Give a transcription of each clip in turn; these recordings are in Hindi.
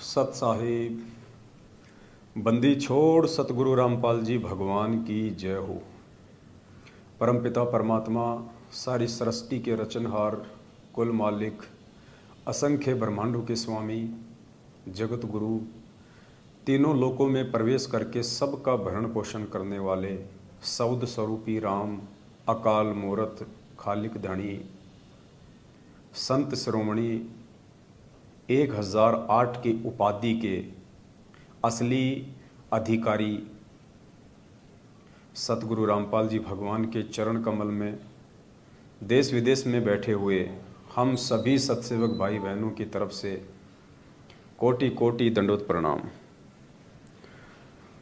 सत साहिब बंदी छोड़ सतगुरु रामपाल जी भगवान की जय हो। परमपिता परमात्मा सारी सृष्टि के रचनहार, कुल मालिक, असंख्य ब्रह्मांडों के स्वामी, जगत गुरु, तीनों लोकों में प्रवेश करके सबका भरण पोषण करने वाले सौद स्वरूपी राम, अकाल मूरत, खालिक धनी, संत शिरोमणि 1008 की उपाधि के असली अधिकारी सतगुरु रामपाल जी भगवान के चरण कमल में देश विदेश में बैठे हुए हम सभी सत्सेवक भाई बहनों की तरफ से कोटि कोटि दंडोत प्रणाम।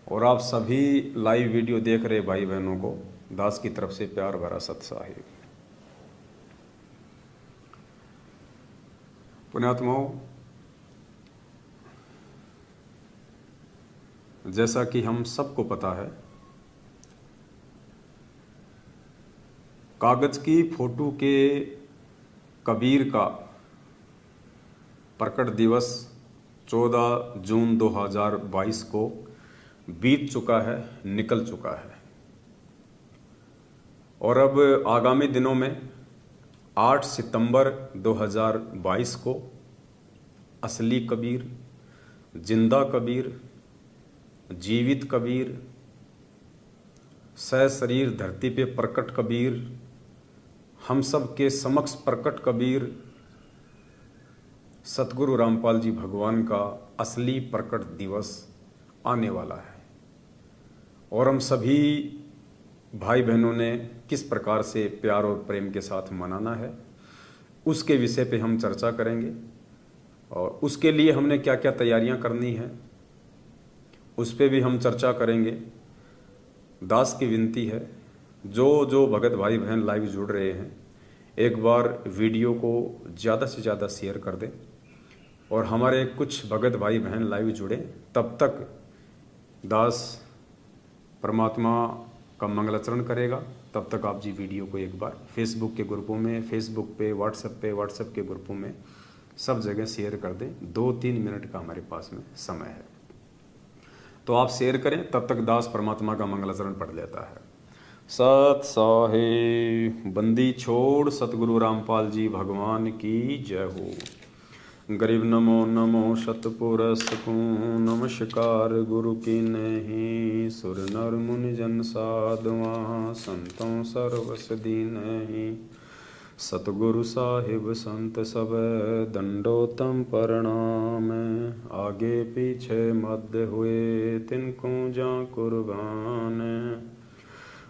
और आप सभी लाइव वीडियो देख रहे भाई बहनों को दास की तरफ से प्यार भरा सत साहिब। पुण्यात्माओं, जैसा कि हम सबको पता है, कागज की फोटो के कबीर का प्रकट दिवस 14 जून 2022 को बीत चुका है, निकल चुका है। और अब आगामी दिनों में 8 सितंबर 2022 को असली कबीर, जिंदा कबीर, जीवित कबीर, सशरीर धरती पे प्रकट कबीर, हम सब के समक्ष प्रकट कबीर सतगुरु रामपाल जी भगवान का असली प्रकट दिवस आने वाला है। और हम सभी भाई बहनों ने किस प्रकार से प्यार और प्रेम के साथ मनाना है, उसके विषय पे हम चर्चा करेंगे। और उसके लिए हमने क्या क्या तैयारियां करनी है, उस पे भी हम चर्चा करेंगे। दास की विनती है, जो भगत भाई बहन लाइव जुड़ रहे हैं, एक बार वीडियो को ज़्यादा से ज़्यादा शेयर कर दें। और हमारे कुछ भगत भाई बहन लाइव जुड़े, तब तक दास परमात्मा का मंगलाचरण करेगा। तब तक आप जी वीडियो को एक बार फेसबुक के ग्रुपों में, फेसबुक पे, व्हाट्सएप के ग्रुपों में, सब जगह शेयर कर दें। 2-3 मिनट का हमारे पास में समय है, तो आप शेयर करें। तब तक दास परमात्मा का मंगलाचरण पढ़ लेता है। सत साहिब बंदी छोड़ सतगुरु रामपाल जी भगवान की जय हो। गरीब नमो नमो सतपुरस को नमस्कार गुरु की नहीं, सुर नर मुनि जन साधुआ संतों सर्वस दीन ही। सतगुरु साहिब संत सब दंडोतम प्रणाम, आगे पीछे मध्य हुए तिनको जा कुर्बान।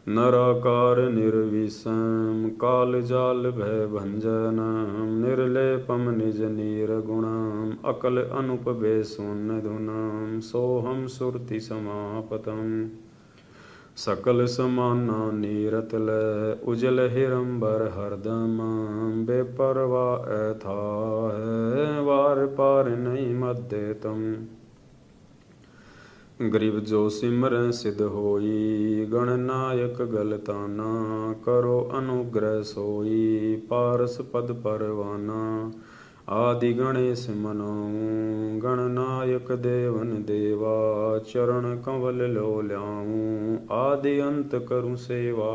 नराकार निर्विषम काल जाल भय भंजनम, निर्लेपम निज निर्गुणम अकल अनुपबे शून्य धुनम। सोहम सुरति समापतम सकल समाना नीरतल, उजल हिरंबर हरदम। बेपरवा ऐथा है वार पार नहीं मध्य तम। गरीब जो सिमर सिद्ध होई, गणनायक गलताना। करो अनुग्रह सोई पारस पद परवाना। आदि गणेश मनाऊं गणनायक देवन देवा, चरण कंवल लो ल्याऊं आदि अंत करूं सेवा।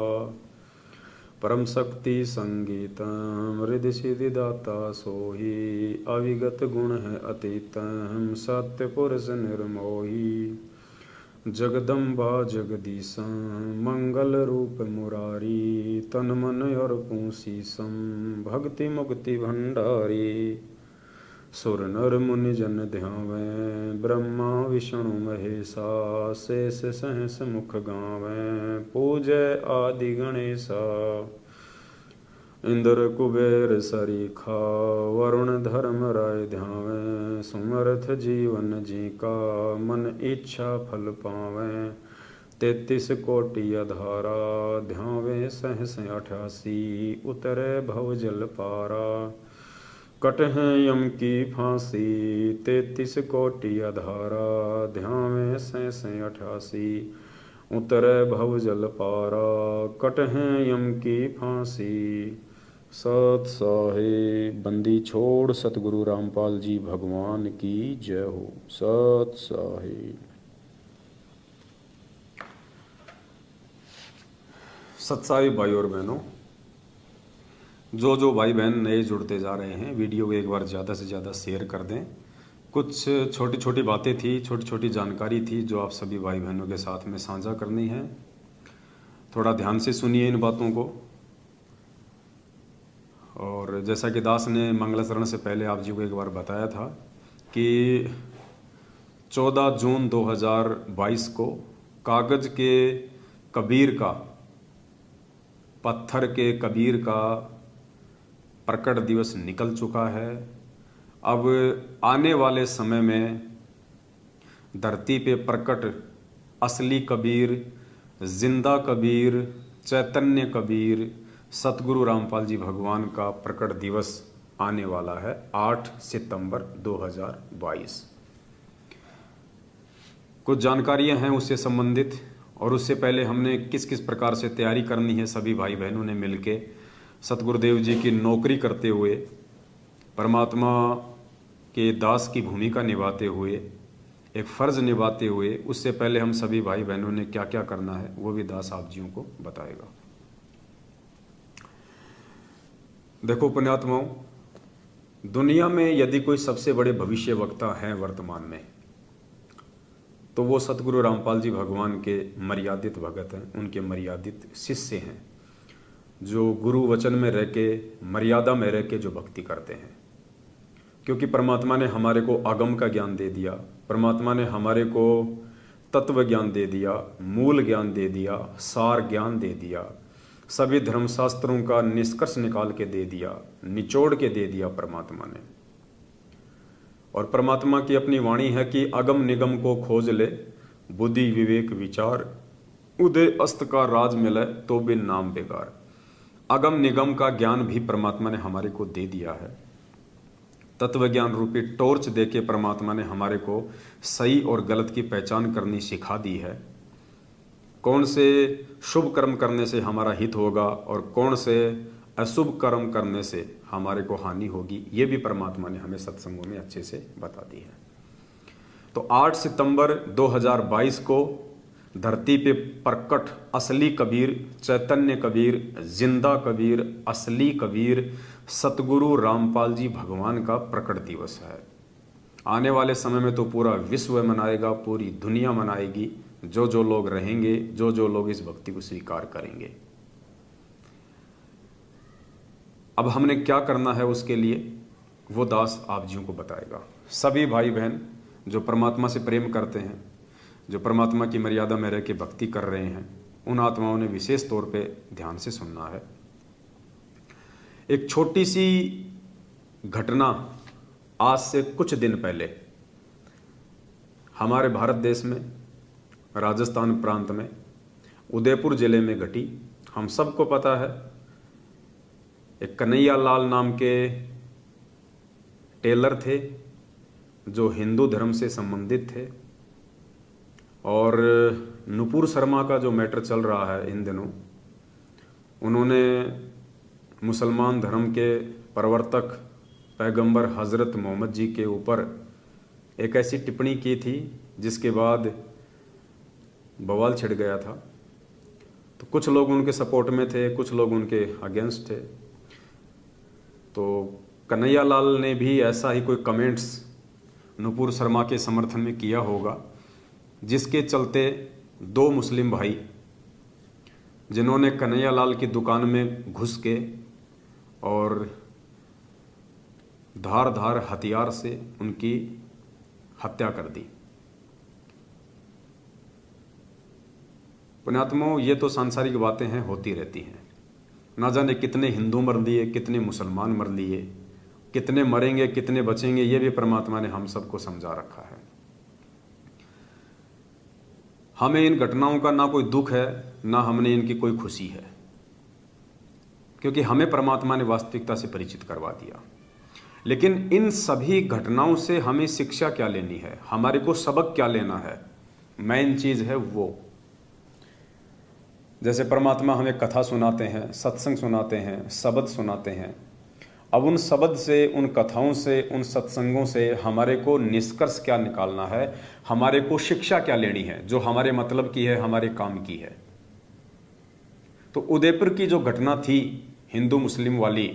परम शक्ति संगीतम हृदय सिद्धि दाता सोही, अविगत गुण है अतीतम सत्य पुरुष निर्मोही। जगदम्बा जगदीशम मंगल रूप मुरारी, तन मन और पूसीसम भक्ति मुक्ति भंडारी। सुर नर मुनि जन ध्यावें ब्रह्मा विष्णु महेशा, शेष सहस मुख गावें पूजय आदि गणेशा। इंद्र कुबेर सरीखा वरुण धर्म राय ध्यावें, सुमरथ जीवन जी का मन इच्छा फल पावें। 33 कोटि अधारा ध्यावें सहस 88, उतरे भव जल पारा। कटहें यम की फांसी 33 कोटि अधारा, ध्यावें सहस 88, उतरे भव जल पारा। कटहें यम की फांसी सत साहिब बंदी छोड़ सतगुरु रामपाल जी भगवान की जय हो। सत साहिब। सत साहिब भाई और बहनों, जो भाई बहन नए जुड़ते जा रहे हैं, वीडियो को एक बार ज़्यादा से ज़्यादा शेयर कर दें। कुछ छोटी छोटी बातें थी, छोटी छोटी जानकारी थी जो आप सभी भाई बहनों के साथ में साझा करनी है। थोड़ा ध्यान से सुनिए इन बातों को। और जैसा कि दास ने मंगलाचरण से पहले आप जी को एक बार बताया था कि 14 जून 2022 को कागज़ के कबीर का, पत्थर के कबीर का प्रकट दिवस निकल चुका है। अब आने वाले समय में धरती पे प्रकट असली कबीर, जिंदा कबीर, चैतन्य कबीर, सतगुरु रामपाल जी भगवान का प्रकट दिवस आने वाला है 8 सितंबर 2022। कुछ जानकारियां हैं उससे संबंधित, और उससे पहले हमने किस किस प्रकार से तैयारी करनी है सभी भाई बहनों ने मिलके सतगुरुदेव जी की नौकरी करते हुए, परमात्मा के दास की भूमिका निभाते हुए, एक फ़र्ज निभाते हुए, उससे पहले हम सभी भाई बहनों ने क्या क्या करना है वो भी दास आप जियों को बताएगा। देखो पुण्यात्माओं, दुनिया में यदि कोई सबसे बड़े भविष्य वक्ता हैं वर्तमान में, तो वो सतगुरु रामपाल जी भगवान के मर्यादित भगत हैं, उनके मर्यादित शिष्य हैं, जो गुरु वचन में रह के, मर्यादा में रह के जो भक्ति करते हैं। क्योंकि परमात्मा ने हमारे को आगम का ज्ञान दे दिया, परमात्मा ने हमारे को तत्व ज्ञान दे दिया, मूल ज्ञान दे दिया, सार ज्ञान दे दिया, सभी धर्मशास्त्रों का निष्कर्ष निकाल के दे दिया, निचोड़ के दे दिया परमात्मा ने। और परमात्मा की अपनी वाणी है कि अगम निगम को खोज ले, बुद्धि विवेक विचार, उदय अस्त का राज मिले तो भी नाम बेकार। अगम निगम का ज्ञान भी परमात्मा ने हमारे को दे दिया है। तत्व ज्ञान रूपी टॉर्च देके परमात्मा ने हमारे को सही और गलत की पहचान करनी सिखा दी है। कौन से शुभ कर्म करने से हमारा हित होगा और कौन से अशुभ कर्म करने से हमारे को हानि होगी, ये भी परमात्मा ने हमें सत्संगों में अच्छे से बता दी है। तो 8 सितंबर 2022 को धरती पे प्रकट असली कबीर, चैतन्य कबीर, जिंदा कबीर, असली कबीर, सतगुरु रामपाल जी भगवान का प्रकट दिवस है। आने वाले समय में तो पूरा विश्व मनाएगा, पूरी दुनिया मनाएगी, जो लोग रहेंगे, जो लोग इस भक्ति को स्वीकार करेंगे। अब हमने क्या करना है उसके लिए वो दास आप जियों को बताएगा। सभी भाई बहन जो परमात्मा से प्रेम करते हैं, जो परमात्मा की मर्यादा में रह के भक्ति कर रहे हैं, उन आत्माओं ने विशेष तौर पे ध्यान से सुनना है। एक छोटी सी घटना आज से कुछ दिन पहले हमारे भारत देश में, राजस्थान प्रांत में, उदयपुर जिले में घटी। हम सबको पता है, एक कन्हैया लाल नाम के टेलर थे जो हिंदू धर्म से संबंधित थे, और नुपुर शर्मा का जो मैटर चल रहा है इन दिनों, उन्होंने मुसलमान धर्म के प्रवर्तक पैगंबर हज़रत मोहम्मद जी के ऊपर एक ऐसी टिप्पणी की थी जिसके बाद बवाल छिड़ गया था। तो कुछ लोग उनके सपोर्ट में थे, कुछ लोग उनके अगेंस्ट थे। तो कन्हैया लाल ने भी ऐसा ही कोई कमेंट्स नुपुर शर्मा के समर्थन में किया होगा, जिसके चलते 2 मुस्लिम भाई, जिन्होंने कन्हैया लाल की दुकान में घुस के और धार हथियार से उनकी हत्या कर दी। पुण्यात्माओं, ये तो सांसारिक बातें हैं, होती रहती हैं। ना जाने कितने हिंदू मर लिए, कितने मुसलमान मर लिए, कितने मरेंगे, कितने बचेंगे, ये भी परमात्मा ने हम सबको समझा रखा है। हमें इन घटनाओं का ना कोई दुख है, ना हमने इनकी कोई खुशी है, क्योंकि हमें परमात्मा ने वास्तविकता से परिचित करवा दिया। लेकिन इन सभी घटनाओं से हमें शिक्षा क्या लेनी है, हमारे को सबक क्या लेना है, मेन चीज है वो। जैसे परमात्मा हमें कथा सुनाते हैं, सत्संग सुनाते हैं, शब्द सुनाते हैं। अब उन शब्द से, उन कथाओं से, उन सत्संगों से हमारे को निष्कर्ष क्या निकालना है, हमारे को शिक्षा क्या लेनी है, जो हमारे मतलब की है, हमारे काम की है। तो उदयपुर की जो घटना थी हिंदू मुस्लिम वाली,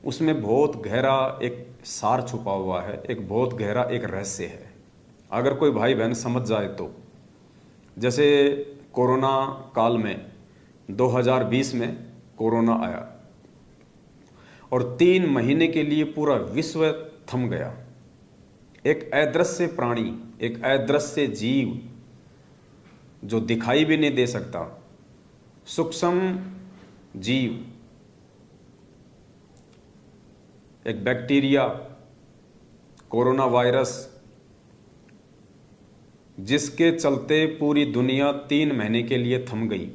उसमें बहुत गहरा एक सार छुपा हुआ है, एक बहुत गहरा एक रहस्य है। अगर कोई भाई बहन समझ जाए तो, जैसे कोरोना काल में 2020 में कोरोना आया और 3 महीने के लिए पूरा विश्व थम गया। एक अदृश्य प्राणी, एक अदृश्य जीव जो दिखाई भी नहीं दे सकता, सूक्ष्म जीव, एक बैक्टीरिया, कोरोना वायरस, जिसके चलते पूरी दुनिया 3 महीने के लिए थम गई।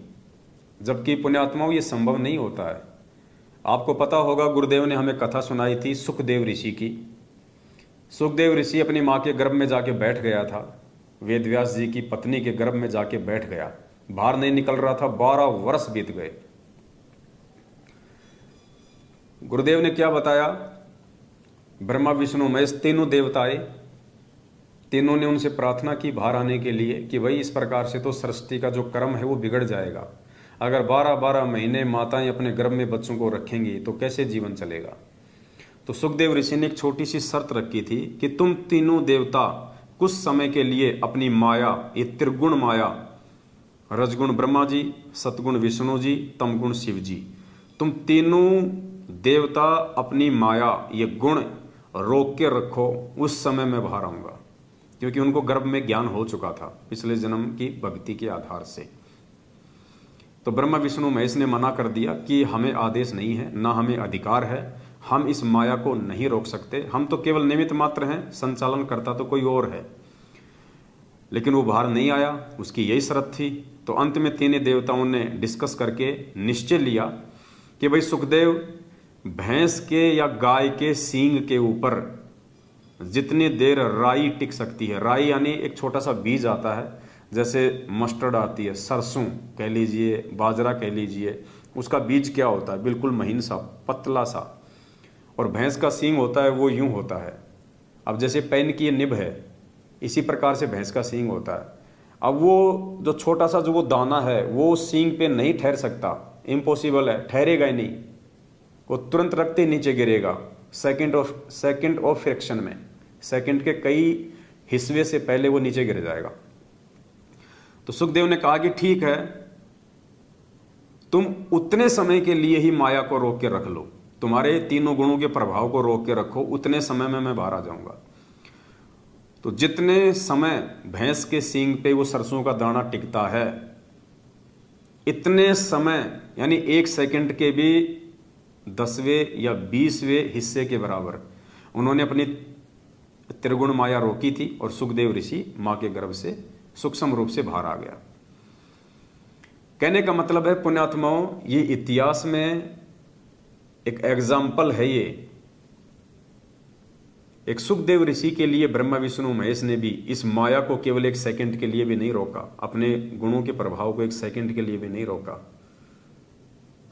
जबकि पुण्यात्माओं ये संभव नहीं होता है। आपको पता होगा गुरुदेव ने हमें कथा सुनाई थी सुखदेव ऋषि की। सुखदेव ऋषि अपनी माँ के गर्भ में जाके बैठ गया था, वेदव्यास जी की पत्नी के गर्भ में जाके बैठ गया, बाहर नहीं निकल रहा था। 12 वर्ष बीत गए। गुरुदेव ने क्या बताया, ब्रह्मा विष्णु महेश तीनों देवता आए, तीनों ने उनसे प्रार्थना की बाहर आने के लिए कि भाई इस प्रकार से तो सृष्टि का जो क्रम है वो बिगड़ जाएगा। अगर 12-12 महीने माताएं अपने गर्भ में बच्चों को रखेंगी तो कैसे जीवन चलेगा। तो सुखदेव ऋषि ने एक छोटी सी शर्त रखी थी कि तुम तीनों देवता कुछ समय के लिए अपनी माया, ये त्रिगुण माया, रजगुण ब्रह्मा जी, सतगुण विष्णु जी, तमगुण शिव जी, तुम तीनों देवता अपनी माया, ये गुण रोक के रखो, उस समय मैं बाहर आऊंगा। क्योंकि उनको गर्भ में ज्ञान हो चुका था पिछले जन्म की भक्ति के आधार से। तो ब्रह्मा विष्णु महेश ने मना कर दिया कि हमें आदेश नहीं है, ना हमें अधिकार है, हम इस माया को नहीं रोक सकते, हम तो केवल निमित्त मात्र हैं, संचालन करता तो कोई और है। लेकिन वो बाहर नहीं आया, उसकी यही शर्त थी। तो अंत में 3 देवताओं ने डिस्कस करके निश्चय लिया कि भाई सुखदेव, भैंस के या गाय के सींग के ऊपर जितनी देर राई टिक सकती है, राई यानी एक छोटा सा बीज आता है, जैसे मस्टर्ड आती है, सरसों कह लीजिए, बाजरा कह लीजिए, उसका बीज क्या होता है, बिल्कुल महीन सा, पतला सा, और भैंस का सींग होता है वो यूं होता है। अब जैसे पेन की निब है, इसी प्रकार से भैंस का सींग होता है। अब वो जो छोटा सा जो वो दाना है वो सींग पे नहीं ठहर सकता, इम्पॉसिबल है, ठहरेगा ही नहीं, वो तुरंत रखते नीचे गिरेगा, सेकंड ऑफ फ्रैक्शन में, सेकंड के कई हिस्से से पहले वो नीचे गिर जाएगा। तो सुखदेव ने कहा कि ठीक है, तुम उतने समय के लिए ही माया को रोक के रख लो, तुम्हारे तीनों गुणों के प्रभाव को रोक के रखो, उतने समय में मैं बाहर आ जाऊंगा। तो जितने समय भैंस के सींग पे वो सरसों का दाना टिकता है, इतने समय यानी 1 सेकंड के भी 10वें या 20वें हिस्से के बराबर उन्होंने अपनी त्रिगुण माया रोकी थी और सुखदेव ऋषि मां के गर्भ से सूक्ष्म रूप से बाहर आ गया। कहने का मतलब है पुण्यात्माओं, ये इतिहास में एक एग्जाम्पल है। ये एक सुखदेव ऋषि के लिए ब्रह्मा विष्णु महेश ने भी इस माया को केवल 1 सेकंड के लिए भी नहीं रोका, अपने गुणों के प्रभाव को 1 सेकंड के लिए भी नहीं रोका,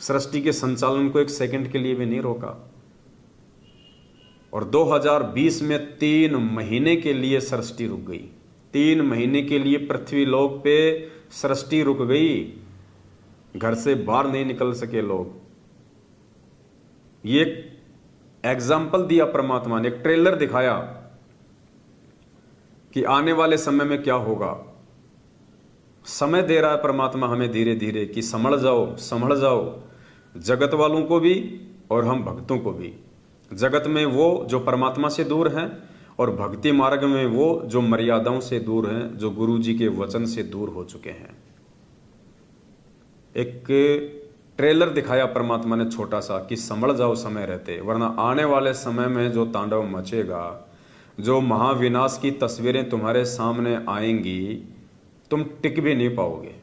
सृष्टि के संचालन को 1 सेकंड के लिए भी नहीं रोका। और 2020 में 3 महीने के लिए सृष्टि रुक गई। 3 महीने के लिए पृथ्वी लोक पे सृष्टि रुक गई, घर से बाहर नहीं निकल सके लोग। ये एग्जाम्पल दिया परमात्मा ने, एक ट्रेलर दिखाया कि आने वाले समय में क्या होगा। समय दे रहा है परमात्मा हमें धीरे धीरे कि संभल जाओ, संभल जाओ, जगत वालों को भी और हम भक्तों को भी। जगत में वो जो परमात्मा से दूर हैं और भक्ति मार्ग में वो जो मर्यादाओं से दूर हैं, जो गुरु जी के वचन से दूर हो चुके हैं। एक ट्रेलर दिखाया परमात्मा ने छोटा सा कि संभल जाओ समय रहते, वरना आने वाले समय में जो तांडव मचेगा, जो महाविनाश की तस्वीरें तुम्हारे सामने आएंगी, तुम टिक भी नहीं पाओगे।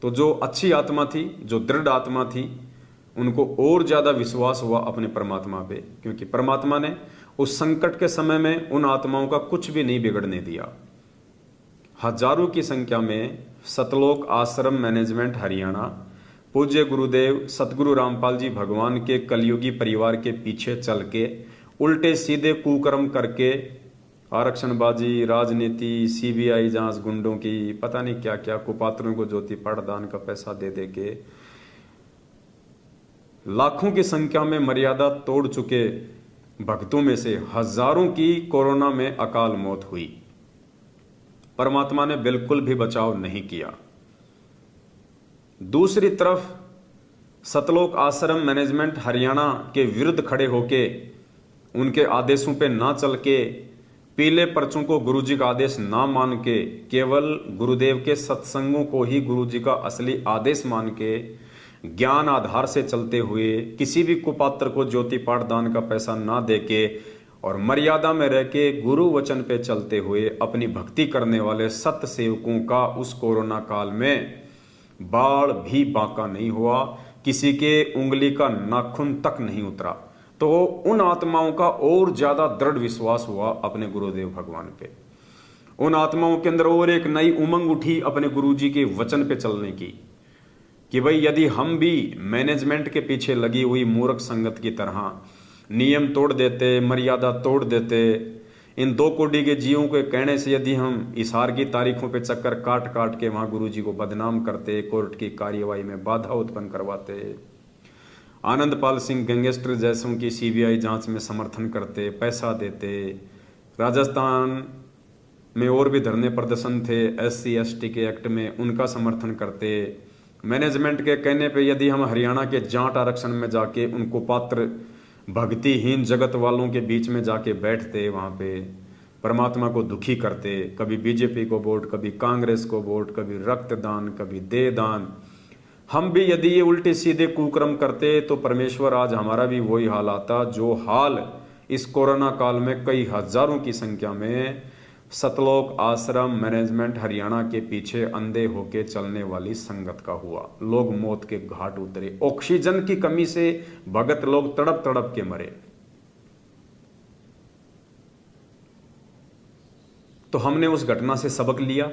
तो जो अच्छी आत्मा थी, जो दृढ़ आत्मा थी, उनको और ज्यादा विश्वास हुआ अपने परमात्मा पे, क्योंकि परमात्मा ने उस संकट के समय में उन आत्माओं का कुछ भी नहीं बिगड़ने दिया। हजारों की संख्या में सतलोक आश्रम मैनेजमेंट हरियाणा पूज्य गुरुदेव सतगुरु रामपाल जी भगवान के कलयुगी परिवार के पीछे चल के उल्टे सीधे कुकर्म करके आरक्षणबाजी, राजनीति, सीबीआई जांच, गुंडों की पता नहीं क्या क्या, कुपात्रों को ज्योति पाठदान का पैसा दे दे के लाखों की संख्या में मर्यादा तोड़ चुके भक्तों में से हजारों की कोरोना में अकाल मौत हुई। परमात्मा ने बिल्कुल भी बचाव नहीं किया। दूसरी तरफ सतलोक आश्रम मैनेजमेंट हरियाणा के विरुद्ध खड़े होके उनके आदेशों पे ना चल के पीले पर्चों को गुरुजी का आदेश ना मान के केवल गुरुदेव के सत्संगों को ही गुरुजी का असली आदेश मान के ज्ञान आधार से चलते हुए किसी भी कुपात्र को ज्योति पाठ दान का पैसा ना देके और मर्यादा में रह के गुरु वचन पे चलते हुए अपनी भक्ति करने वाले सत्य सेवकों का उस कोरोना काल में बाल भी बांका नहीं हुआ, किसी के उंगली का नाखून तक नहीं उतरा। तो उन आत्माओं का और ज्यादा दृढ़ विश्वास हुआ अपने गुरुदेव भगवान पे। उन आत्माओं के अंदर और एक नई उमंग उठी अपने गुरुजी के वचन पे चलने की कि भाई यदि हम भी मैनेजमेंट के पीछे लगी हुई मूर्ख संगत की तरह नियम तोड़ देते, मर्यादा तोड़ देते, इन 2 कोड़ी के जीवों के कहने से यदि हम इशार की तारीखों पे चक्कर काट काट के वहां गुरुजी को बदनाम करते, कोर्ट की कार्यवाही में बाधा उत्पन्न करवाते, आनंदपाल सिंह गैंगस्टर जैसों की सीबीआई जांच में समर्थन करते, पैसा देते, राजस्थान में और भी धरने प्रदर्शन थे SC ST के एक्ट में उनका समर्थन करते, मैनेजमेंट के कहने पे यदि हम हरियाणा के जाट आरक्षण में जाके उनको पात्र भक्तिहीन जगत वालों के बीच में जाके बैठते, वहां पे परमात्मा को दुखी करते, कभी बीजेपी को वोट, कभी कांग्रेस को वोट, कभी रक्तदान, कभी देहदान, हम भी यदि ये उल्टे सीधे कुकर्म करते तो परमेश्वर आज हमारा भी वही हाल आता जो हाल इस कोरोना काल में कई हजारों की संख्या में सतलोक आश्रम मैनेजमेंट हरियाणा के पीछे अंधे होके चलने वाली संगत का हुआ। लोग मौत के घाट उतरे, ऑक्सीजन की कमी से भगत लोग तड़प तड़प के मरे। तो हमने उस घटना से सबक लिया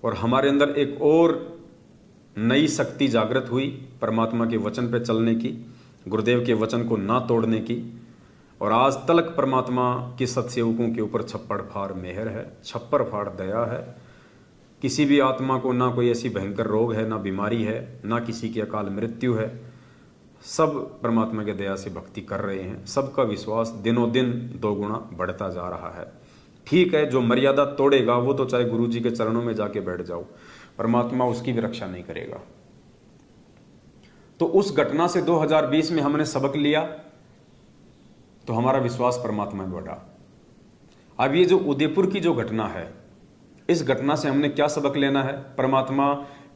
और हमारे अंदर एक और नई शक्ति जागृत हुई परमात्मा के वचन पे चलने की, गुरुदेव के वचन को ना तोड़ने की। और आज तलक परमात्मा के सत्सेवकों के ऊपर छप्पड़ फाड़ मेहर है, छप्पर फाड़ दया है। किसी भी आत्मा को ना कोई ऐसी भयंकर रोग है, ना बीमारी है, ना किसी की अकाल मृत्यु है। सब परमात्मा के दया से भक्ति कर रहे हैं। सबका विश्वास दिनों दिन 2 गुना बढ़ता जा रहा है। ठीक है, जो मर्यादा तोड़ेगा वो तो चाहे गुरु जी के चरणों में जाके बैठ जाओ, परमात्मा उसकी भी रक्षा नहीं करेगा। तो उस घटना से 2020 में हमने सबक लिया तो हमारा विश्वास परमात्मा में बढ़ा। अब ये जो उदयपुर की जो घटना है, इस घटना से हमने क्या सबक लेना है, परमात्मा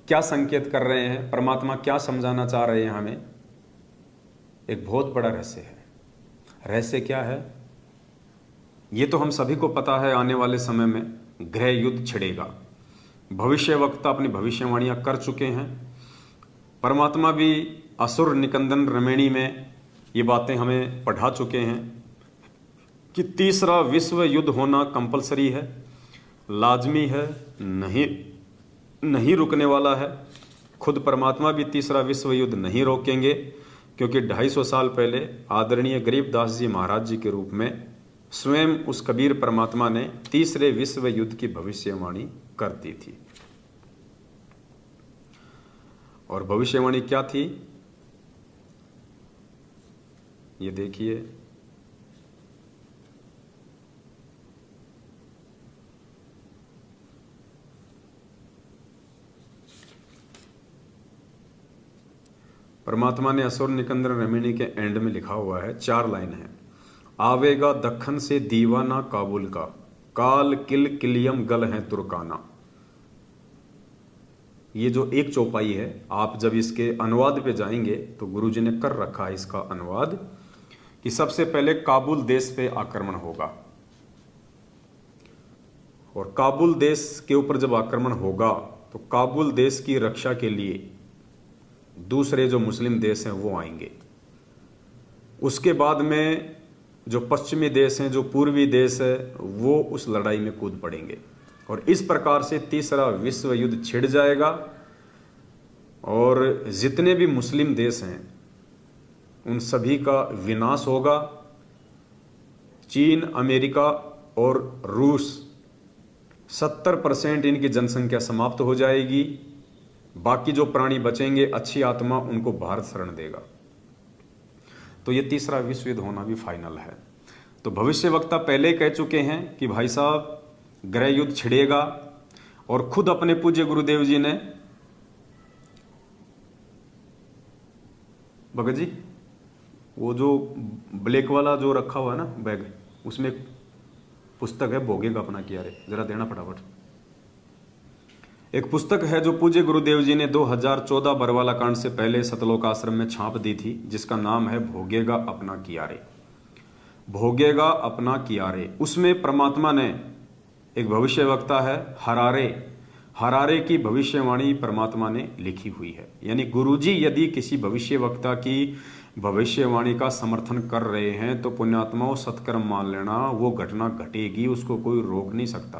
क्या संकेत कर रहे हैं, परमात्मा क्या समझाना चाह रहे हैं हमें, एक बहुत बड़ा रहस्य है। रहस्य क्या है ये तो हम सभी को पता है। आने वाले समय में गृह युद्ध छिड़ेगा। भविष्य वक्ता अपनी भविष्यवाणियां कर चुके हैं। परमात्मा भी असुर निकंदन रमेणी में ये बातें हमें पढ़ा चुके हैं कि तीसरा विश्व युद्ध होना कंपलसरी है, लाजमी है, नहीं रुकने वाला है। खुद परमात्मा भी तीसरा विश्व युद्ध नहीं रोकेंगे क्योंकि 250 साल पहले आदरणीय गरीबदास जी महाराज जी के रूप में स्वयं उस कबीर परमात्मा ने तीसरे विश्व युद्ध की भविष्यवाणी कर दी थी। और भविष्यवाणी क्या थी ये देखिए, परमात्मा ने असुर निकंदन रमेणी के एंड में लिखा हुआ है, 4 लाइन है। आवेगा दखन से दीवाना काबुल का, काल किल किलियम गल है तुर्काना। ये जो एक चौपाई है, आप जब इसके अनुवाद पे जाएंगे तो गुरुजी ने कर रखा है इसका अनुवाद कि सबसे पहले काबुल देश पे आक्रमण होगा और काबुल देश के ऊपर जब आक्रमण होगा तो काबुल देश की रक्षा के लिए दूसरे जो मुस्लिम देश हैं वो आएंगे। उसके बाद में जो पश्चिमी देश हैं, जो पूर्वी देश है, वो उस लड़ाई में कूद पड़ेंगे और इस प्रकार से तीसरा विश्व युद्ध छिड़ जाएगा और जितने भी मुस्लिम देश हैं उन सभी का विनाश होगा। चीन, अमेरिका और रूस 70% इनकी जनसंख्या समाप्त हो जाएगी। बाकी जो प्राणी बचेंगे, अच्छी आत्मा, उनको भारत शरण देगा। तो ये तीसरा विश्व युद्ध होना भी फाइनल है। तो भविष्यवक्ता पहले कह चुके हैं कि भाई साहब गृह युद्ध छिड़ेगा, और खुद अपने पूज्य गुरुदेव जी ने, भगत जी वो जो ब्लैक वाला जो रखा हुआ है ना बैग, उसमें एक पुस्तक है भोगेगा अपना किया रे, जरा देना फटाफट। एक पुस्तक है जो पूज्य गुरुदेव जी ने 2014 बरवाला कांड से पहले सतलोक आश्रम में छाप दी थी, जिसका नाम है भोगेगा अपना किया रे। भोगेगा अपना किया रे। उसमें परमात्मा ने, एक भविष्यवक्ता है हरारे की भविष्यवाणी परमात्मा ने लिखी हुई है। यानी गुरुजी यदि किसी भविष्यवक्ता की भविष्यवाणी का समर्थन कर रहे हैं तो पुण्यात्माओं सत्कर्म मान लेना, वो घटना घटेगी, उसको कोई रोक नहीं सकता।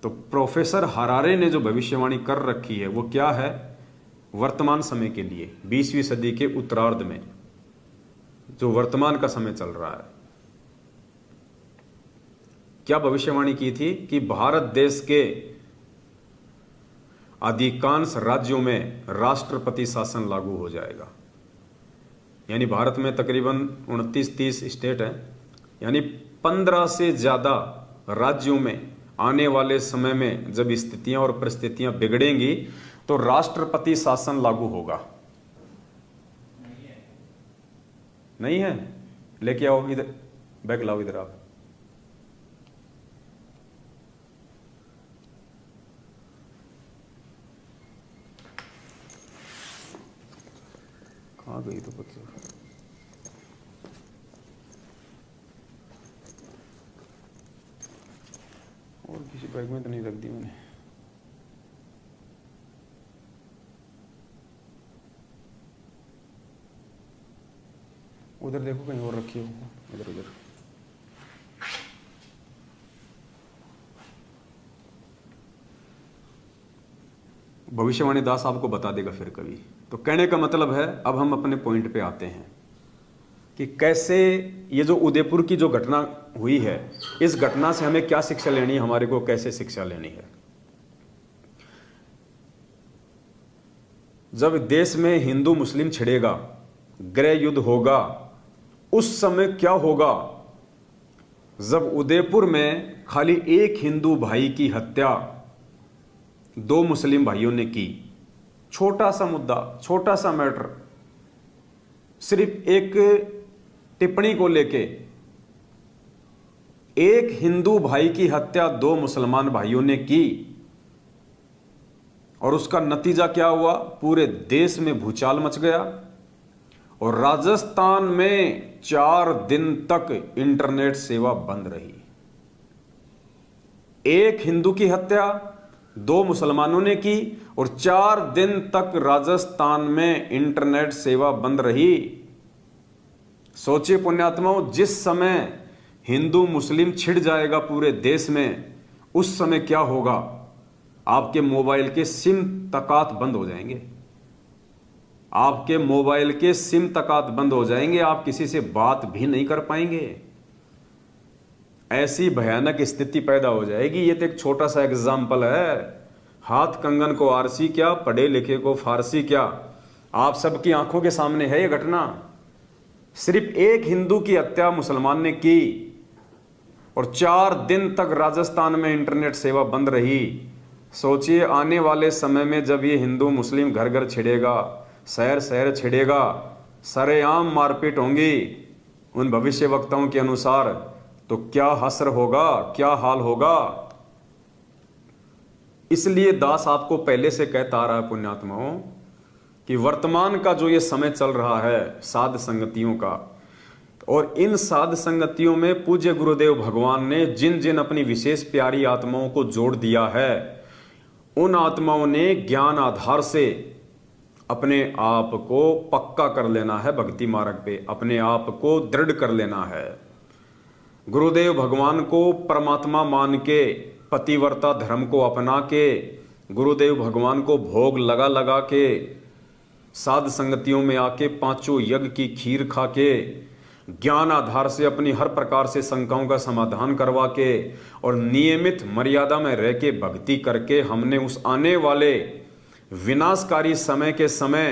तो प्रोफेसर हरारे ने जो भविष्यवाणी कर रखी है वो क्या है? वर्तमान समय के लिए 20वीं सदी के उत्तरार्ध में जो वर्तमान का समय चल रहा है, क्या भविष्यवाणी की थी कि भारत देश के अधिकांश राज्यों में राष्ट्रपति शासन लागू हो जाएगा। यानी भारत में तकरीबन 29-30 स्टेट हैं, यानी 15 से ज्यादा राज्यों में आने वाले समय में जब स्थितियां और परिस्थितियां बिगड़ेंगी तो राष्ट्रपति शासन लागू होगा। नहीं है? लेके आओ इधर, बैग लाओ इधर आप। कहाँ गई तो बच्चे? और किसी बैग में तो नहीं रख दी मैंने। उधर देखो कहीं और रखी हो, इधर उधर। भविष्यवाणी दास आपको बता देगा फिर कभी। तो कहने का मतलब है, अब हम अपने पॉइंट पे आते हैं कि कैसे ये जो उदयपुर की जो घटना हुई है, इस घटना से हमें क्या शिक्षा लेनी है, हमारे को कैसे शिक्षा लेनी है। जब देश में हिंदू मुस्लिम छिड़ेगा, गृह युद्ध होगा, उस समय क्या होगा? जब उदयपुर में खाली एक हिंदू भाई की हत्या 2 मुस्लिम भाइयों ने की, छोटा सा मुद्दा, छोटा सा मैटर, सिर्फ एक टिप्पणी को लेके एक हिंदू भाई की हत्या 2 मुसलमान भाइयों ने की, और उसका नतीजा क्या हुआ? पूरे देश में भूचाल मच गया और राजस्थान में 4 दिन तक इंटरनेट सेवा बंद रही। एक हिंदू की हत्या 2 मुसलमानों ने की और 4 दिन तक राजस्थान में इंटरनेट सेवा बंद रही। सोचिए पुण्यात्माओं, जिस समय हिंदू मुस्लिम छिड़ जाएगा पूरे देश में, उस समय क्या होगा? आपके मोबाइल के सिम तकात बंद हो जाएंगे। आपके मोबाइल के सिम तकात बंद हो जाएंगे, आप किसी से बात भी नहीं कर पाएंगे। ऐसी भयानक स्थिति पैदा हो जाएगी। ये तो एक छोटा सा एग्जाम्पल है। हाथ कंगन को आरसी क्या, पढ़े लिखे को फारसी क्या, आप सबकी आंखों के सामने है ये घटना। सिर्फ एक हिंदू की हत्या मुसलमान ने की और 4 दिन तक राजस्थान में इंटरनेट सेवा बंद रही। सोचिए आने वाले समय में जब ये हिंदू मुस्लिम घर घर छिड़ेगा, शहर शहर छिड़ेगा, सरेआम मारपीट होंगी उन भविष्यवक्ताओं के अनुसार, तो क्या हश्र होगा, क्या हाल होगा। इसलिए दास आपको पहले से कहता आ रहा है पुण्यात्माओं कि वर्तमान का जो ये समय चल रहा है साध संगतियों का, और इन साध संगतियों में पूज्य गुरुदेव भगवान ने जिन जिन अपनी विशेष प्यारी आत्माओं को जोड़ दिया है, उन आत्माओं ने ज्ञान आधार से अपने आप को पक्का कर लेना है, भक्ति मार्ग पे अपने आप को दृढ़ कर लेना है। गुरुदेव भगवान को परमात्मा मान के, पतिव्रता धर्म को अपना के, गुरुदेव भगवान को भोग लगा लगा के, साध संगतियों में आके पांचों यज्ञ की खीर खा के, ज्ञान आधार से अपनी हर प्रकार से शंकाओं का समाधान करवा के और नियमित मर्यादा में रह के भक्ति करके हमने उस आने वाले विनाशकारी समय के समय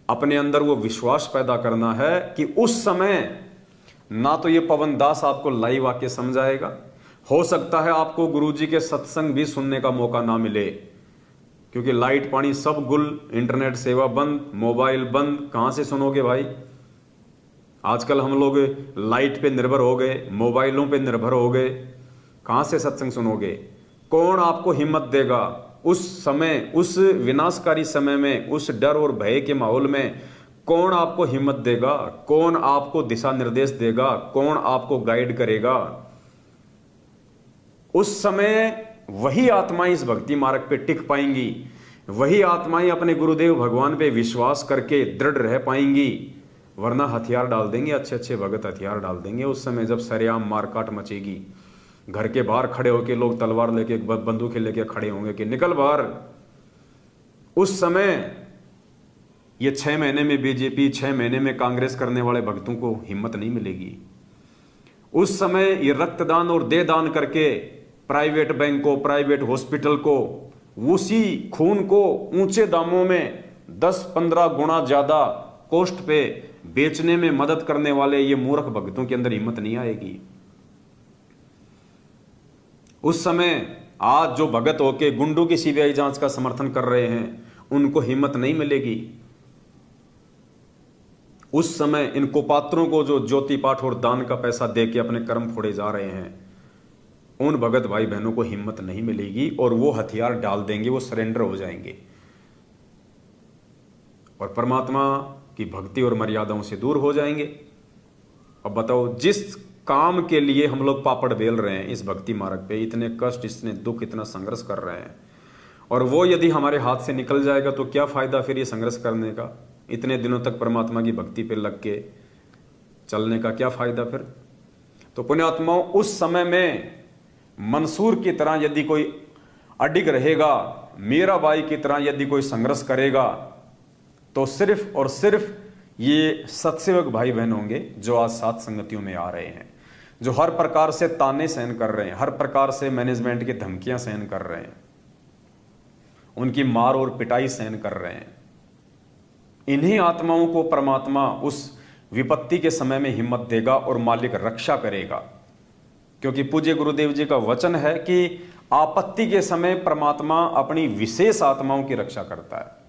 अपने अंदर वो विश्वास पैदा करना है कि उस समय ना तो ये पवन दास आपको लाइव आके समझाएगा, हो सकता है आपको गुरुजी के सत्संग भी सुनने का मौका ना मिले, क्योंकि लाइट पानी सब गुल, इंटरनेट सेवा बंद, मोबाइल बंद, कहां से सुनोगे भाई। आजकल हम लोग लाइट पे निर्भर हो गए, मोबाइलों पे निर्भर हो गए, कहां से सत्संग सुनोगे। कौन आपको हिम्मत देगा उस समय, उस विनाशकारी समय में, उस डर और भय के माहौल में कौन आपको हिम्मत देगा, कौन आपको दिशा निर्देश देगा, कौन आपको गाइड करेगा। उस समय वही आत्माएं इस भक्ति मार्ग पे टिक पाएंगी, वही आत्माएं अपने गुरुदेव भगवान पे विश्वास करके दृढ़ रह पाएंगी, वरना हथियार डाल देंगे, अच्छे अच्छे भगत हथियार डाल देंगे उस समय जब सरेआम मारकाट मचेगी। घर के बाहर खड़े होके लोग तलवार लेके, बंदूकें लेके खड़े होंगे कि निकल बाहर। उस समय ये 6 महीने में बीजेपी, 6 महीने में कांग्रेस करने वाले भक्तों को हिम्मत नहीं मिलेगी। उस समय ये रक्तदान और देह दान करके प्राइवेट बैंक को, प्राइवेट हॉस्पिटल को, उसी खून को ऊंचे दामों में 10-15 गुना ज्यादा कॉस्ट पे बेचने में मदद करने वाले ये मूर्ख भक्तों के अंदर हिम्मत नहीं आएगी। उस समय आज जो भगत होके गुंडों की सीबीआई जांच का समर्थन कर रहे हैं, उनको हिम्मत नहीं मिलेगी। उस समय इन कुपात्रों को जो ज्योति पाठ और दान का पैसा दे के अपने कर्म फोड़े जा रहे हैं, उन भगत भाई बहनों को हिम्मत नहीं मिलेगी और वो हथियार डाल देंगे, वो सरेंडर हो जाएंगे और परमात्मा की भक्ति और मर्यादाओं से दूर हो जाएंगे। अब बताओ, जिस काम के लिए हम लोग पापड़ बेल रहे हैं इस भक्ति मार्ग पे, इतने कष्ट, इतने दुख, इतना संघर्ष कर रहे हैं, और वो यदि हमारे हाथ से निकल जाएगा तो क्या फायदा फिर ये संघर्ष करने का। इतने दिनों तक परमात्मा की भक्ति पे लग के चलने का क्या फायदा फिर। तो पुण्यात्माओं, उस समय में मंसूर की तरह यदि कोई अडिग रहेगा, मीराबाई की तरह यदि कोई संघर्ष करेगा, तो सिर्फ और सिर्फ ये सत्सेवक भाई बहन होंगे जो आज साथ संगतियों में आ रहे हैं, जो हर प्रकार से ताने सहन कर रहे हैं, हर प्रकार से मैनेजमेंट की धमकियां सहन कर रहे हैं, उनकी मार और पिटाई सहन कर रहे हैं। इन्हीं आत्माओं को परमात्मा उस विपत्ति के समय में हिम्मत देगा और मालिक रक्षा करेगा, क्योंकि पूज्य गुरुदेव जी का वचन है कि आपत्ति के समय परमात्मा अपनी विशेष आत्माओं की रक्षा करता है।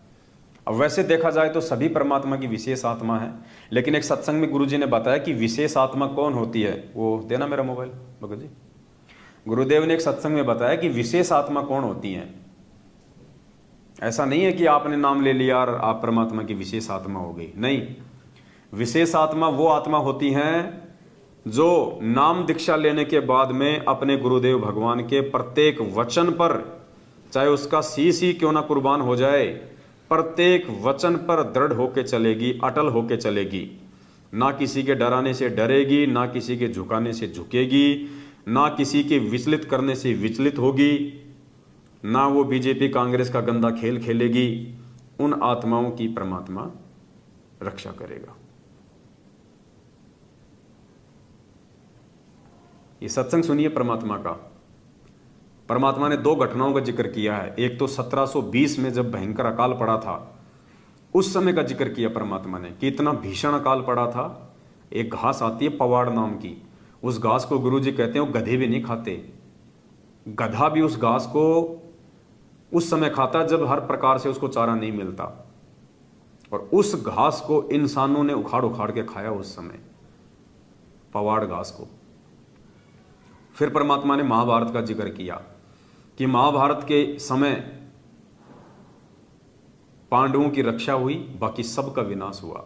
अब वैसे देखा जाए तो सभी परमात्मा की विशेष आत्मा है, लेकिन एक सत्संग में गुरुजी ने बताया कि विशेष आत्मा कौन होती है। वो देना मेरा मोबाइल भगत जी। गुरुदेव ने एक सत्संग में बताया कि विशेष आत्मा कौन होती है। ऐसा नहीं है कि आपने नाम ले लिया और आप परमात्मा की विशेष आत्मा हो गई, नहीं। विशेष आत्मा वो आत्मा होती हैं जो नाम दीक्षा लेने के बाद में अपने गुरुदेव भगवान के प्रत्येक वचन पर, चाहे उसका शीश ही क्यों ना कुर्बान हो जाए, प्रत्येक वचन पर दृढ़ होके चलेगी, अटल होके चलेगी। ना किसी के डराने से डरेगी, ना किसी के झुकाने से झुकेगी, ना किसी के विचलित करने से विचलित होगी, ना वो बीजेपी कांग्रेस का गंदा खेल खेलेगी। उन आत्माओं की परमात्मा रक्षा करेगा। ये सत्संग सुनिए परमात्मा का। परमात्मा ने 2 घटनाओं का जिक्र किया है। एक तो 1720 में जब भयंकर अकाल पड़ा था, उस समय का जिक्र किया परमात्मा ने कि इतना भीषण अकाल पड़ा था। एक घास आती है पवाड़ नाम की, उस घास को गुरुजी कहते हैं वो गधे भी नहीं खाते, गधा भी उस घास को उस समय खाता जब हर प्रकार से उसको चारा नहीं मिलता, और उस घास को इंसानों ने उखाड़ उखाड़ के खाया उस समय, पवाड़ घास को। फिर परमात्मा ने महाभारत का जिक्र किया कि महाभारत के समय पांडवों की रक्षा हुई, बाकी सबका विनाश हुआ।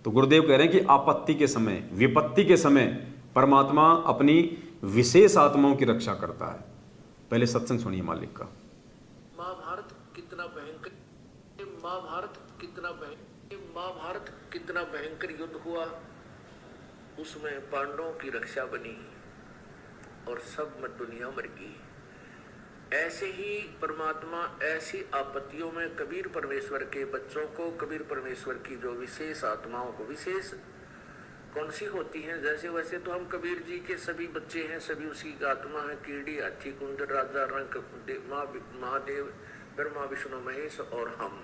तो गुरुदेव कह रहे हैं कि आपत्ति के समय, विपत्ति के समय परमात्मा अपनी विशेष आत्माओं की रक्षा करता है। पहले सत्संग सुनिए मालिक का। महाभारत कितना कितना भयंकर युद्ध हुआ, उसमें पांडवों की रक्षा बनी। और सब में दुनिया मर गई। ऐसे ही परमात्मा ऐसी आपत्तियों में कबीर परमेश्वर के बच्चों को, कबीर परमेश्वर की जो विशेष आत्माओं को, विशेष कौन सी होती हैं, जैसे वैसे तो हम कबीर जी के सभी बच्चे हैं, सभी उसी की आत्मा है, कीड़ी, हाथी, कुंड, राजा, रंग, महादेव, ब्रह्मा, विष्णु, महेश और हम।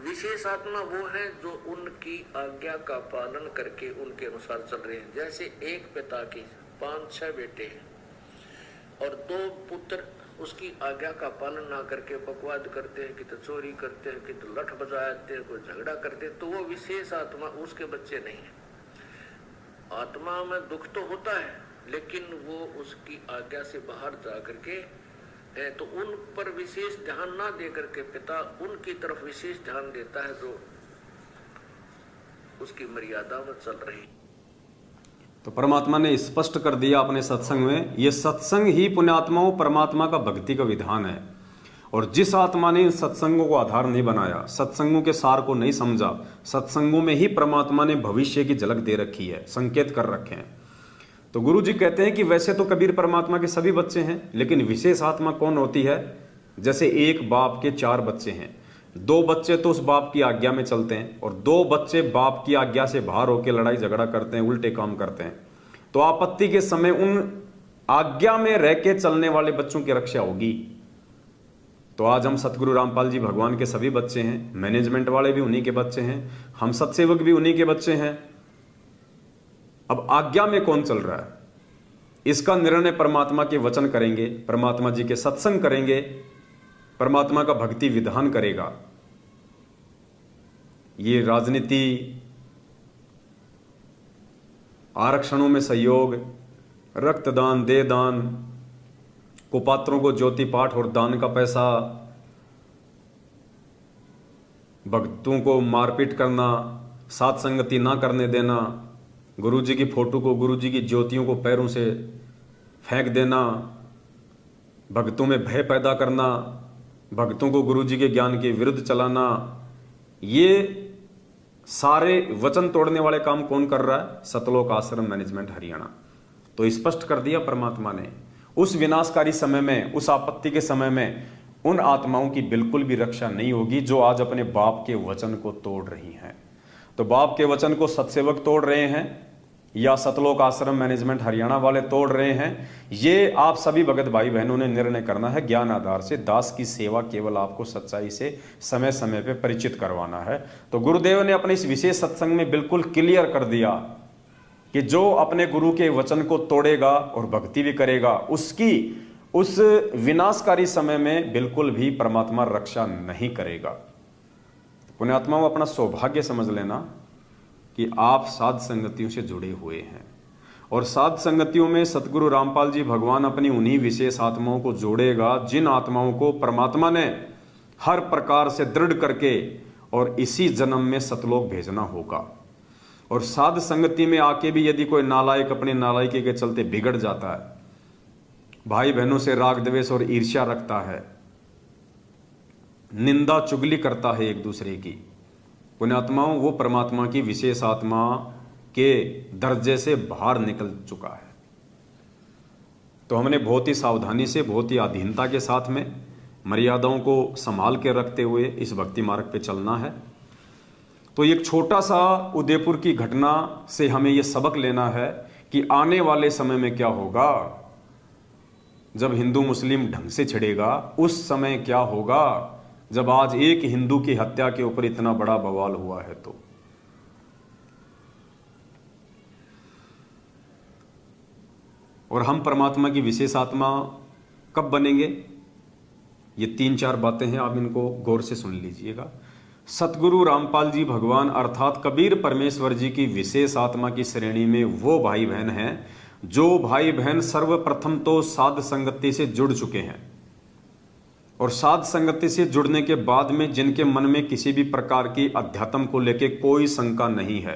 विशेष आत्मा वो है जो उनकी आज्ञा का पालन करके उनके अनुसार चल रहे हैं। जैसे एक पिता के 5-6 बेटे हैं और 2 पुत्र उसकी आज्ञा का पालन ना करके बकवाद करते हैं, कि तो चोरी करते हैं, कि तो लठ बजाते हैं, कोई झगड़ा करते हैं, तो वो विशेष आत्मा उसके बच्चे नहीं है। आत्मा में दुख तो होता है, लेकिन वो उसकी आज्ञा से बाहर जा करके है, तो उन पर विशेष ध्यान ना दे करके पिता उनकी तरफ विशेष ध्यान देता है जो उसकी मर्यादा में चल रही। तो परमात्मा ने स्पष्ट कर दिया अपने सत्संग में, ये सत्संग ही पुण्यात्माओं परमात्मा का भक्ति का विधान है। और जिस आत्मा ने इन सत्संगों को आधार नहीं बनाया, सत्संगों के सार को नहीं समझा, सत्संगों में ही परमात्मा ने भविष्य की झलक दे रखी है, संकेत कर रखे हैं। तो गुरु जी कहते हैं कि वैसे तो कबीर परमात्मा के सभी बच्चे हैं, लेकिन विशेष आत्मा कौन होती है? जैसे एक बाप के 4 बच्चे हैं, 2 बच्चे तो उस बाप की आज्ञा में चलते हैं और 2 बच्चे बाप की आज्ञा से बाहर होकर लड़ाई झगड़ा करते हैं, उल्टे काम करते हैं। तो आपत्ति के समय उन आज्ञा में रह के चलने वाले बच्चों की रक्षा होगी। तो आज हम सतगुरु रामपाल जी भगवान के सभी बच्चे हैं, मैनेजमेंट वाले भी उन्हीं के बच्चे हैं, हम सत्सेवक भी उन्हीं के बच्चे हैं। अब आज्ञा में कौन चल रहा है, इसका निर्णय परमात्मा के वचन करेंगे, परमात्मा जी के सत्संग करेंगे, परमात्मा का भक्ति विधान करेगा। ये राजनीति, आरक्षणों में सहयोग, रक्तदान, देदान, कुपात्रों को ज्योति पाठ और दान का पैसा, भक्तों को मारपीट करना, साथ संगति ना करने देना, गुरुजी की फोटो को, गुरुजी की ज्योतियों को पैरों से फेंक देना, भक्तों में भय पैदा करना, भक्तों को गुरुजी के ज्ञान के विरुद्ध चलाना, ये सारे वचन तोड़ने वाले काम कौन कर रहा है? सतलोक आश्रम मैनेजमेंट हरियाणा। तो स्पष्ट कर दिया परमात्मा ने, उस विनाशकारी समय में, उस आपत्ति के समय में उन आत्माओं की बिल्कुल भी रक्षा नहीं होगी जो आज अपने बाप के वचन को तोड़ रही हैं। तो बाप के वचन को सत्सेवक तोड़ रहे हैं या सतलोक आश्रम मैनेजमेंट हरियाणा वाले तोड़ रहे हैं, ये आप सभी भगत भाई बहनों ने निर्णय करना है। ज्ञान आधार से दास की सेवा केवल आपको सच्चाई से समय समय पे परिचित करवाना है। तो गुरुदेव ने अपने इस विशेष सत्संग में बिल्कुल क्लियर कर दिया कि जो अपने गुरु के वचन को तोड़ेगा और भक्ति भी करेगा, उसकी उस विनाशकारी समय में बिल्कुल भी परमात्मा रक्षा नहीं करेगा। पुण्यात्माओं, अपना सौभाग्य समझ लेना कि आप साध संगतियों से जुड़े हुए हैं और साध संगतियों में सतगुरु रामपाल जी भगवान अपनी उन्हीं विशेष आत्माओं को जोड़ेगा जिन आत्माओं को परमात्मा ने हर प्रकार से दृढ़ करके और इसी जन्म में सतलोक भेजना होगा। और साध संगति में आके भी यदि कोई नालायक अपनी नालायकी के चलते बिगड़ जाता है, भाई बहनों से राग द्वेष और ईर्ष्या रखता है, निंदा चुगली करता है एक दूसरे की, पुण्यात्माओं, वो परमात्मा की विशेष आत्मा के दर्जे से बाहर निकल चुका है। तो हमने बहुत ही सावधानी से, बहुत ही अधीनता के साथ में, मर्यादाओं को संभाल के रखते हुए इस भक्ति मार्ग पे चलना है। तो एक छोटा सा उदयपुर की घटना से हमें यह सबक लेना है कि आने वाले समय में क्या होगा। जब हिंदू मुस्लिम ढंग से छिड़ेगा, उस समय क्या होगा जब आज एक हिंदू की हत्या के ऊपर इतना बड़ा बवाल हुआ है। तो और हम परमात्मा की विशेष आत्मा कब बनेंगे? ये 3-4 बातें हैं, आप इनको गौर से सुन लीजिएगा। सतगुरु रामपाल जी भगवान अर्थात कबीर परमेश्वर जी की विशेष आत्मा की श्रेणी में वो भाई बहन हैं जो भाई बहन सर्वप्रथम तो साध संगति से जुड़ चुके हैं और साध संगति से जुड़ने के बाद में जिनके मन में किसी भी प्रकार की अध्यात्म को लेके कोई शंका नहीं है,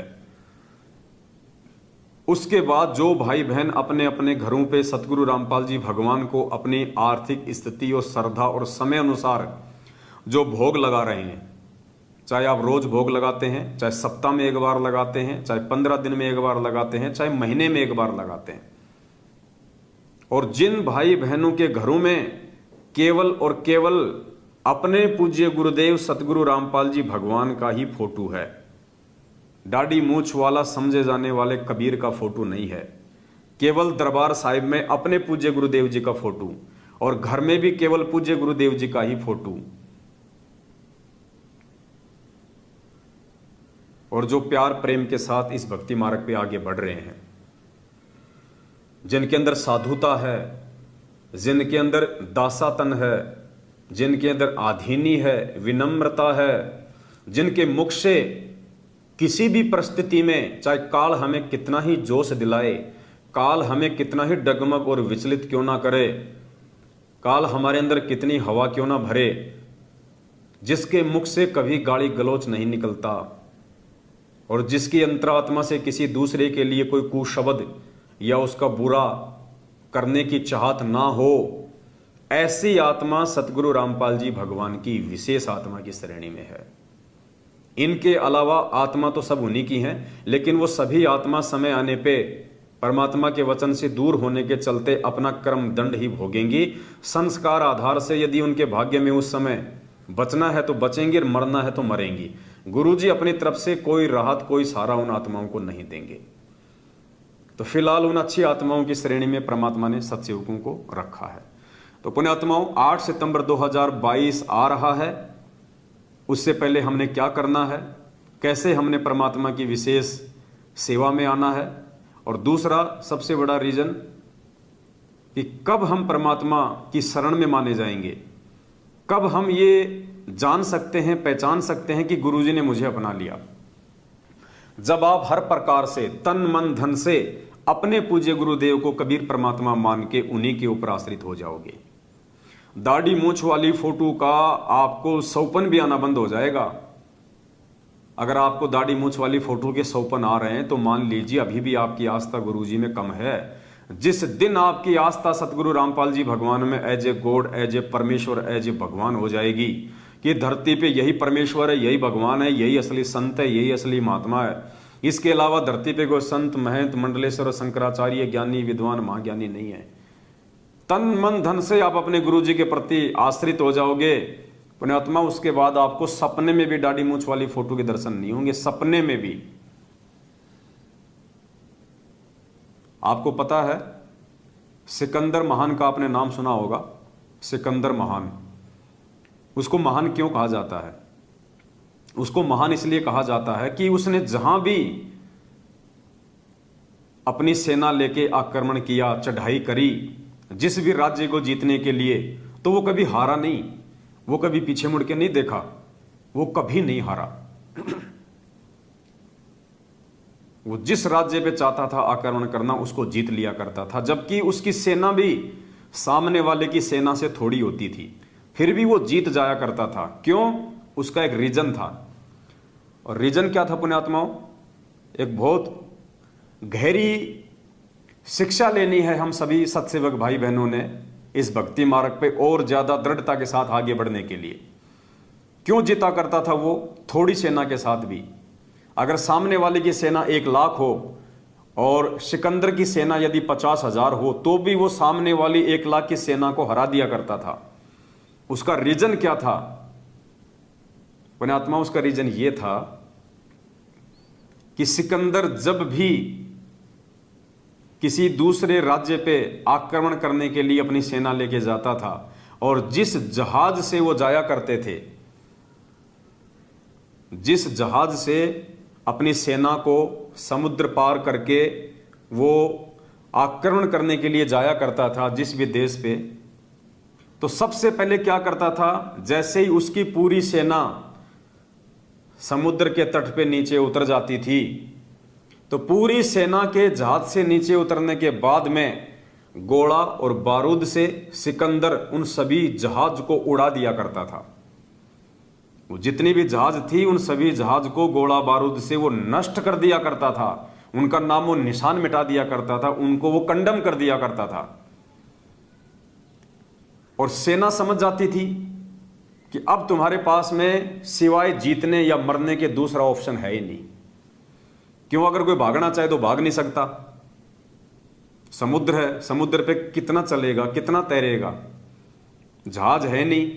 उसके बाद जो भाई बहन अपने अपने घरों पे सतगुरु रामपाल जी भगवान को अपनी आर्थिक स्थिति और श्रद्धा और समय अनुसार जो भोग लगा रहे हैं, चाहे आप रोज भोग लगाते हैं, चाहे सप्ताह में एक बार लगाते हैं, चाहे 15 दिन में एक बार लगाते हैं, चाहे महीने में एक बार लगाते हैं, और जिन भाई बहनों के घरों में केवल और केवल अपने पूज्य गुरुदेव सतगुरु रामपाल जी भगवान का ही फोटो है, दाढ़ी मूछ वाला समझे जाने वाले कबीर का फोटो नहीं है, केवल दरबार साहिब में अपने पूज्य गुरुदेव जी का फोटो और घर में भी केवल पूज्य गुरुदेव जी का ही फोटो, और जो प्यार प्रेम के साथ इस भक्ति मार्ग पे आगे बढ़ रहे हैं, जिनके अंदर साधुता है, जिनके अंदर दासातन है, जिनके अंदर आधीनी है, विनम्रता है, जिनके मुख से किसी भी परिस्थिति में चाहे काल हमें कितना ही जोश दिलाए, काल हमें कितना ही डगमग और विचलित क्यों ना करे, काल हमारे अंदर कितनी हवा क्यों ना भरे, जिसके मुख से कभी गाली गलौच नहीं निकलता और जिसकी अंतरात्मा से किसी दूसरे के लिए कोई कुशब्द या उसका बुरा करने की चाहत ना हो, ऐसी आत्मा सतगुरु रामपाल जी भगवान की विशेष आत्मा की श्रेणी में है। इनके अलावा आत्मा तो सब उन्हीं की हैं, लेकिन वो सभी आत्मा समय आने पे परमात्मा के वचन से दूर होने के चलते अपना कर्म दंड ही भोगेंगी। संस्कार आधार से यदि उनके भाग्य में उस समय बचना है तो बचेंगे और मरना है तो मरेंगी। गुरुजी अपनी तरफ से कोई राहत, कोई सहारा उन आत्माओं को नहीं देंगे। तो फिलहाल उन अच्छी आत्माओं की श्रेणी में परमात्मा ने सत्सेवकों को रखा है। तो पुण्यात्माओं, 8 सितंबर 2022 आ रहा है। उससे पहले हमने क्या करना है, कैसे हमने परमात्मा की विशेष सेवा में आना है, और दूसरा सबसे बड़ा रीजन कि कब हम परमात्मा की शरण में माने जाएंगे, कब हम ये जान सकते हैं, पहचान सकते हैं कि गुरुजी ने मुझे अपना लिया। जब आप हर प्रकार से तन मन धन से अपने पूज्य गुरुदेव को कबीर परमात्मा मान के उन्हीं के ऊपर आश्रित हो जाओगे। दाढ़ी मूछ वाली फोटो का आपको सौपन भी आना बंद हो जाएगा। अगर आपको दाढ़ी मूछ वाली फोटो के सौपन आ रहे हैं तो मान लीजिए अभी भी आपकी आस्था गुरुजी में कम है। जिस दिन आपकी आस्था सतगुरु रामपाल जी भगवान में as a god, as a परमेश्वर, एज ए भगवान हो जाएगी कि धरती पे यही परमेश्वर है, यही भगवान है, यही असली संत है, यही असली महात्मा है, इसके अलावा धरती पे कोई संत, महंत, मंडलेश्वर, शंकराचार्य, ज्ञानी, विद्वान, महाज्ञानी नहीं है। तन मन धन से आप अपने गुरुजी के प्रति आश्रित हो जाओगे पुण्यात्मा। उसके बाद आपको सपने में भी दाढ़ी मूछ वाली फोटो के दर्शन नहीं होंगे। सपने में भी आपको पता है, सिकंदर महान का आपने नाम सुना होगा। सिकंदर महान, उसको महान क्यों कहा जाता है? उसको महान इसलिए कहा जाता है कि उसने जहां भी अपनी सेना लेके आक्रमण किया, चढ़ाई करी, जिस भी राज्य को जीतने के लिए, तो वो कभी हारा नहीं, वो कभी पीछे मुड़ के नहीं देखा, वो कभी नहीं हारा। वो जिस राज्य पे चाहता था आक्रमण करना, उसको जीत लिया करता था। जबकि उसकी सेना भी सामने वाले की सेना से थोड़ी होती थी, फिर भी वो जीत जाया करता था। क्यों? उसका एक रीजन था। और रीजन क्या था पुण्यात्माओं? एक बहुत गहरी शिक्षा लेनी है हम सभी सत्सेवक भाई बहनों ने इस भक्ति मार्ग पे और ज्यादा दृढ़ता के साथ आगे बढ़ने के लिए। क्यों जीता करता था वो? थोड़ी सेना के साथ भी। अगर सामने वाले की सेना 1 लाख हो और सिकंदर की सेना यदि 50,000 हो, तो भी वो सामने वाली 1 लाख की सेना को हरा दिया करता था। उसका रीजन क्या था पुण्यात्मा? उसका रीजन ये था कि सिकंदर जब भी किसी दूसरे राज्य पे आक्रमण करने के लिए अपनी सेना लेके जाता था, और जिस जहाज से वो जाया करते थे, जिस जहाज से अपनी सेना को समुद्र पार करके वो आक्रमण करने के लिए जाया करता था जिस भी देश पे, तो सबसे पहले क्या करता था? जैसे ही उसकी पूरी सेना समुद्र के तट पे नीचे उतर जाती थी, तो पूरी सेना के जहाज से नीचे उतरने के बाद में गोला और बारूद से सिकंदर उन सभी जहाज को उड़ा दिया करता था। वो जितनी भी जहाज थी, उन सभी जहाज को गोला बारूद से वो नष्ट कर दिया करता था, उनका नाम वो निशान मिटा दिया करता था, उनको वो कंडम कर दिया करता था। और सेना समझ जाती थी कि अब तुम्हारे पास में सिवाय जीतने या मरने के दूसरा ऑप्शन है ही नहीं। क्यों? अगर कोई भागना चाहे तो भाग नहीं सकता, समुद्र है, समुद्र पे कितना चलेगा, कितना तैरेगा, जहाज है नहीं।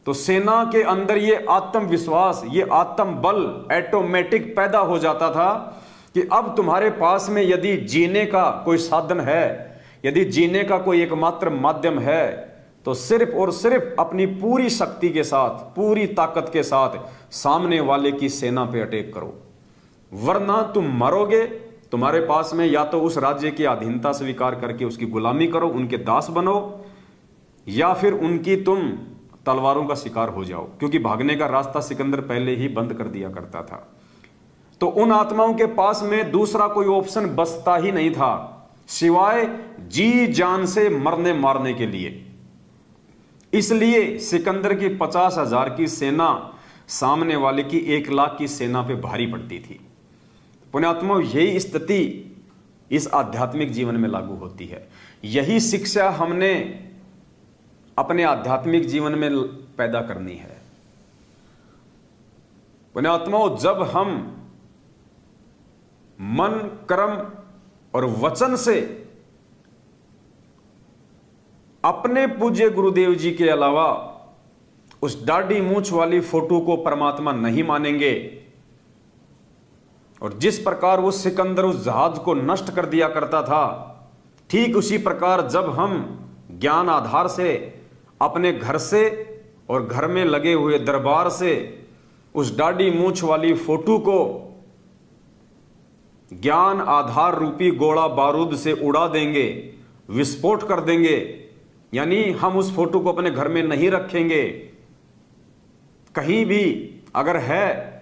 तो सेना के अंदर ये आत्मविश्वास, ये आत्म बल ऑटोमेटिक पैदा हो जाता था कि अब तुम्हारे पास में यदि जीने का कोई साधन है, यदि जीने का कोई एकमात्र माध्यम है, तो सिर्फ और सिर्फ अपनी पूरी शक्ति के साथ, पूरी ताकत के साथ सामने वाले की सेना पे अटैक करो, वरना तुम मरोगे। तुम्हारे पास में या तो उस राज्य की अधीनता स्वीकार करके उसकी गुलामी करो, उनके दास बनो, या फिर उनकी तुम तलवारों का शिकार हो जाओ, क्योंकि भागने का रास्ता सिकंदर पहले ही बंद कर दिया करता था। तो उन आत्माओं के पास में दूसरा कोई ऑप्शन बचता ही नहीं था सिवाय जी जान से मरने मारने के लिए। इसलिए सिकंदर की 50,000 की सेना सामने वाले की 1 लाख की सेना पे भारी पड़ती थी। पुण्यात्माओं, यही स्थिति इस आध्यात्मिक जीवन में लागू होती है। यही शिक्षा हमने अपने आध्यात्मिक जीवन में पैदा करनी है। पुण्यात्माओं, जब हम मन, कर्म और वचन से अपने पूज्य गुरुदेव जी के अलावा उस दाढ़ी मूंछ वाली फोटो को परमात्मा नहीं मानेंगे, और जिस प्रकार वो सिकंदर उस जहाज को नष्ट कर दिया करता था, ठीक उसी प्रकार जब हम ज्ञान आधार से अपने घर से और घर में लगे हुए दरबार से उस दाढ़ी मूंछ वाली फोटो को ज्ञान आधार रूपी गोला बारूद से उड़ा देंगे, विस्फोट कर देंगे, यानी हम उस फोटो को अपने घर में नहीं रखेंगे, कहीं भी अगर है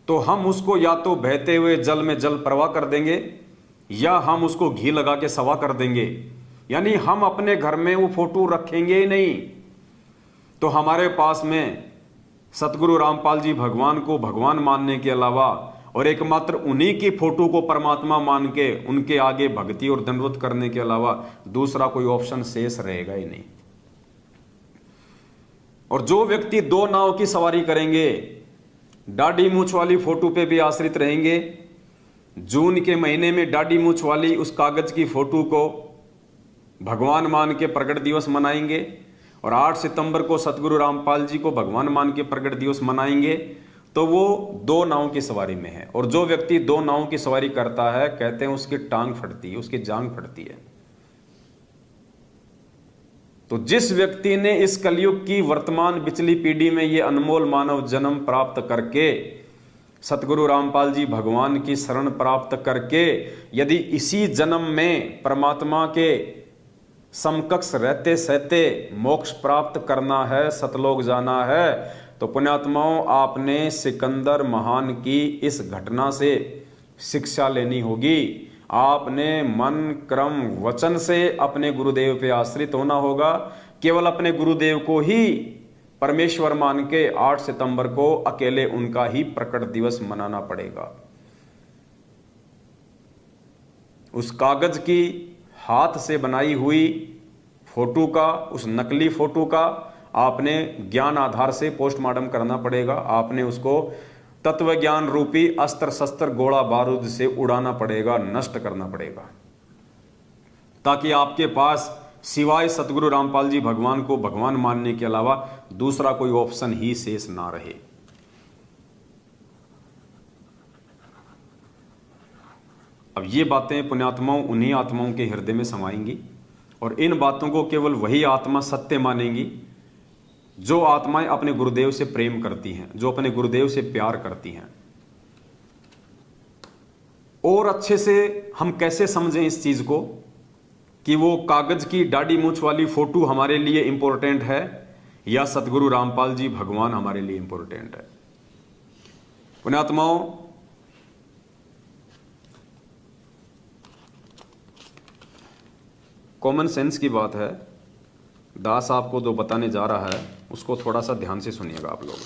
तो हम उसको या तो बहते हुए जल में जल प्रवाह कर देंगे, या हम उसको घी लगा के सवा कर देंगे, यानी हम अपने घर में वो फोटो रखेंगे ही नहीं। तो हमारे पास में सतगुरु रामपाल जी भगवान को भगवान मानने के अलावा और एकमात्र उन्हीं की फोटो को परमात्मा मान के उनके आगे भक्ति और दंडवत करने के अलावा दूसरा कोई ऑप्शन शेष रहेगा ही नहीं। और जो व्यक्ति 2 नाव की सवारी करेंगे, दाढ़ी मूंछ वाली फोटो पे भी आश्रित रहेंगे, जून के महीने में दाढ़ी मूंछ वाली उस कागज की फोटो को भगवान मान के प्रगट दिवस मनाएंगे, और 8 सितंबर को सतगुरु रामपाल जी को भगवान मान के प्रगट दिवस मनाएंगे, तो वो 2 नाव की सवारी में है। और जो व्यक्ति 2 नाव की सवारी करता है, कहते हैं उसकी टांग फटती है, उसकी जांग फटती है। तो जिस व्यक्ति ने इस कलयुग की वर्तमान बिचली पीढ़ी में ये अनमोल मानव जन्म प्राप्त करके सतगुरु रामपाल जी भगवान की शरण प्राप्त करके यदि इसी जन्म में परमात्मा के समकक्ष रहते सहते मोक्ष प्राप्त करना है, सतलोक जाना है, तो पुण्यात्माओं, आपने सिकंदर महान की इस घटना से शिक्षा लेनी होगी। आपने मन, क्रम, वचन से अपने गुरुदेव पे आश्रित होना होगा। केवल अपने गुरुदेव को ही परमेश्वर मान के 8 सितंबर को अकेले उनका ही प्रकट दिवस मनाना पड़ेगा। उस कागज की हाथ से बनाई हुई फोटो का, उस नकली फोटो का आपने ज्ञान आधार से पोस्टमार्टम करना पड़ेगा। आपने उसको तत्व ज्ञान रूपी अस्त्र शस्त्र गोला बारूद से उड़ाना पड़ेगा, नष्ट करना पड़ेगा, ताकि आपके पास सिवाय सतगुरु रामपाल जी भगवान को भगवान मानने के अलावा दूसरा कोई ऑप्शन ही शेष ना रहे। अब ये बातें पुण्यात्माओं उन्हीं आत्माओं के हृदय में समाएंगी, और इन बातों को केवल वही आत्मा सत्य मानेंगी जो आत्माएं अपने गुरुदेव से प्रेम करती हैं, जो अपने गुरुदेव से प्यार करती हैं। और अच्छे से हम कैसे समझें इस चीज को कि वो कागज की दाढ़ी मूंछ वाली फोटो हमारे लिए इंपॉर्टेंट है या सतगुरु रामपाल जी भगवान हमारे लिए इंपॉर्टेंट है। पुण्यात्माओं, कॉमन सेंस की बात है, दास आपको जो बताने जा रहा है उसको थोड़ा सा ध्यान से सुनिएगा आप लोग।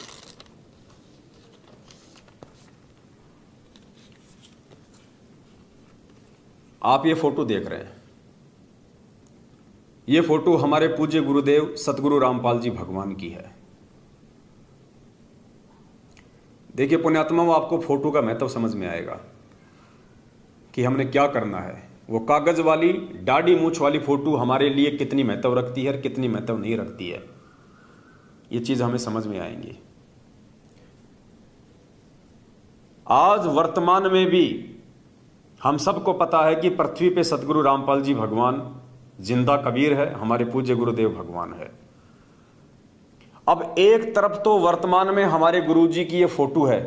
आप ये फोटो देख रहे हैं, ये फोटो हमारे पूज्य गुरुदेव सतगुरु रामपाल जी भगवान की है। देखिए पुण्यात्माओं, आपको फोटो का महत्व समझ में आएगा कि हमने क्या करना है। वो कागज वाली दाढ़ी मूछ वाली फोटो हमारे लिए कितनी महत्व रखती है और कितनी महत्व नहीं रखती है, ये चीज हमें समझ में आएंगी। आज वर्तमान में भी हम सबको पता है कि पृथ्वी पे सतगुरु रामपाल जी भगवान जिंदा कबीर है, हमारे पूज्य गुरुदेव भगवान है। अब एक तरफ तो वर्तमान में हमारे गुरुजी की ये फोटो है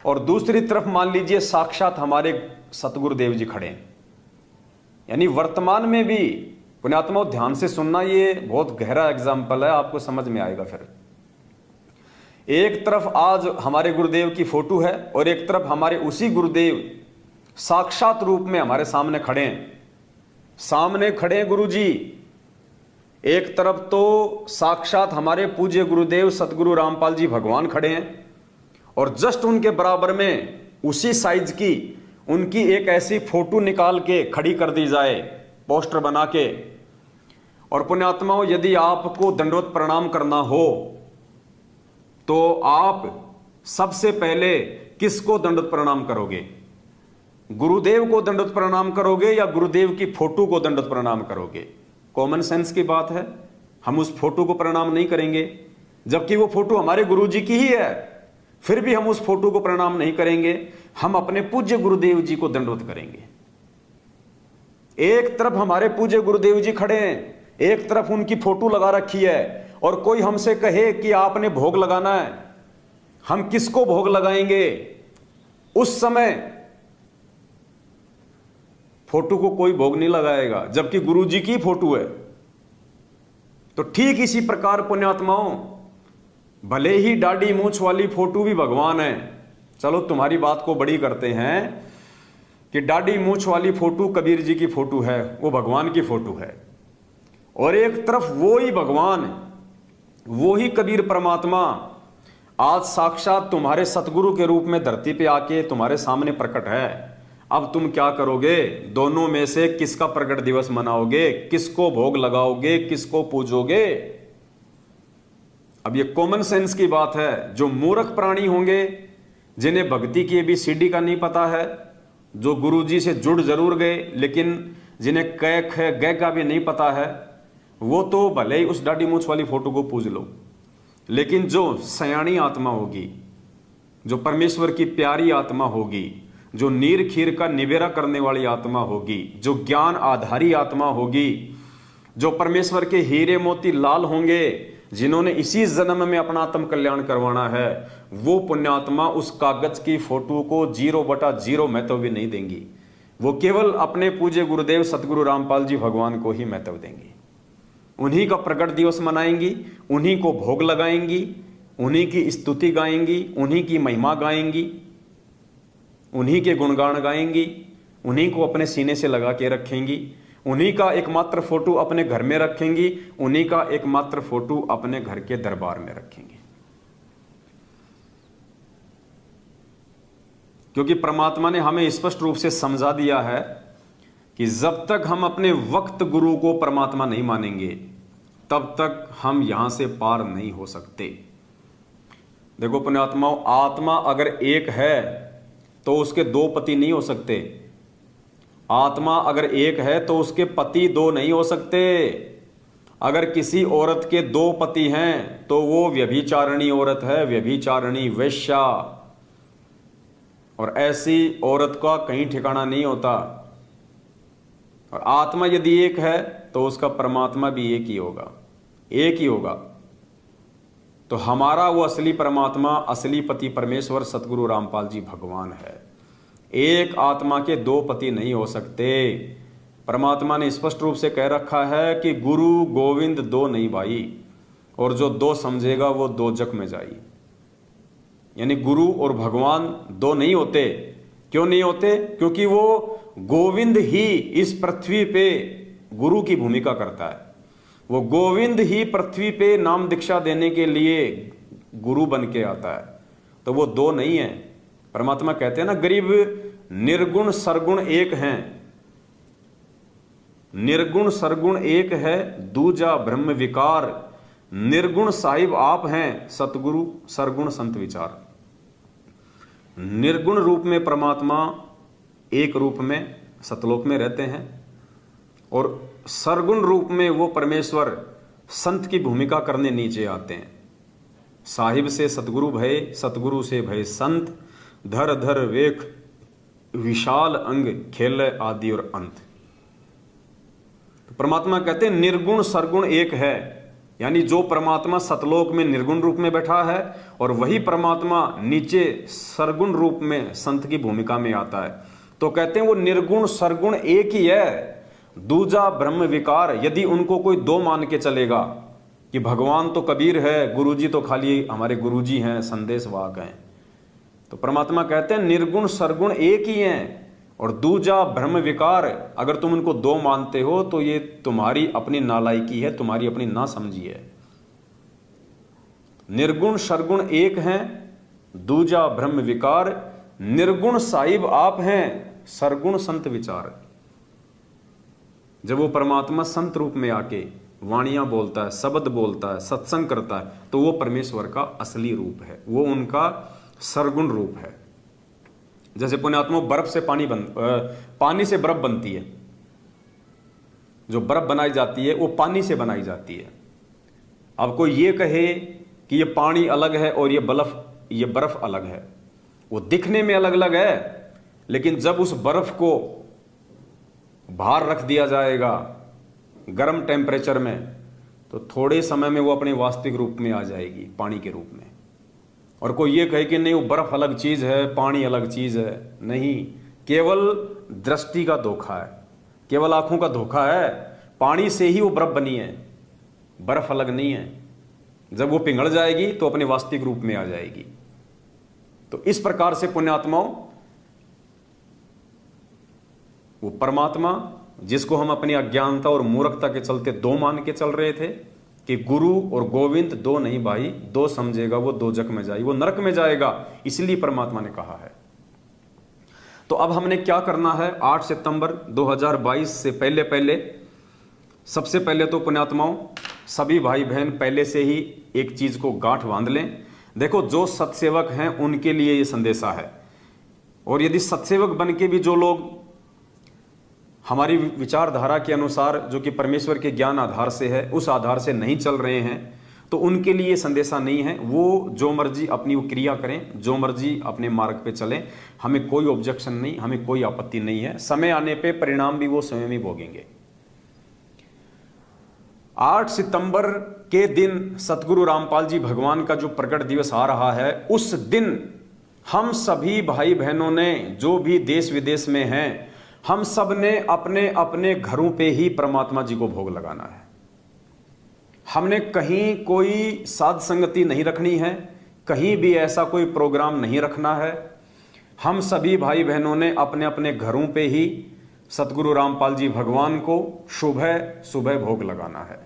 और दूसरी तरफ मान लीजिए साक्षात हमारे सतगुरुदेव जी खड़े हैं। यानी वर्तमान में भी पुण्यात्माओं ध्यान से सुनना, ये बहुत गहरा एग्जाम्पल है, आपको समझ में आएगा। फिर एक तरफ आज हमारे गुरुदेव की फोटो है और एक तरफ हमारे उसी गुरुदेव साक्षात रूप में हमारे सामने खड़े हैं। सामने खड़े हैं गुरुजी, एक तरफ तो साक्षात हमारे पूज्य गुरुदेव सतगुरु रामपाल जी भगवान खड़े हैं और जस्ट उनके बराबर में उसी साइज की उनकी एक ऐसी फोटो निकाल के खड़ी कर दी जाए, पोस्टर बना के। और पुण्यात्माओं, यदि आपको दंडवत प्रणाम करना हो तो आप सबसे पहले किसको दंडवत प्रणाम करोगे? गुरुदेव को दंडवत प्रणाम करोगे या गुरुदेव की फोटो को दंडवत प्रणाम करोगे? कॉमन सेंस की बात है, हम उस फोटो को प्रणाम नहीं करेंगे, जबकि वो फोटो हमारे गुरुजी की ही है, फिर भी हम उस फोटो को प्रणाम नहीं करेंगे, हम अपने पूज्य गुरुदेव जी को दंडवत करेंगे। एक तरफ हमारे पूज्य गुरुदेव जी खड़े हैं, एक तरफ उनकी फोटो लगा रखी है, और कोई हमसे कहे कि आपने भोग लगाना है, हम किसको भोग लगाएंगे? उस समय फोटो को कोई भोग नहीं लगाएगा, जबकि गुरुजी की फोटो है। तो ठीक इसी प्रकार पुण्यात्माओं, भले ही दाढ़ी मूछ वाली फोटो भी भगवान है, चलो तुम्हारी बात को बड़ी करते हैं कि दाढ़ी मूछ वाली फोटो कबीर जी की फोटो है, वो भगवान की फोटो है, और एक तरफ वो ही भगवान, वो ही कबीर परमात्मा आज साक्षात तुम्हारे सतगुरु के रूप में धरती पे आके तुम्हारे सामने प्रकट है। अब तुम क्या करोगे? दोनों में से किसका प्रकट दिवस मनाओगे? किसको भोग लगाओगे? किसको पूजोगे? अब ये कॉमन सेंस की बात है। जो मूर्ख प्राणी होंगे, जिन्हें भक्ति की ABCD का नहीं पता है, जो गुरुजी से जुड़ जरूर गए लेकिन जिन्हें क ख ग का भी नहीं पता है, वो तो भले ही उस दाढ़ी मूछ वाली फोटो को पूज लो, लेकिन जो सयानी आत्मा होगी, जो परमेश्वर की प्यारी आत्मा होगी, जो नीर खीर का निवेरा करने वाली आत्मा होगी, जो ज्ञान आधारी आत्मा होगी, जो परमेश्वर के हीरे मोती लाल होंगे, जिन्होंने इसी जन्म में अपना आत्म कल्याण करवाना है, वो पुण्यात्मा उस कागज की फोटो को 0/0 महत्व भी नहीं देंगी। वो केवल अपने पूज्य गुरुदेव सतगुरु रामपाल जी भगवान को ही महत्व देंगी। उन्हीं का प्रकट दिवस मनाएंगी, उन्हीं को भोग लगाएंगी, उन्हीं की स्तुति गाएंगी, उन्हीं की महिमा गाएंगी, उन्हीं के गुणगान गाएंगी, उन्हीं को अपने सीने से लगा के रखेंगी, उन्हीं का एकमात्र फोटो अपने घर में रखेंगी, उन्हीं का एकमात्र फोटो अपने घर के दरबार में रखेंगे। क्योंकि परमात्मा ने हमें स्पष्ट रूप से समझा दिया है कि जब तक हम अपने वक्त गुरु को परमात्मा नहीं मानेंगे, तब तक हम यहां से पार नहीं हो सकते। देखो पुण्यात्माओं, आत्मा अगर एक है तो उसके 2 पति नहीं हो सकते। आत्मा अगर एक है तो उसके पति 2 नहीं हो सकते। अगर किसी औरत के 2 पति हैं तो वो व्यभिचारिणी औरत है, व्यभिचारिणी वेश्या, और ऐसी औरत का कहीं ठिकाना नहीं होता। और आत्मा यदि एक है तो उसका परमात्मा भी एक ही होगा, एक ही होगा। तो हमारा वो असली परमात्मा, असली पति परमेश्वर सतगुरु रामपाल जी भगवान है। एक आत्मा के 2 पति नहीं हो सकते। परमात्मा ने स्पष्ट रूप से कह रखा है कि गुरु गोविंद 2 नहीं भाई, और जो 2 समझेगा वो 2 जग में जाई। यानी गुरु और भगवान 2 नहीं होते। क्यों नहीं होते? क्योंकि वो गोविंद ही इस पृथ्वी पे गुरु की भूमिका करता है। वो गोविंद ही पृथ्वी पे नाम दीक्षा देने के लिए गुरु बन के आता है। तो वो 2 नहीं है। परमात्मा कहते हैं ना, गरीब निर्गुण सरगुण एक हैं, निर्गुण सरगुण एक है, दूजा ब्रह्म विकार, निर्गुण साहिब आप हैं, सतगुरु सरगुण संत विचार। निर्गुण रूप में परमात्मा एक रूप में सतलोक में रहते हैं, और सरगुण रूप में वो परमेश्वर संत की भूमिका करने नीचे आते हैं। साहिब से सतगुरु भय, सतगुरु से भय संत, धर धर वेख विशाल अंग, खेल आदि और अंत। तो परमात्मा कहते हैं निर्गुण सरगुण एक है, यानी जो परमात्मा सतलोक में निर्गुण रूप में बैठा है और वही परमात्मा नीचे सरगुण रूप में संत की भूमिका में आता है। तो कहते हैं वो निर्गुण सरगुण एक ही है। दूजा ब्रह्म विकार, यदि उनको कोई दो मान के चलेगा कि भगवान तो कबीर है, गुरुजी तो खाली हमारे गुरुजी हैं, संदेश वाहक हैं, तो परमात्मा कहते हैं निर्गुण सरगुण एक ही हैं। और दूजा ब्रह्म विकार, अगर तुम उनको दो मानते हो तो ये तुम्हारी अपनी नालायकी है, तुम्हारी अपनी नासमझी है। निर्गुण सरगुण एक हैं, दूजा ब्रह्म विकार, निर्गुण साहिब आप हैं, सरगुण संत विचार। जब वो परमात्मा संत रूप में आके वाणियां बोलता है, शब्द बोलता है, सत्संग करता है, तो वो परमेश्वर का असली रूप है, वो उनका सरगुण रूप है। जैसे पुण्यात्मा बर्फ से पानी से बर्फ बनती है, जो बर्फ बनाई जाती है वो पानी से बनाई जाती है। अब कोई ये कहे कि ये पानी अलग है और ये बर्फ अलग है, वो दिखने में अलग अलग है, लेकिन जब उस बर्फ को बाहर रख दिया जाएगा गर्म टेम्परेचर में, तो थोड़े समय में वो अपने वास्तविक रूप में आ जाएगी, पानी के रूप में। और कोई ये कहे कि नहीं वो बर्फ अलग चीज है, पानी अलग चीज है, नहीं, केवल दृष्टि का धोखा है, केवल आंखों का धोखा है। पानी से ही वो बर्फ बनी है, बर्फ अलग नहीं है। जब वो पिघल जाएगी तो अपने वास्तविक रूप में आ जाएगी। तो इस प्रकार से पुण्यात्माओं, वो परमात्मा जिसको हम अपनी अज्ञानता और मूर्खता के चलते दो मान के चल रहे थे कि गुरु और गोविंद दो नहीं भाई, दो समझेगा वो दोजख में जाएगी, वो नरक में जाएगा, इसलिए परमात्मा ने कहा है। तो अब हमने क्या करना है, 8 सितंबर 2022 से पहले सबसे पहले तो पुण्यात्माओं सभी भाई बहन पहले से ही एक चीज को गांठ बांध लें। देखो, जो सत्सेवक हैं उनके लिए ये संदेशा है, और यदि सत्सेवक बन के भी जो लोग हमारी विचारधारा के अनुसार, जो कि परमेश्वर के ज्ञान आधार से है, उस आधार से नहीं चल रहे हैं, तो उनके लिए संदेशा नहीं है। वो जो मर्जी अपनी वो क्रिया करें, जो मर्जी अपने मार्ग पे चलें, हमें कोई ऑब्जेक्शन नहीं, हमें कोई आपत्ति नहीं है। समय आने पे परिणाम भी वो स्वयं ही भोगेंगे। 8 सितंबर के दिन सतगुरु रामपाल जी भगवान का जो प्रकट दिवस आ रहा है, उस दिन हम सभी भाई बहनों ने, जो भी देश विदेश में हैं, हम सब ने अपने अपने घरों पे ही परमात्मा जी को भोग लगाना है। हमने कहीं कोई साध संगति नहीं रखनी है, कहीं भी ऐसा कोई प्रोग्राम नहीं रखना है। हम सभी भाई बहनों ने अपने अपने घरों पे ही सतगुरु रामपाल जी भगवान को सुबह सुबह भोग लगाना है।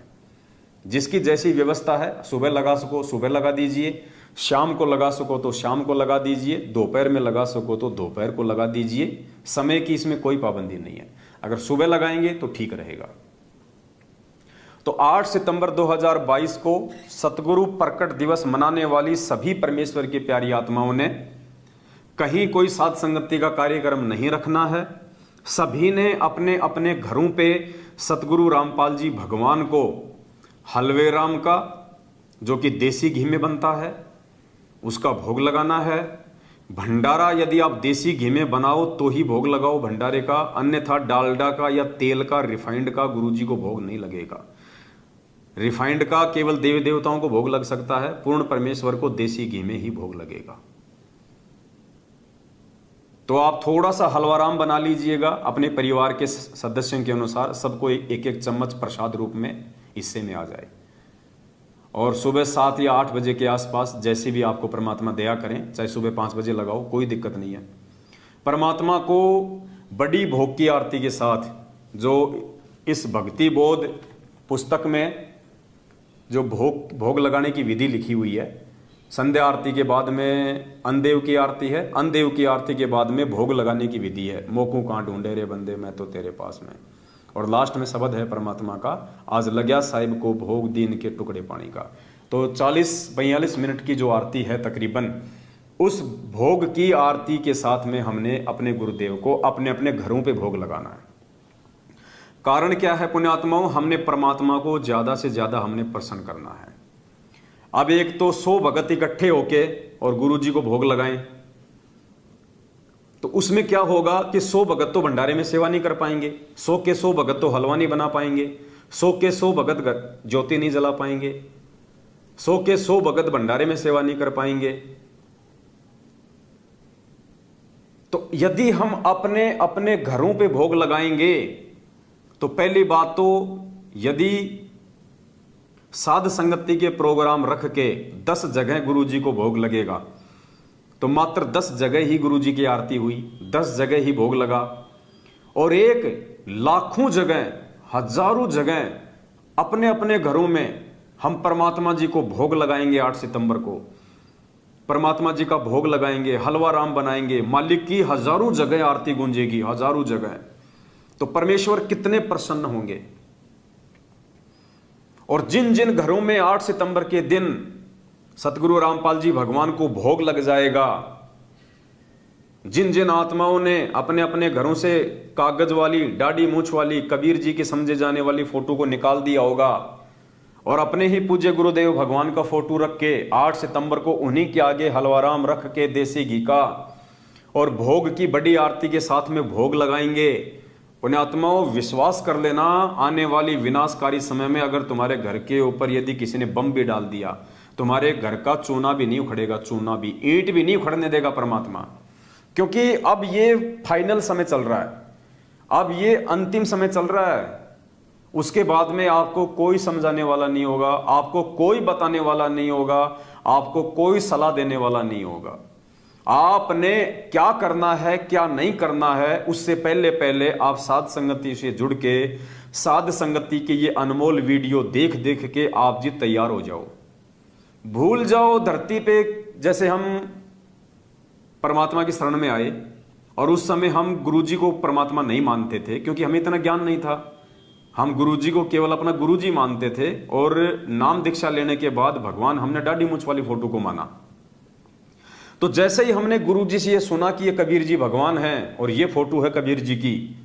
जिसकी जैसी व्यवस्था है, सुबह लगा सको सुबह लगा दीजिए, शाम को लगा सको तो शाम को लगा दीजिए, दोपहर में लगा सको तो दोपहर को लगा दीजिए। समय की इसमें कोई पाबंदी नहीं है, अगर सुबह लगाएंगे तो ठीक रहेगा। तो 8 सितंबर 2022 को सतगुरु प्रकट दिवस मनाने वाली सभी परमेश्वर की प्यारी आत्माओं ने कहीं कोई साध संगति का कार्यक्रम नहीं रखना है। सभी ने अपने अपने घरों पे सतगुरु रामपाल जी भगवान को हलवे राम का, जो कि देसी घी में बनता है, उसका भोग लगाना है। भंडारा यदि आप देसी घी में बनाओ तो ही भोग लगाओ भंडारे का, अन्यथा डालडा का या तेल का, रिफाइंड का गुरुजी को भोग नहीं लगेगा। रिफाइंड का केवल देवी देवताओं को भोग लग सकता है, पूर्ण परमेश्वर को देसी घी में ही भोग लगेगा। तो आप थोड़ा सा हलवाराम बना लीजिएगा अपने परिवार के सदस्यों के अनुसार, सबको एक एक चम्मच प्रसाद रूप में हिस्से में आ जाए। और सुबह 7 या 8 बजे के आसपास जैसे भी आपको परमात्मा दया करें, चाहे सुबह 5 बजे लगाओ, कोई दिक्कत नहीं है। परमात्मा को बड़ी भोग की आरती के साथ, जो इस भक्ति बोध पुस्तक में जो भोग लगाने की विधि लिखी हुई है, संध्या आरती के बाद में अनदेव की आरती है, अनदेव की आरती के बाद में भोग लगाने की विधि है। मोकू कहाँ ढूंढे रे बंदे, मैं तो तेरे पास में। और लास्ट में शब्द है परमात्मा का, आज लग्या साहिब को भोग दीन के टुकड़े पानी का। तो 40-42 मिनट की जो आरती है तकरीबन, उस भोग की आरती के साथ में हमने अपने गुरुदेव को अपने अपने घरों पे भोग लगाना है। कारण क्या है पुण्यात्माओं, हमने परमात्मा को ज्यादा से ज्यादा हमने प्रसन्न करना है। अब एक तो 100 भगत इकट्ठे होके और गुरु जी को भोग लगाएं, तो उसमें क्या होगा कि 100 भगत तो भंडारे में सेवा नहीं कर पाएंगे, 100 के 100 भगत तो हलवा नहीं बना पाएंगे, 100 के 100 भगत ज्योति नहीं जला पाएंगे, 100 के 100 भगत भंडारे में सेवा नहीं कर पाएंगे। तो यदि हम अपने अपने घरों पे भोग लगाएंगे तो पहली बात तो यदि साध संगति के प्रोग्राम रख के 10 जगह गुरु जी को भोग लगेगा तो मात्र 10 जगह ही गुरु जी की आरती हुई, 10 जगह ही भोग लगा। और एक लाखों जगह, हजारों जगह अपने अपने घरों में हम परमात्मा जी को भोग लगाएंगे। 8 सितंबर को परमात्मा जी का भोग लगाएंगे, हलवा राम बनाएंगे, मालिक की हजारों जगह आरती गूंजेगी, हजारों जगह। तो परमेश्वर कितने प्रसन्न होंगे। और जिन जिन घरों में 8 सितंबर के दिन सतगुरु रामपाल जी भगवान को भोग लग जाएगा, जिन जिन आत्माओं ने अपने अपने घरों से कागज वाली, दाढ़ी मूछ वाली, कबीर जी की समझे जाने वाली फोटो को निकाल दिया होगा और अपने ही पूज्य गुरुदेव भगवान का फोटो रख के 8 सितंबर को उन्हीं के आगे हलवाराम रख के देसी घी का और भोग की बड़ी आरती के साथ में भोग लगाएंगे। पुण्यात्माओं, विश्वास कर लेना, आने वाली विनाशकारी समय में अगर तुम्हारे घर के ऊपर यदि किसी ने बम भी डाल दिया, तुम्हारे घर का चूना भी नहीं उखड़ेगा, चूना भी, ईंट भी नहीं उखड़ने देगा परमात्मा। क्योंकि अब ये फाइनल समय चल रहा है, अब ये अंतिम समय चल रहा है। उसके बाद में आपको कोई समझाने वाला नहीं होगा, आपको कोई बताने वाला नहीं होगा, आपको कोई सलाह देने वाला नहीं होगा। आपने क्या करना है, क्या नहीं करना है, उससे पहले पहले आप साध संगति से जुड़ के साध संगति के ये अनमोल वीडियो देख देख के आप जी तैयार हो जाओ। भूल जाओ धरती पे जैसे हम परमात्मा की शरण में आए और उस समय हम गुरुजी को परमात्मा नहीं मानते थे, क्योंकि हमें इतना ज्ञान नहीं था। हम गुरुजी को केवल अपना गुरुजी मानते थे और नाम दीक्षा लेने के बाद भगवान हमने दाढ़ी मूछ वाली फोटो को माना। तो जैसे ही हमने गुरुजी से ये सुना कि ये कबीर जी भगवान हैं और ये फोटो है कबीर जी की,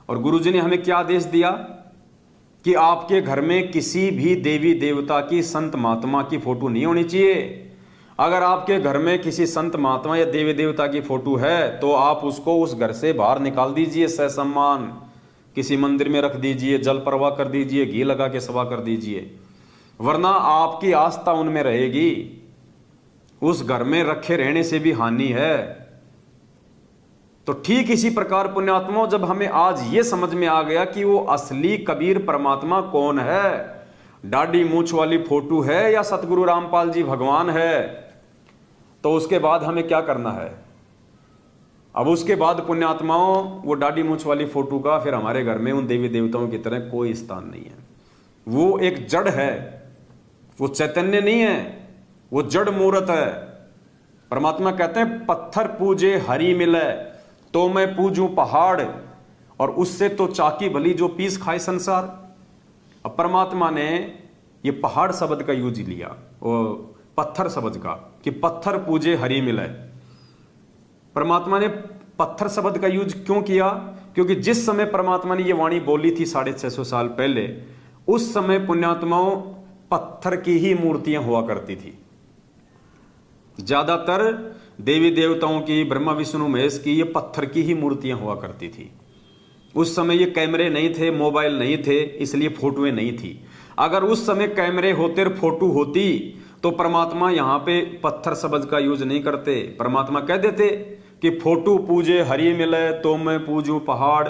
और गुरुजी ने हमें क्या आदेश दिया कि आपके घर में किसी भी देवी देवता की, संत महात्मा की फोटो नहीं होनी चाहिए। अगर आपके घर में किसी संत महात्मा या देवी देवता की फोटो है तो आप उसको उस घर से बाहर निकाल दीजिए, ससम्मान किसी मंदिर में रख दीजिए, जल प्रवाह कर दीजिए, घी लगा के सवा कर दीजिए, वरना आपकी आस्था उनमें रहेगी। उस घर में रखे रहने से भी हानि है। तो ठीक इसी प्रकार पुण्यात्माओं, जब हमें आज ये समझ में आ गया कि वो असली कबीर परमात्मा कौन है, दाढ़ी मूछ वाली फोटो है या सतगुरु रामपाल जी भगवान है, तो उसके बाद हमें क्या करना है। अब उसके बाद पुण्यात्माओं, वो दाढ़ी मूछ वाली फोटो का फिर हमारे घर में उन देवी देवताओं की तरह कोई स्थान नहीं है। वो एक जड़ है, वो चैतन्य नहीं है, वो जड़ मूर्त है। परमात्मा कहते हैं पत्थर पूजे हरि मिले तो मैं पूजूं पहाड़, और उससे तो चाकी भली जो पीस खाए संसार। अब परमात्मा ने ये पहाड़ शब्द का यूज लिया, वो पत्थर शब्द का, कि पत्थर पूजे हरि मिले। परमात्मा ने पत्थर शब्द का यूज क्यों किया? क्योंकि जिस समय परमात्मा ने ये वाणी बोली थी 650 साल पहले, उस समय पुण्यात्माओं पत्थर की ही मूर्तियां हुआ करती थी। ज्यादातर देवी देवताओं की, ब्रह्मा विष्णु महेश की, ये पत्थर की ही मूर्तियां हुआ करती थी। उस समय ये कैमरे नहीं थे, मोबाइल नहीं थे, इसलिए फोटोएं नहीं थी। अगर उस समय कैमरे होते और फोटो होती तो परमात्मा यहां पे पत्थर शब्द का यूज नहीं करते। परमात्मा कह देते कि फोटो पूजे हरि मिले तो मैं पूजूं पहाड़,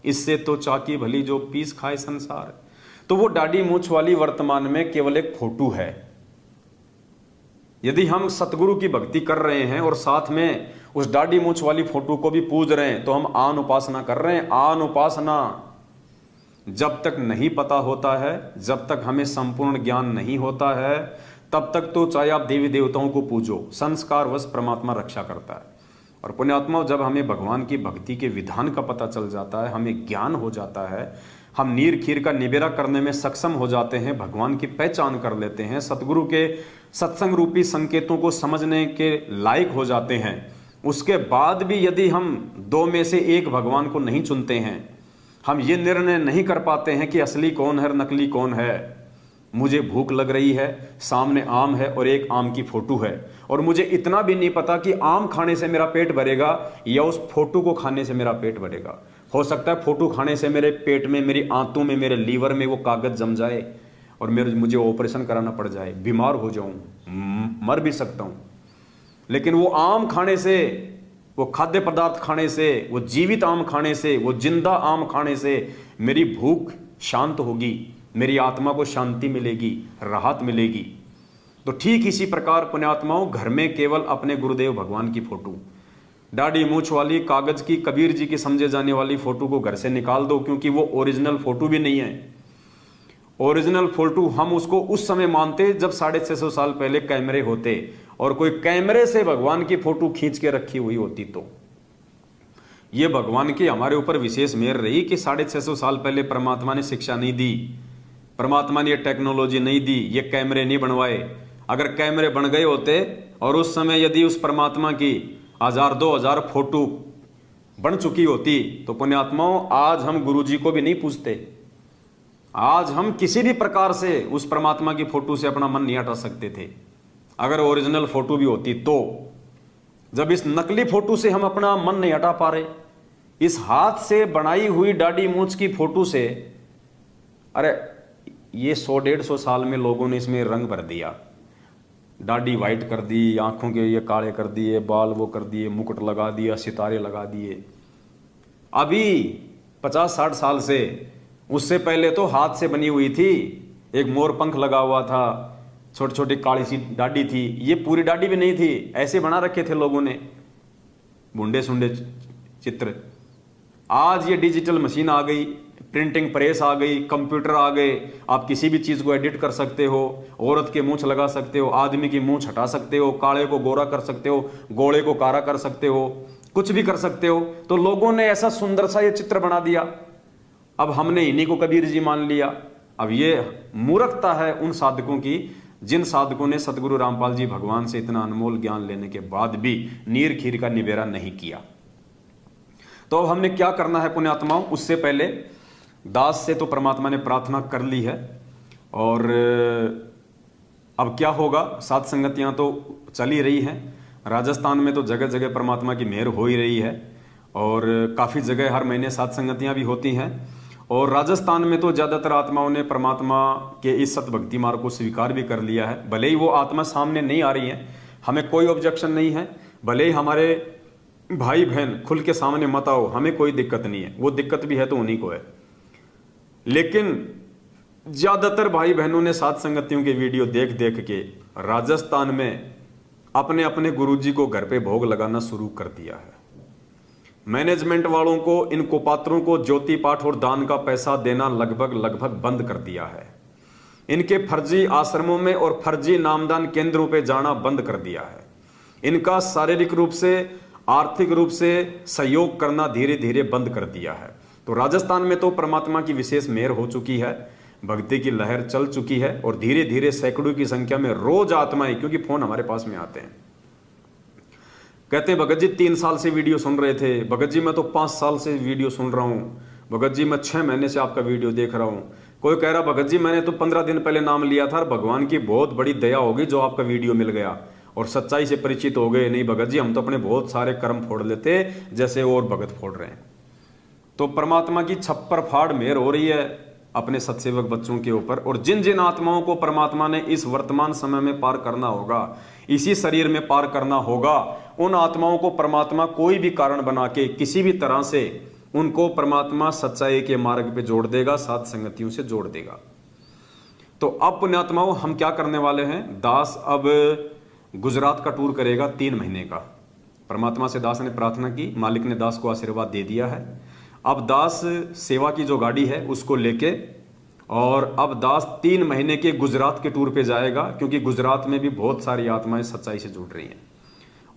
इससे तो चाकी भली जो पीस खाए संसार। तो वो दाढ़ी मूछ वाली वर्तमान में केवल एक फोटो है। यदि हम सतगुरु की भक्ति कर रहे हैं और साथ में उस दाढ़ी मूछ वाली फोटो को भी पूज रहे हैं तो हम आन उपासना कर रहे हैं। आन उपासना जब तक नहीं पता होता है, जब तक हमें संपूर्ण ज्ञान नहीं होता है, तब तक तो चाहे आप देवी देवताओं को पूजो, संस्कार वश परमात्मा रक्षा करता है। और पुण्यात्मा, जब हमें भगवान की भक्ति के विधान का पता चल जाता है, हमें ज्ञान हो जाता है, हम नीर खीर का निबेरा करने में सक्षम हो जाते हैं, भगवान की पहचान कर लेते हैं, सतगुरु के सत्संग रूपी संकेतों को समझने के लायक हो जाते हैं, उसके बाद भी यदि हम दो में से एक भगवान को नहीं चुनते हैं, हम ये निर्णय नहीं कर पाते हैं कि असली कौन है और नकली कौन है। मुझे भूख लग रही है, सामने आम है और एक आम की फोटो है, और मुझे इतना भी नहीं पता कि आम खाने से मेरा पेट भरेगा या उस फोटो को खाने से मेरा पेट भरेगा। हो सकता है फोटो खाने से मेरे पेट में, मेरी आंतों में, मेरे लीवर में वो कागज जम जाए और मुझे ऑपरेशन कराना पड़ जाए, बीमार हो जाऊं, मर भी सकता हूं। लेकिन वो आम खाने से, वो खाद्य पदार्थ खाने से, वो जीवित आम खाने से, वो जिंदा आम खाने से मेरी भूख शांत होगी, मेरी आत्मा को शांति मिलेगी, राहत मिलेगी। तो ठीक इसी प्रकार पुण्यात्माओं, घर में केवल अपने गुरुदेव भगवान की फोटो, दाढ़ी मूछ वाली कागज की कबीर जी की समझे जाने वाली फोटो को घर से निकाल दो, क्योंकि वो ओरिजिनल फोटो भी नहीं है। ओरिजिनल फोटो हम उसको उस समय मानते जब 650 साल पहले कैमरे होते और कोई कैमरे से भगवान की फोटो खींच के रखी हुई होती। तो ये भगवान की हमारे ऊपर विशेष मेहर रही कि 650 साल पहले परमात्मा ने शिक्षा नहीं दी, परमात्मा ने ये टेक्नोलॉजी नहीं दी, ये कैमरे नहीं बनवाए। अगर कैमरे बन गए होते और उस समय यदि उस परमात्मा की 1000-2000 फोटो बन चुकी होती, तो पुण्यात्माओं आज हम गुरु जी को भी नहीं पूछते, आज हम किसी भी प्रकार से उस परमात्मा की फोटो से अपना मन नहीं हटा सकते थे, अगर ओरिजिनल फोटो भी होती तो। जब इस नकली फोटो से हम अपना मन नहीं हटा पा रहे, इस हाथ से बनाई हुई दाढ़ी मूछ की फोटो से, अरे ये 100-150 साल में लोगों ने इसमें रंग भर दिया, दाढ़ी वाइट कर दी, आंखों के ये काले कर दिए, बाल वो कर दिए, मुकुट लगा दिया, सितारे लगा दिए। अभी 50-60 साल से, उससे पहले तो हाथ से बनी हुई थी, एक मोर पंख लगा हुआ था, छोटी छोटी काली सी दाढ़ी थी, ये पूरी दाढ़ी भी नहीं थी, ऐसे बना रखे थे लोगों ने बुंडे सुंडे चित्र। आज ये डिजिटल मशीन आ गई, प्रिंटिंग प्रेस आ गई, कंप्यूटर आ गए, आप किसी भी चीज को एडिट कर सकते हो, औरत के मूंछ लगा सकते हो, आदमी की मूंछ हटा सकते हो, काले को गोरा कर सकते हो, गोले को काला कर सकते हो, कुछ भी कर सकते हो। तो लोगों ने ऐसा सुंदर सा ये चित्र बना दिया, अब हमने इन्हीं को कबीर जी मान लिया। अब ये मूर्खता है उन साधकों की जिन साधकों ने सतगुरु रामपाल जी भगवान से इतना अनमोल ज्ञान लेने के बाद भी नीर खीर का निबेरा नहीं किया। तो अब हमने क्या करना है पुण्यात्माओं, उससे पहले दास से तो परमात्मा ने प्रार्थना कर ली है, और अब क्या होगा, साध संगतियां तो चल ही रही हैं, राजस्थान में तो जगह जगह परमात्मा की मेहर हो ही रही है, और काफ़ी जगह हर महीने साध संगतियां भी होती हैं। और राजस्थान में तो ज़्यादातर आत्माओं ने परमात्मा के इस सत भक्ति मार्ग को स्वीकार भी कर लिया है। भले ही वो आत्मा सामने नहीं आ रही है, हमें कोई ऑब्जेक्शन नहीं है, भले ही हमारे भाई बहन खुल के सामने मत आओ, हमें कोई दिक्कत नहीं है, वो दिक्कत भी है तो उन्हीं को है। लेकिन ज़्यादातर भाई बहनों ने साध संगतियों के वीडियो देख देख के राजस्थान में अपने अपने गुरुजी को घर पे भोग लगाना शुरू कर दिया है। मैनेजमेंट वालों को, इन कुपात्रों को ज्योति पाठ और दान का पैसा देना लगभग बंद कर दिया है। इनके फर्जी आश्रमों में और फर्जी नामदान केंद्रों पे जाना बंद कर दिया है। इनका शारीरिक रूप से, आर्थिक रूप से सहयोग करना धीरे धीरे बंद कर दिया है। तो राजस्थान में तो परमात्मा की विशेष मेहर हो चुकी है, भक्ति की लहर चल चुकी है, और धीरे धीरे सैकड़ों की संख्या में रोज आत्माएं, क्योंकि फोन हमारे पास में आते हैं, कहते हैं भगत जी 3 साल से वीडियो सुन रहे थे, भगत जी मैं तो 5 साल से वीडियो सुन रहा हूँ, भगत जी मैं 6 महीने से आपका वीडियो देख रहा हूँ। कोई कह रहा भगत जी मैंने तो 15 दिन पहले नाम लिया था, भगवान की बहुत बड़ी दया होगी जो आपका वीडियो मिल गया और सच्चाई से परिचित हो गए। नहीं भगत जी, हम तो अपने बहुत सारे कर्म फोड़ लेते जैसे और भगत फोड़ रहे हैं। तो परमात्मा की छप्पर फाड़ मेहर हो रही है अपने सत्सेवक बच्चों के ऊपर, और जिन जिन आत्माओं को परमात्मा ने इस वर्तमान समय में पार करना होगा, इसी शरीर में पार करना होगा, उन आत्माओं को परमात्मा कोई भी कारण बना के किसी भी तरह से उनको परमात्मा सच्चाई के मार्ग पे जोड़ देगा, साथ संगतियों से जोड़ देगा। तो अब पुण्यात्माओं हम क्या करने वाले हैं, दास अब गुजरात का टूर करेगा 3 महीने का। परमात्मा से दास ने प्रार्थना की, मालिक ने दास को आशीर्वाद दे दिया है। अब दास सेवा की जो गाड़ी है उसको लेके, और अब दास 3 महीने के गुजरात के टूर पे जाएगा, क्योंकि गुजरात में भी बहुत सारी आत्माएं सच्चाई से जुड़ रही हैं।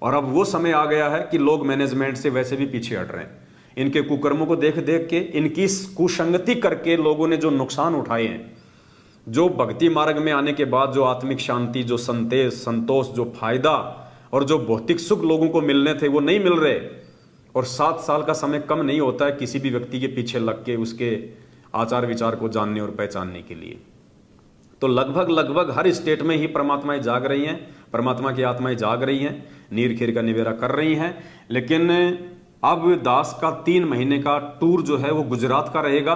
और अब वो समय आ गया है कि लोग मैनेजमेंट से वैसे भी पीछे हट रहे हैं। इनके कुकर्मों को देख देख के, इनकी कुसंगति करके लोगों ने जो नुकसान उठाए हैं, जो भक्ति मार्ग में आने के बाद जो आत्मिक शांति, जो संतोष, जो फायदा और जो भौतिक सुख लोगों को मिलने थे वो नहीं मिल रहे। और 7 साल का समय कम नहीं होता है किसी भी व्यक्ति के पीछे लग के उसके आचार विचार को जानने और पहचानने के लिए। तो लगभग हर स्टेट में ही परमात्माएं जाग रही हैं, परमात्मा की आत्माएं जाग रही हैं, नीर खीर का निवेरा कर रही हैं। लेकिन अब दास का 3 महीने का टूर जो है वो गुजरात का रहेगा।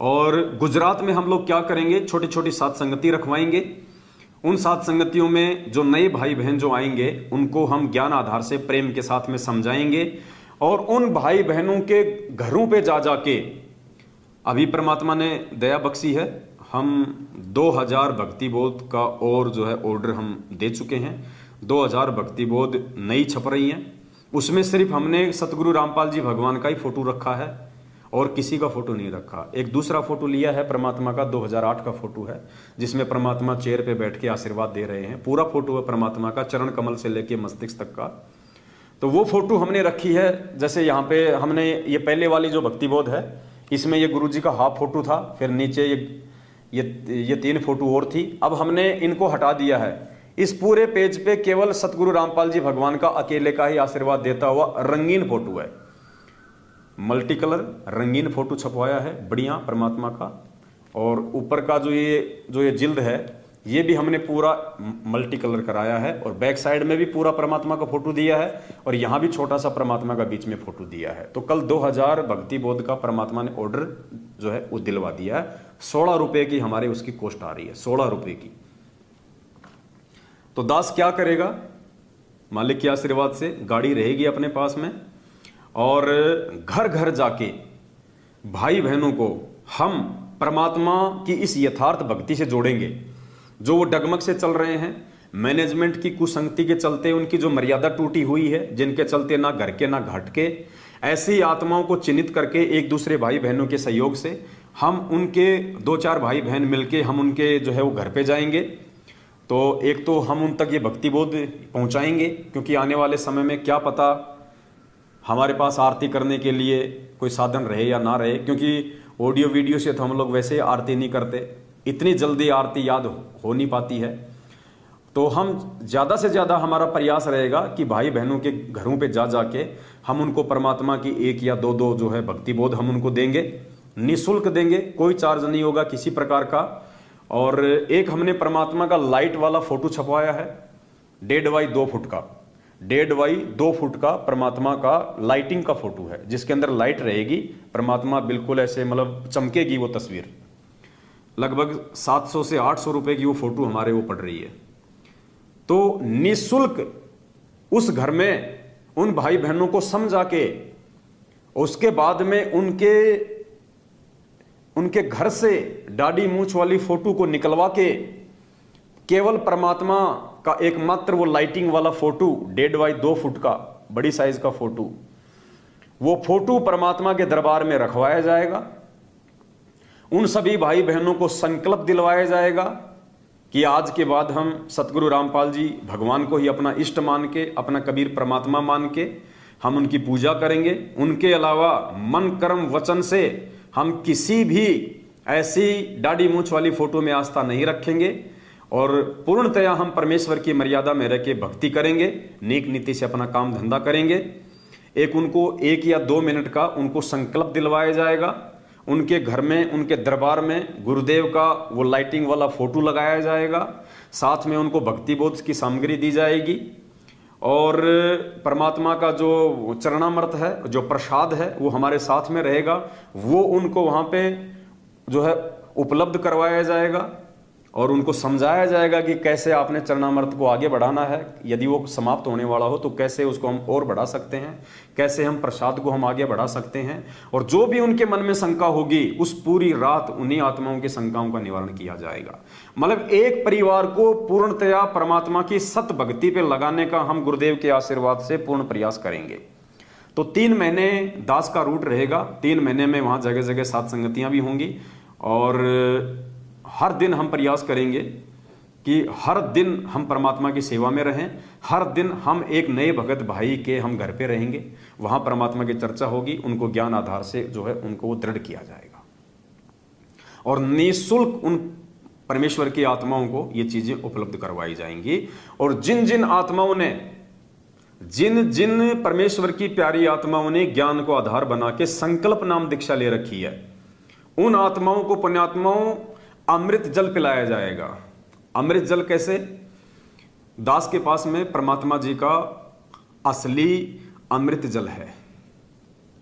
और गुजरात में हम लोग क्या करेंगे, छोटी छोटी सत्संगति रखवाएंगे। उन सत्संगतियों में जो नए भाई बहन जो आएंगे उनको हम ज्ञान आधार से प्रेम के साथ में समझाएंगे। और उन भाई बहनों के घरों पे जा जाके, अभी परमात्मा ने दया बख्शी है, हम 2000 भक्ति बोध का और जो है ऑर्डर हम दे चुके हैं। 2000 भक्ति बोध नई छप रही हैं। उसमें सिर्फ हमने सतगुरु रामपाल जी भगवान का ही फोटो रखा है और किसी का फोटो नहीं रखा। एक दूसरा फोटो लिया है परमात्मा का, 2008 का फोटो है, जिसमें परमात्मा चेयर पे बैठ के आशीर्वाद दे रहे हैं। पूरा फोटो है परमात्मा का, चरण कमल से लेके मस्तिष्क तक का। तो वो फोटो हमने रखी है। जैसे यहाँ पे हमने ये पहले वाली जो भक्ति बोध है, इसमें ये गुरु जी का हाफ फोटो था, फिर नीचे ये 3 फोटो और थी। अब हमने इनको हटा दिया है। इस पूरे पेज पे केवल सतगुरु रामपाल जी भगवान का अकेले का ही आशीर्वाद देता हुआ रंगीन फोटो है, मल्टी कलर रंगीन फोटो छपवाया है बढ़िया परमात्मा का। और ऊपर का जो ये जिल्द है ये भी हमने पूरा मल्टी कलर कराया है। और बैक साइड में भी पूरा परमात्मा का फोटो दिया है और यहाँ भी छोटा सा परमात्मा का बीच में फोटो दिया है। तो कल 2000 भक्ति बोध का परमात्मा ने ऑर्डर जो है वो दिलवा दिया है। 16 रुपए की हमारे उसकी कॉस्ट आ रही है, 16 रुपए की। तो दास क्या करेगा, मालिक के आशीर्वाद से गाड़ी रहेगी अपने पास में, और घर घर जाके भाई बहनों को हम परमात्मा की इस यथार्थ भक्ति से जोड़ेंगे। जो वो डगमग से चल रहे हैं, मैनेजमेंट की कुसंगति के चलते उनकी जो मर्यादा टूटी हुई है, जिनके चलते ना घर के ना घाट के, ऐसी आत्माओं को चिन्हित करके एक दूसरे भाई बहनों के सहयोग से हम उनके 2-4 भाई बहन मिलके हम उनके जो है वो घर पे जाएंगे। तो एक तो हम उन तक ये भक्ति बोध पहुंचाएंगे, क्योंकि आने वाले समय में क्या पता हमारे पास आरती करने के लिए कोई साधन रहे या ना रहे, क्योंकि ऑडियो वीडियो से तो हम लोग वैसे आरती नहीं करते, इतनी जल्दी आरती याद हो नहीं पाती है। तो हम ज़्यादा से ज़्यादा हमारा प्रयास रहेगा कि भाई बहनों के घरों पे जा जाके हम उनको परमात्मा की 1 या 2 जो है भक्ति बोध हम उनको देंगे, निःशुल्क देंगे, कोई चार्ज नहीं होगा किसी प्रकार का। और एक हमने परमात्मा का लाइट वाला फोटो छपवाया है, 1.5 बाई 2 फुट का, 1.5 बाई 2 फुट का परमात्मा का लाइटिंग का फोटो है, जिसके अंदर लाइट रहेगी। परमात्मा बिल्कुल ऐसे मतलब चमकेगी वो तस्वीर। लगभग 700 से 800 रुपए की वो फोटो हमारे वो पड़ रही है। तो निःशुल्क उस घर में उन भाई बहनों को समझा के, उसके बाद में उनके घर से दाढ़ी मूंछ वाली फोटो को निकलवा के केवल परमात्मा का एकमात्र वो लाइटिंग वाला फोटो 1.5 बाई 2 फुट का बड़ी साइज का फोटो, वो फोटो परमात्मा के दरबार में रखवाया जाएगा। उन सभी भाई बहनों को संकल्प दिलवाया जाएगा कि आज के बाद हम सतगुरु रामपाल जी भगवान को ही अपना इष्ट मान के, अपना कबीर परमात्मा मान के हम उनकी पूजा करेंगे। उनके अलावा मन कर्म वचन से हम किसी भी ऐसी दाढ़ी मूंछ वाली फोटो में आस्था नहीं रखेंगे और पूर्णतया हम परमेश्वर की मर्यादा में रह के भक्ति करेंगे, नेक नीति से अपना काम धंधा करेंगे। एक उनको 1 या 2 मिनट का उनको संकल्प दिलवाया जाएगा। उनके घर में, उनके दरबार में गुरुदेव का वो लाइटिंग वाला फोटो लगाया जाएगा, साथ में उनको भक्ति बोध की सामग्री दी जाएगी और परमात्मा का जो चरणामृत है, जो प्रसाद है, वो हमारे साथ में रहेगा। वो उनको वहाँ पे जो है उपलब्ध करवाया जाएगा और उनको समझाया जाएगा कि कैसे आपने चरणामृत को आगे बढ़ाना है। यदि वो समाप्त होने वाला हो तो कैसे उसको हम और बढ़ा सकते हैं, कैसे हम प्रसाद को हम आगे बढ़ा सकते हैं। और जो भी उनके मन में शंका होगी उस पूरी रात उन्हीं आत्माओं की शंकाओं का निवारण किया जाएगा। मतलब एक परिवार को पूर्णतया परमात्मा की सत भक्ति पे लगाने का हम गुरुदेव के आशीर्वाद से पूर्ण प्रयास करेंगे। तो 3 महीने दास का रूट रहेगा। 3 महीने में वहाँ जगह जगह सत्संगतियाँ भी होंगी और हर दिन हम प्रयास करेंगे कि हर दिन हम परमात्मा की सेवा में रहें, हर दिन हम एक नए भगत भाई के हम घर पे रहेंगे, वहां परमात्मा की चर्चा होगी, उनको ज्ञान आधार से जो है उनको वो दृढ़ किया जाएगा और निःशुल्क उन परमेश्वर की आत्माओं को ये चीजें उपलब्ध करवाई जाएंगी। और जिन जिन आत्माओं ने, जिन जिन परमेश्वर की प्यारी आत्माओं ने ज्ञान को आधार बना के संकल्प नाम दीक्षा ले रखी है, उन आत्माओं को, पुण्यात्माओं, अमृत जल पिलाया जाएगा। अमृत जल कैसे? दास के पास में परमात्मा जी का असली अमृत जल है।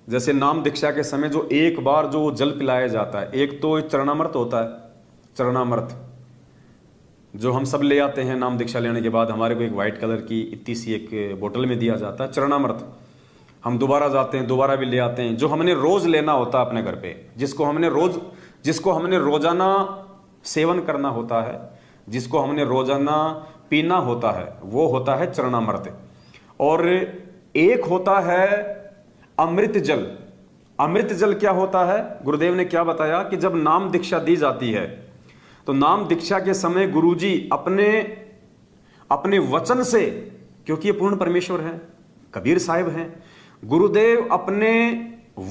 जैसे नाम दीक्षा के समय जो एक बार जो जल पिलाया जाता है, एक तो चरणामृत होता है, चरणामृत जो हम सब ले आते हैं नाम दीक्षा लेने के बाद, हमारे को एक व्हाइट कलर की इतनी सी एक बोतल में दिया जाता है चरणामृत। हम दोबारा जाते हैं, दोबारा भी ले आते हैं, जो हमने रोज लेना होता है अपने घर पे, जिसको हमने रोजाना सेवन करना होता है, जिसको हमने रोजाना पीना होता है, वो होता है चरणामृत। और एक होता है अमृत जल। अमृत जल क्या होता है? गुरुदेव ने क्या बताया कि जब नाम दीक्षा दी जाती है तो नाम दीक्षा के समय गुरुजी अपने वचन से, क्योंकि ये पूर्ण परमेश्वर है, कबीर साहिब हैं, गुरुदेव अपने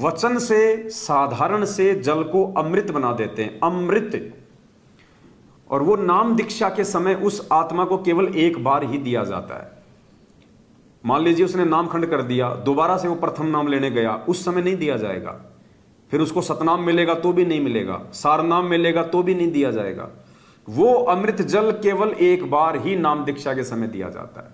वचन से साधारण से जल को अमृत बना देते हैं, अमृत। और वो नाम दीक्षा के समय उस आत्मा को केवल एक बार ही दिया जाता है। मान लीजिए उसने नाम खंड कर दिया, दोबारा से वो प्रथम नाम लेने गया, उस समय नहीं दिया जाएगा। फिर उसको सतनाम मिलेगा तो भी नहीं मिलेगा, सारनाम मिलेगा तो भी नहीं दिया जाएगा। वो अमृत जल केवल एक बार ही नाम दीक्षा के समय दिया जाता है।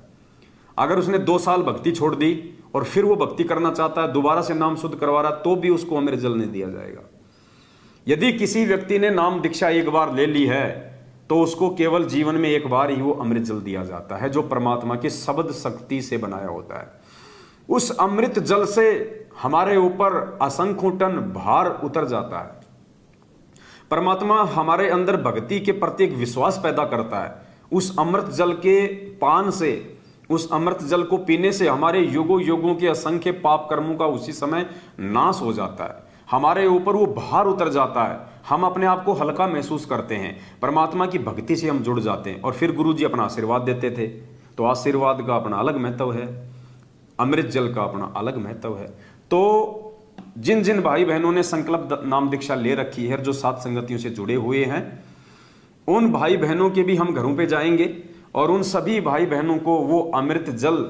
अगर उसने 2 साल भक्ति छोड़ दी और फिर वो भक्ति करना चाहता है, दोबारा से नाम शुद्ध करवा रहा, तो भी उसको अमृत जल नहीं दिया जाएगा। यदि किसी व्यक्ति ने नाम दीक्षा एक बार ले ली है तो उसको केवल जीवन में एक बार ही वो अमृत जल दिया जाता है, जो परमात्मा की शब्द शक्ति से बनाया होता है। उस अमृत जल से हमारे ऊपर असंख्य टन भार उतर जाता है। परमात्मा हमारे अंदर भक्ति के प्रति एक विश्वास पैदा करता है। उस अमृत जल के पान से, उस अमृत जल को पीने से हमारे युगों युगों के असंख्य पाप कर्मों का उसी समय नाश हो जाता है। हमारे ऊपर वो भार उतर जाता है, हम अपने आप को हल्का महसूस करते हैं, परमात्मा की भक्ति से हम जुड़ जाते हैं। और फिर गुरु जी अपना आशीर्वाद देते थे, तो आशीर्वाद का अपना अलग महत्व है, अमृत जल का अपना अलग महत्व है। तो जिन जिन भाई बहनों ने संकल्प नाम दीक्षा ले रखी है, जो सात संगतियों से जुड़े हुए हैं, उन भाई बहनों के भी हम घरों पे जाएंगे और उन सभी भाई बहनों को वो अमृत जल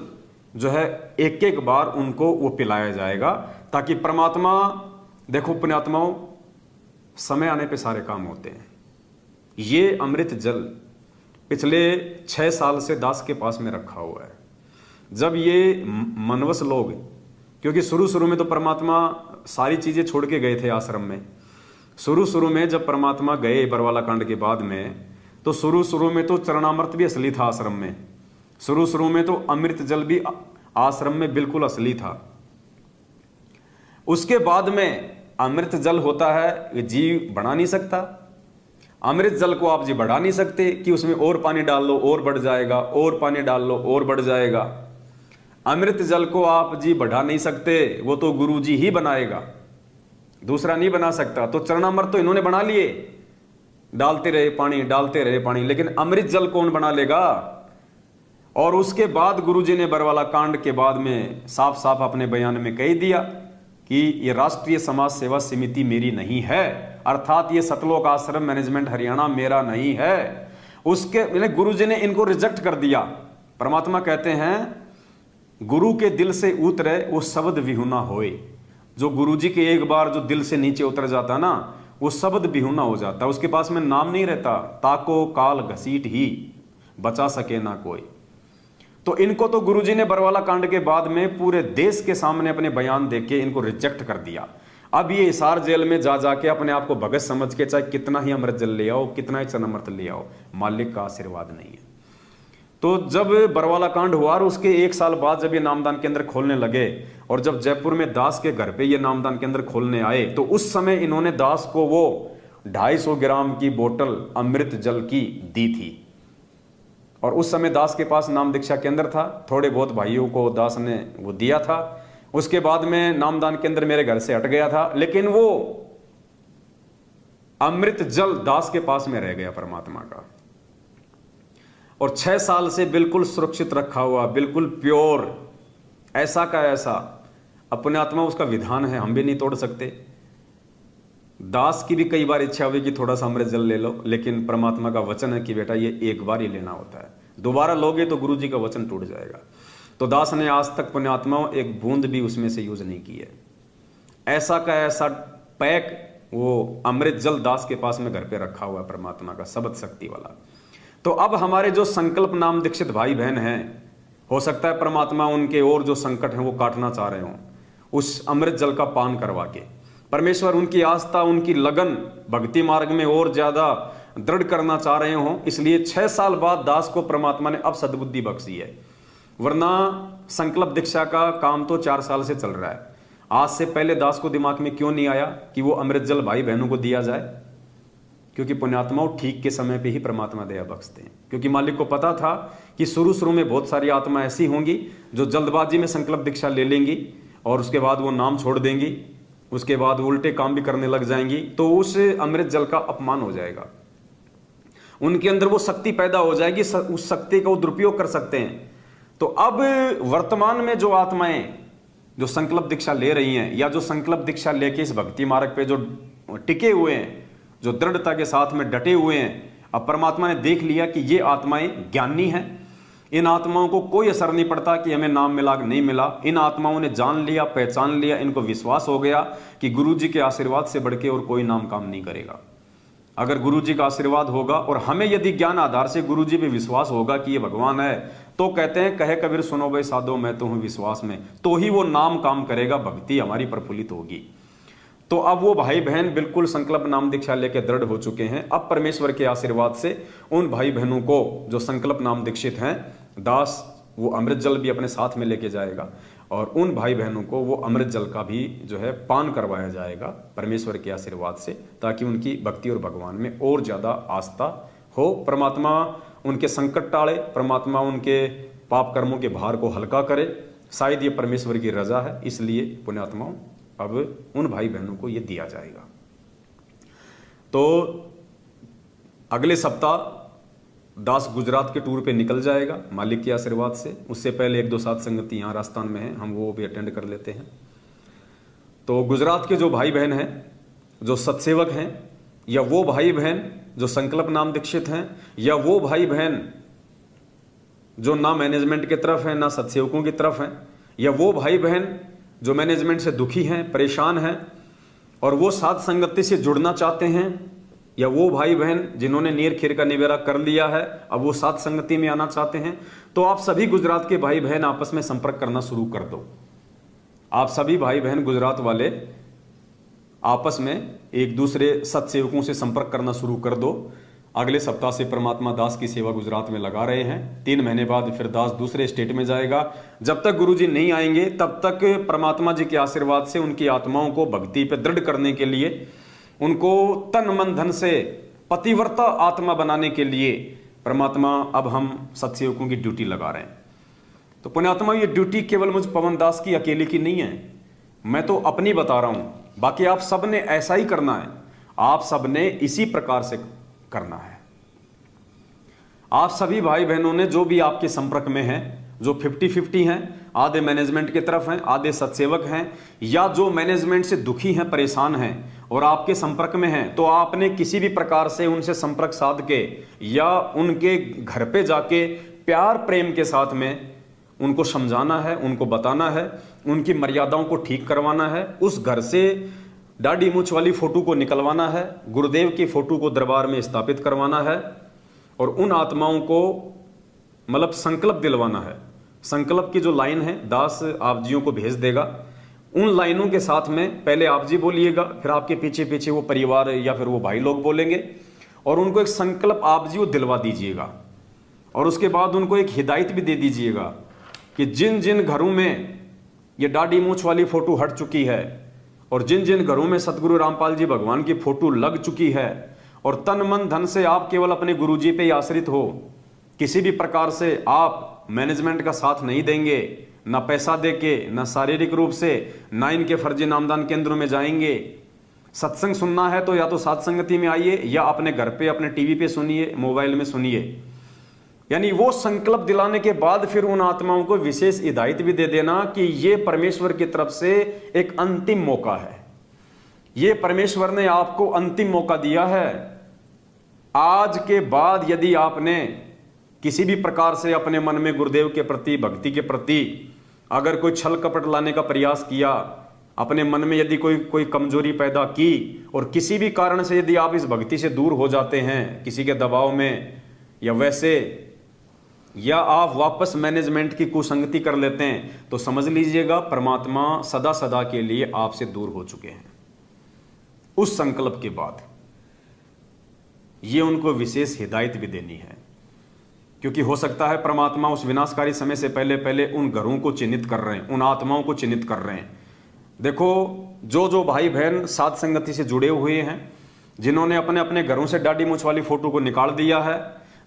जो है एक एक बार उनको वो पिलाया जाएगा, ताकि परमात्मा, देखो पुण्यात्माओं, समय आने पे सारे काम होते हैं। ये अमृत जल पिछले 6 साल से दास के पास में रखा हुआ है। जब ये मनवस लोग, क्योंकि शुरू में तो परमात्मा सारी चीजें छोड़ के गए थे आश्रम में। शुरू में जब परमात्मा गए बरवाला कांड के बाद में, तो शुरू में तो चरणामृत भी असली था आश्रम में। शुरू में तो अमृत जल भी आश्रम में बिल्कुल असली था। उसके बाद में अमृत जल होता है, जीव बढ़ा नहीं सकता। अमृत जल को आप जी बढ़ा नहीं सकते कि उसमें और पानी डाल लो और बढ़ जाएगा, और पानी डाल लो और बढ़ जाएगा। अमृत जल को आप जी बढ़ा नहीं सकते, वो तो गुरु जी ही बनाएगा, दूसरा नहीं बना सकता। तो चरणामृत तो इन्होंने बना लिए, डालते रहे पानी, डालते रहे पानी, लेकिन अमृत जल कौन बना लेगा? और उसके बाद गुरु जी ने बरवाला कांड के बाद में साफ साफ अपने बयान में कह दिया कि ये राष्ट्रीय समाज सेवा समिति मेरी नहीं है, अर्थात ये सतलोक आश्रम मैनेजमेंट हरियाणा मेरा नहीं है। उसके गुरुजी ने इनको रिजेक्ट कर दिया। परमात्मा कहते हैं गुरु के दिल से उतरे वो शब्द विहुना होए। जो गुरुजी के एक बार जो दिल से नीचे उतर जाता ना, वो शब्द विहुना हो जाता, उसके पास में नाम नहीं रहता। ताको काल घसीट ही बचा सके ना कोई। तो इनको तो गुरुजी ने बरवाला कांड के बाद में पूरे देश के सामने अपने बयान देके इनको रिजेक्ट कर दिया। अब ये हिसार जेल में जा जाके अपने आप को भगत समझ के चाहे कितना ही अमृत जल ले आओ, कितना ही चरणामृत ले आओ, मालिक का आशीर्वाद नहीं है। तो जब बरवाला कांड हुआ और उसके 1 साल बाद जब ये नामदान केंद्र खोलने लगे, और जब जयपुर में दास के घर पे ये नामदान केंद्र खोलने आए, तो उस समय इन्होंने दास को वो 250 ग्राम की बोतल अमृत जल की दी थी। और उस समय दास के पास नाम दीक्षा केंद्र था, थोड़े बहुत भाइयों को दास ने वो दिया था। उसके बाद में नामदान केंद्र मेरे घर से हट गया था, लेकिन वो अमृत जल दास के पास में रह गया परमात्मा का। और 6 साल से बिल्कुल सुरक्षित रखा हुआ, बिल्कुल प्योर, ऐसा का ऐसा। अपने आत्मा उसका विधान है, हम भी नहीं तोड़ सकते। दास की भी कई बार इच्छा हुई कि थोड़ा सा अमृत जल ले लो, लेकिन परमात्मा का वचन है कि बेटा ये एक बार ही लेना होता है, दोबारा लोगे तो गुरु जी का वचन टूट जाएगा। तो दास ने आज तक पुण्यात्माओं एक बूंद भी उसमें से यूज नहीं की है। ऐसा का ऐसा पैक वो अमृत जल दास के पास में घर पे रखा हुआ है, परमात्मा का शब्द शक्ति वाला। तो अब हमारे जो संकल्प नाम दीक्षित भाई बहन हैं, हो सकता है परमात्मा उनके और जो संकट हैं वो काटना चाह रहे हों उस अमृत जल का पान करवा के। परमेश्वर उनकी आस्था, उनकी लगन भक्ति मार्ग में और ज्यादा दृढ़ करना चाह रहे हों, इसलिए 6 साल बाद दास को परमात्मा ने अब सद्बुद्धि बख्शी है। वरना संकल्प दीक्षा का काम तो 4 साल से चल रहा है। आज से पहले दास को दिमाग में क्यों नहीं आया कि वो अमृत जल भाई बहनों को दिया जाए? क्योंकि पुण्यात्माओं ठीक के समय पे ही परमात्मा दया बख्शते हैं। क्योंकि मालिक को पता था कि शुरू में बहुत सारी आत्मा ऐसी होंगी जो जल्दबाजी में संकल्प दीक्षा ले लेंगी और उसके बाद वो नाम छोड़ देंगी, उसके बाद उल्टे काम भी करने लग जाएंगी, तो उस अमृत जल का अपमान हो जाएगा। उनके अंदर वो शक्ति पैदा हो जाएगी, उस शक्ति का वो दुरुपयोग कर सकते हैं। तो अब वर्तमान में जो आत्माएं जो संकल्प दीक्षा ले रही हैं या जो संकल्प दीक्षा लेके इस भक्ति मार्ग पे जो टिके हुए हैं, जो दृढ़ता के साथ में डटे हुए हैं, अब परमात्मा ने देख लिया कि ये आत्माएं ज्ञानी हैं। इन आत्माओं को कोई असर नहीं पड़ता कि हमें नाम मिला कि नहीं मिला। इन आत्माओं ने जान लिया, पहचान लिया, इनको विश्वास हो गया कि गुरु जी के आशीर्वाद से बढ़ के और कोई नाम काम नहीं करेगा। अगर गुरु जी का आशीर्वाद होगा और हमें यदि ज्ञान आधार से गुरु जी पे विश्वास होगा कि ये भगवान है, तो कहते हैं कहे कबीर सुनो भाई साधो मैं तो हूं विश्वास में, तो ही वो नाम काम करेगा, भक्ति हमारी प्रफुल्लित होगी। तो अब वो भाई बहन बिल्कुल संकल्प नाम दीक्षा लेके दृढ़ हो चुके हैं। अब परमेश्वर के आशीर्वाद से उन भाई बहनों को जो संकल्प नाम दीक्षित हैं, दास वो अमृत जल भी अपने साथ में लेके जाएगा और उन भाई बहनों को वो अमृत जल का भी जो है पान करवाया जाएगा परमेश्वर के आशीर्वाद से, ताकि उनकी भक्ति और भगवान में और ज्यादा आस्था हो। परमात्मा उनके संकट टाले, परमात्मा उनके पाप कर्मों के भार को हल्का करे। शायद ये परमेश्वर की रजा है, इसलिए पुण्यात्माओं अब उन भाई बहनों को ये दिया जाएगा। तो अगले सप्ताह दास गुजरात के टूर पे निकल जाएगा मालिक के आशीर्वाद से। उससे पहले 1-2 साथ संगति यहाँ राजस्थान में है, हम वो भी अटेंड कर लेते हैं। तो गुजरात के जो भाई बहन हैं, जो सत्सेवक हैं, या वो भाई बहन जो संकल्प नाम दीक्षित हैं, या वो भाई बहन जो ना मैनेजमेंट की तरफ है ना सत्सेवकों की तरफ हैं, या वो भाई बहन जो मैनेजमेंट से दुखी हैं, परेशान हैं और वो साथ संगति से जुड़ना चाहते हैं, या वो भाई बहन जिन्होंने नीर खीर का निवेरा कर लिया है अब वो साथ संगति में आना चाहते हैं, तो आप सभी गुजरात के भाई बहन आपस में संपर्क करना शुरू कर दो। आप सभी भाई बहन गुजरात वाले आपस में एक दूसरे सत्सेवकों से संपर्क करना शुरू कर दो। अगले सप्ताह से परमात्मा दास की सेवा गुजरात में लगा रहे हैं। 3 महीने बाद फिर दास दूसरे स्टेट में जाएगा। जब तक गुरु जी नहीं आएंगे तब तक परमात्मा जी के आशीर्वाद से उनकी आत्माओं को भक्ति पे दृढ़ करने के लिए, उनको तन मन धन से पतिव्रता आत्मा बनाने के लिए परमात्मा अब हम सत्सेवकों की ड्यूटी लगा रहे हैं। तो पुण्यात्मा ये ड्यूटी केवल मुझ पवन दास की अकेले की नहीं है, मैं तो अपनी बता रहा हूं। बाकी आप सब ने ऐसा ही करना है, आप सब ने इसी प्रकार से करना है। आप सभी भाई बहनों ने जो भी आपके संपर्क में हैं, जो 50-50 हैं, आधे मैनेजमेंट की तरफ हैं, आधे सत्सेवक हैं, या जो मैनेजमेंट से दुखी हैं, परेशान हैं और आपके संपर्क में हैं, तो आपने किसी भी प्रकार से उनसे संपर्क साध के या उनके घर पे जाके प्यार प्रेम के साथ में उनको समझाना है, उनको बताना है, उनकी मर्यादाओं को ठीक करवाना है। उस घर से दाढ़ी मूछ वाली फोटो को निकलवाना है, गुरुदेव की फोटो को दरबार में स्थापित करवाना है और उन आत्माओं को मतलब संकल्प दिलवाना है। संकल्प की जो लाइन है दास आप जियों को भेज देगा, उन लाइनों के साथ में पहले आप जी बोलिएगा, फिर आपके पीछे पीछे वो परिवार या फिर वो भाई लोग बोलेंगे और उनको एक संकल्प आप जी वो दिलवा दीजिएगा। और उसके बाद उनको एक हिदायत भी दे दीजिएगा कि जिन जिन घरों में ये दाढ़ी मूछ वाली फोटो हट चुकी है और जिन जिन घरों में सतगुरु रामपाल जी भगवान की फोटो लग चुकी है और तन मन धन से आप केवल अपने गुरु जी पे ही आश्रित हो, किसी भी प्रकार से आप मैनेजमेंट का साथ नहीं देंगे, ना पैसा देके, ना शारीरिक रूप से, ना इनके फर्जी नामदान केंद्रों में जाएंगे। सत्संग सुनना है तो या तो साथ संगति में आइए या अपने घर पे अपने टीवी पे सुनिए, मोबाइल में सुनिए। यानी वो संकल्प दिलाने के बाद फिर उन आत्माओं को विशेष हिदायत भी दे देना कि ये परमेश्वर की तरफ से एक अंतिम मौका है, ये परमेश्वर ने आपको अंतिम मौका दिया है। आज के बाद यदि आपने किसी भी प्रकार से अपने मन में गुरुदेव के प्रति, भक्ति के प्रति अगर कोई छल कपट लाने का प्रयास किया, अपने मन में यदि कोई कमजोरी पैदा की, और किसी भी कारण से यदि आप इस भक्ति से दूर हो जाते हैं, किसी के दबाव में या वैसे, या आप वापस मैनेजमेंट की कुसंगति कर लेते हैं, तो समझ लीजिएगा परमात्मा सदा सदा के लिए आपसे दूर हो चुके हैं। उस संकल्प के बाद ये उनको विशेष हिदायत भी देनी है, क्योंकि हो सकता है परमात्मा उस विनाशकारी समय से पहले पहले उन घरों को चिन्हित कर रहे हैं, उन आत्माओं को चिन्हित कर रहे हैं। देखो, जो भाई बहन साध संगति से जुड़े हुए हैं, जिन्होंने अपने अपने घरों से दाढ़ी मूंछ वाली फोटो को निकाल दिया है,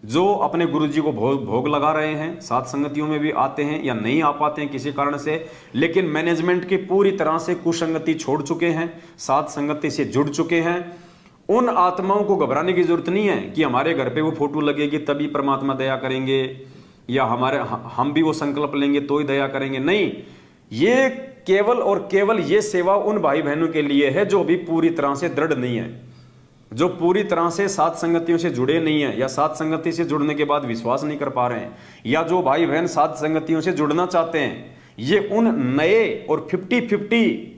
जो अपने गुरुजी को भोग लगा रहे हैं, साध संगतियों में भी आते हैं या नहीं आ पाते हैं किसी कारण से, लेकिन मैनेजमेंट की पूरी तरह से कुसंगति छोड़ चुके हैं, साध संगति से जुड़ चुके हैं, उन आत्माओं को घबराने की जरूरत नहीं है कि हमारे घर पे वो फोटो लगेगी तभी परमात्मा दया करेंगे, या हम भी वो संकल्प लेंगे तो ही दया करेंगे। नहीं, ये केवल और केवल ये सेवा उन भाई बहनों के लिए है जो भी पूरी तरह से दृढ़ नहीं है, जो पूरी तरह से साथ संगतियों से जुड़े नहीं है, या साथ संगति से जुड़ने के बाद विश्वास नहीं कर पा रहे हैं, या जो भाई बहन साथ संगतियों से जुड़ना चाहते हैं। ये उन नए और 50-50